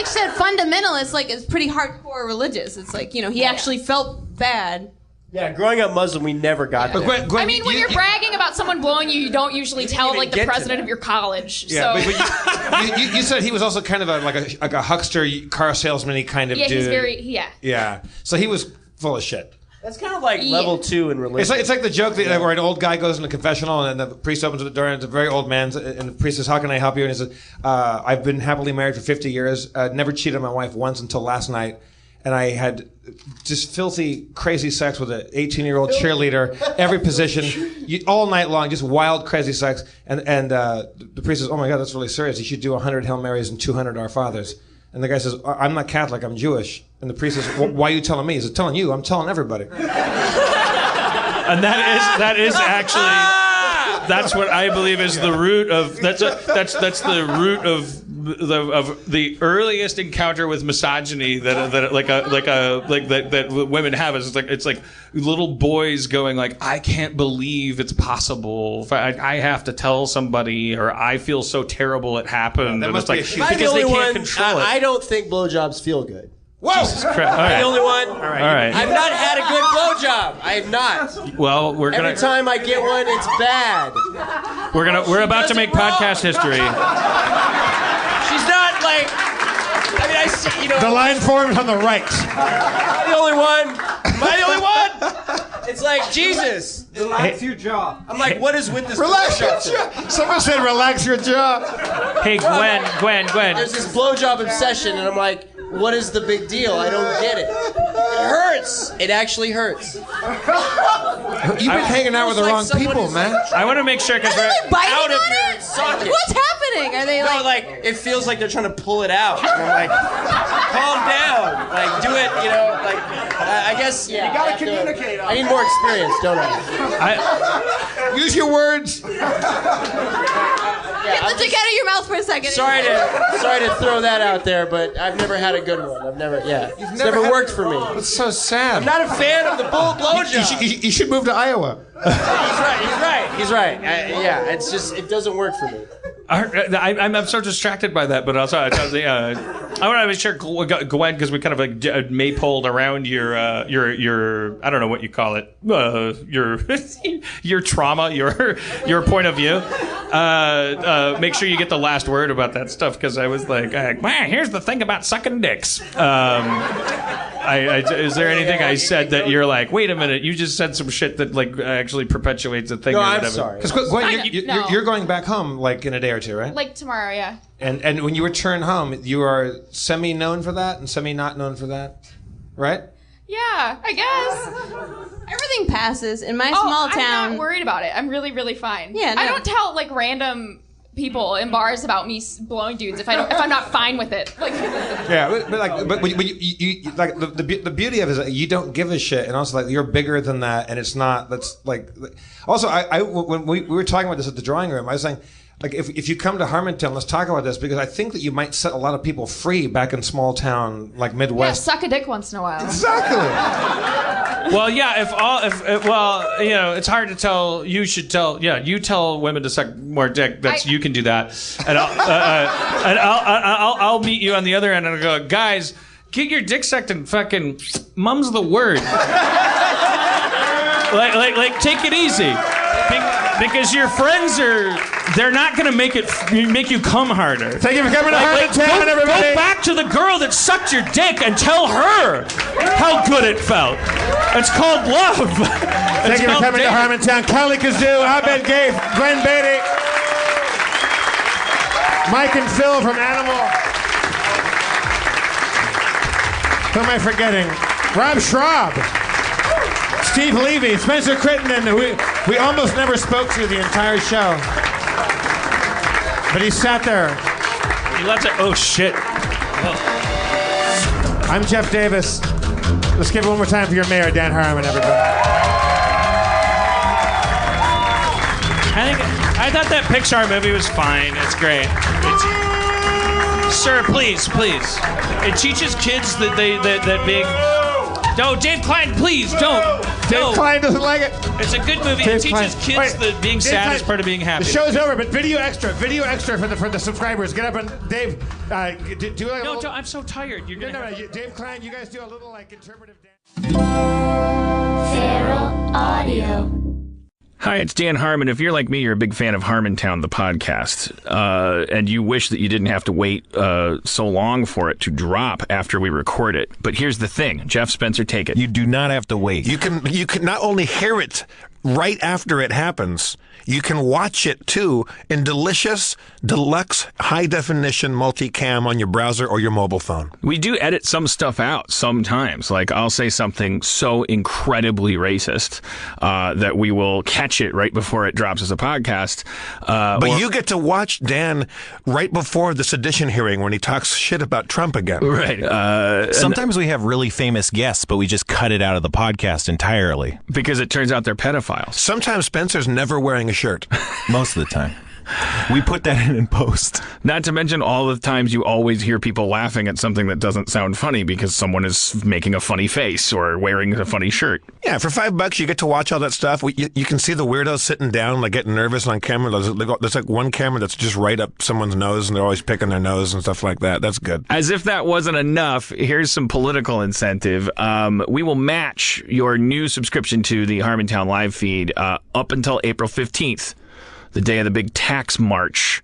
said fundamentalist, like it's pretty hardcore religious. It's like, you know, he actually felt bad. Yeah, growing up Muslim, we never got that. Gwen, I mean, when you're bragging about someone blowing you, you don't usually tell like the president of your college. Yeah, so. but you said he was also kind of like a huckster, car salesman-y kind of dude. Yeah, he's very Yeah, so he was full of shit. That's kind of like level 2 in religion. It's like the joke where an old guy goes in the confessional and the priest opens the door and it's a very old man and the priest says, "How can I help you?" And he says, "I've been happily married for 50 years. Never cheated on my wife once until last night. And I had just filthy, crazy sex with an 18-year-old cheerleader, every position, all night long, just wild, crazy sex." And the priest says, "Oh my God, that's really serious. You should do 100 Hail Marys and 200 Our Fathers." And the guy says, "I'm not Catholic, I'm Jewish." And the priest says, "Why are you telling me?" He says, "Telling you, I'm telling everybody." And that is actually, that's what I believe is the root of, that's the root of the earliest encounter with misogyny that women have is it's like little boys going like, I can't believe it's possible. I have to tell somebody, or I feel so terrible it happened. That and must it's be like because they can't control it. I don't think blowjobs feel good. Whoa! Jesus Christ. All right. I'm the only one. All right. I've not had a good blowjob. I have not. Well, every time I get one, it's bad. We're about to make podcast history. She's not like. I mean, I see. You know. The line forms on the right. Am I the only one? Am I the only one? It's like Jesus. Relax your jaw. I'm like, what is with this? Relax your jaw. Someone said, "Relax your jaw." Hey, Gwen. There's this blowjob obsession, and I'm like, what is the big deal? I don't get it. It hurts. It actually hurts. You've been hanging out with the wrong people, man. I want to make sure because they're biting out of on your it. socket. What's happening? Are they like it feels like they're trying to pull it out. And I'm like, calm down. Like, do it. You know, like I guess. Yeah. You gotta communicate. I need more experience, don't I? Use your words. Get the dick out of your mouth for a second. Sorry to throw that out there, but I've never had a good one. I've never. Yeah. It's never worked for me. It's so sad. I'm not a fan of the blowjob. You should move to Iowa. He's right. Yeah, it's just, it doesn't work for me. I'm so distracted by that, but also, I I want to share Gwen because we kind of like maypoled around your I don't know what you call it, your trauma, your point of view. Make sure you get the last word about that stuff because I was like, man, here's the thing about sucking dicks. Is there anything I said that you're like, wait a minute, you just said some shit that like actually perpetuates a thing? No, or I'm whatever. sorry. Because Gwen, you're going back home like in a day or two, right? Like tomorrow, yeah. And when you return home, you are semi-known for that and semi-not known for that, right? Yeah, I guess. Everything passes in my small town. I'm not worried about it. I'm really, really fine. Yeah, no. I don't tell like random people in bars about me blowing dudes if I'm not fine with it. Like. Yeah, but you like the beauty of it is that you don't give a shit, and also like you're bigger than that, and it's not. That's like. Also, when we were talking about this at the drawing room, I was saying. Like if you come to Harmontown, let's talk about this because I think that you might set a lot of people free back in small town like Midwest. Yeah, suck a dick once in a while. Exactly. Well, yeah. Well, you know, it's hard to tell. You should tell. Yeah, you tell women to suck more dick. You can do that, and I'll meet you on the other end and I'll go, guys, get your dick sucked and fucking mum's the word. like, take it easy. Because your friends they're not going to make you come harder. Thank you for coming to Harmontown, everybody. Go back to the girl that sucked your dick and tell her how good it felt. It's called love. Thank you for coming to Harmontown. Kelly Kazoo, Abed Gabe, Glenn Beatty, Mike and Phil from Animal. Who am I forgetting? Rob Schrab. Steve Levy, Spencer Crittenden, who we almost never spoke to the entire show. But he sat there. He loves it. Oh, shit. I'm Jeff Davis. Let's give it one more time for your mayor, Dan Harmon, everybody. I thought that Pixar movie was fine. It's great. Sir, please. It teaches kids that being... No, Dave Klein, please don't. Dave Klein doesn't like it. It's a good movie. It teaches kids that being sad is part of being happy. The show's over, but video extra for the subscribers. Get up and Dave, do like a little... I'm so tired. You're gonna. No, Dave Klein, you guys do a little like interpretive dance. Feral Audio. Hi, it's Dan Harmon. If you're like me, you're a big fan of Harmontown, the podcast, and you wish that you didn't have to wait so long for it to drop after we record it. But here's the thing. Jeff Spencer, take it. You do not have to wait. You can not only hear it right after it happens, you can watch it too in delicious, deluxe, high-definition multicam on your browser or your mobile phone. We do edit some stuff out sometimes. Like, I'll say something so incredibly racist that we will catch it right before it drops as a podcast. But you get to watch Dan right before the sedition hearing when he talks shit about Trump again. Right. Sometimes we have really famous guests, but we just cut it out of the podcast entirely. Because it turns out they're pedophiles. Sometimes Spencer's never wearing a shirt. Most of the time. We put that in post. Not to mention all the times you always hear people laughing at something that doesn't sound funny because someone is making a funny face or wearing a funny shirt. Yeah, for $5 you get to watch all that stuff. You can see the weirdos sitting down, like getting nervous on camera. There's like one camera that's just right up someone's nose, and they're always picking their nose and stuff like that. That's good. As if that wasn't enough, here's some political incentive. We will match your new subscription to the Harmontown live feed up until April 15th. The day of the big tax march,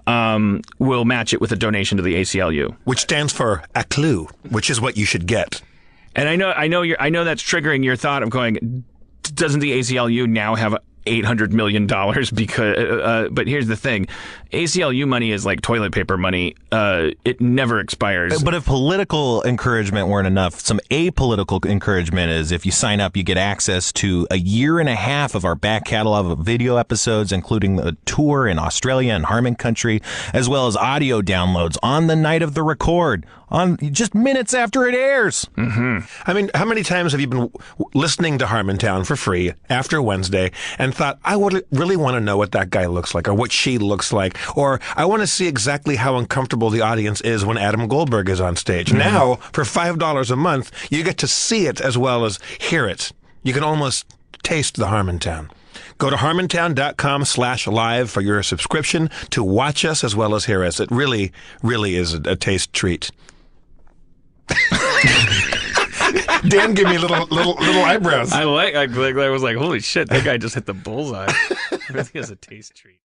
we'll match it with a donation to the ACLU, which stands for a clue, which is what you should get. And I know that's triggering your thought of going, doesn't the ACLU now have $800 million? Because, but here's the thing. ACLU money is like toilet paper money. It never expires. But if political encouragement weren't enough, some apolitical encouragement is if you sign up, you get access to a year and a half of our back catalog of video episodes, including the tour in Australia and Harmon Country, as well as audio downloads on the night of the record, on just minutes after it airs. Mm-hmm. I mean, how many times have you been listening to Harmontown for free after Wednesday and thought, I would really want to know what that guy looks like or what she looks like, or I want to see exactly how uncomfortable the audience is when Adam Goldberg is on stage. Mm-hmm. Now, for $5 a month, you get to see it as well as hear it. You can almost taste the Harmontown. Go to harmontown.com/live for your subscription to watch us as well as hear us. It really, really is a taste treat. Dan, give me little eyebrows. I was like, holy shit, that guy just hit the bullseye. Everything is a taste treat.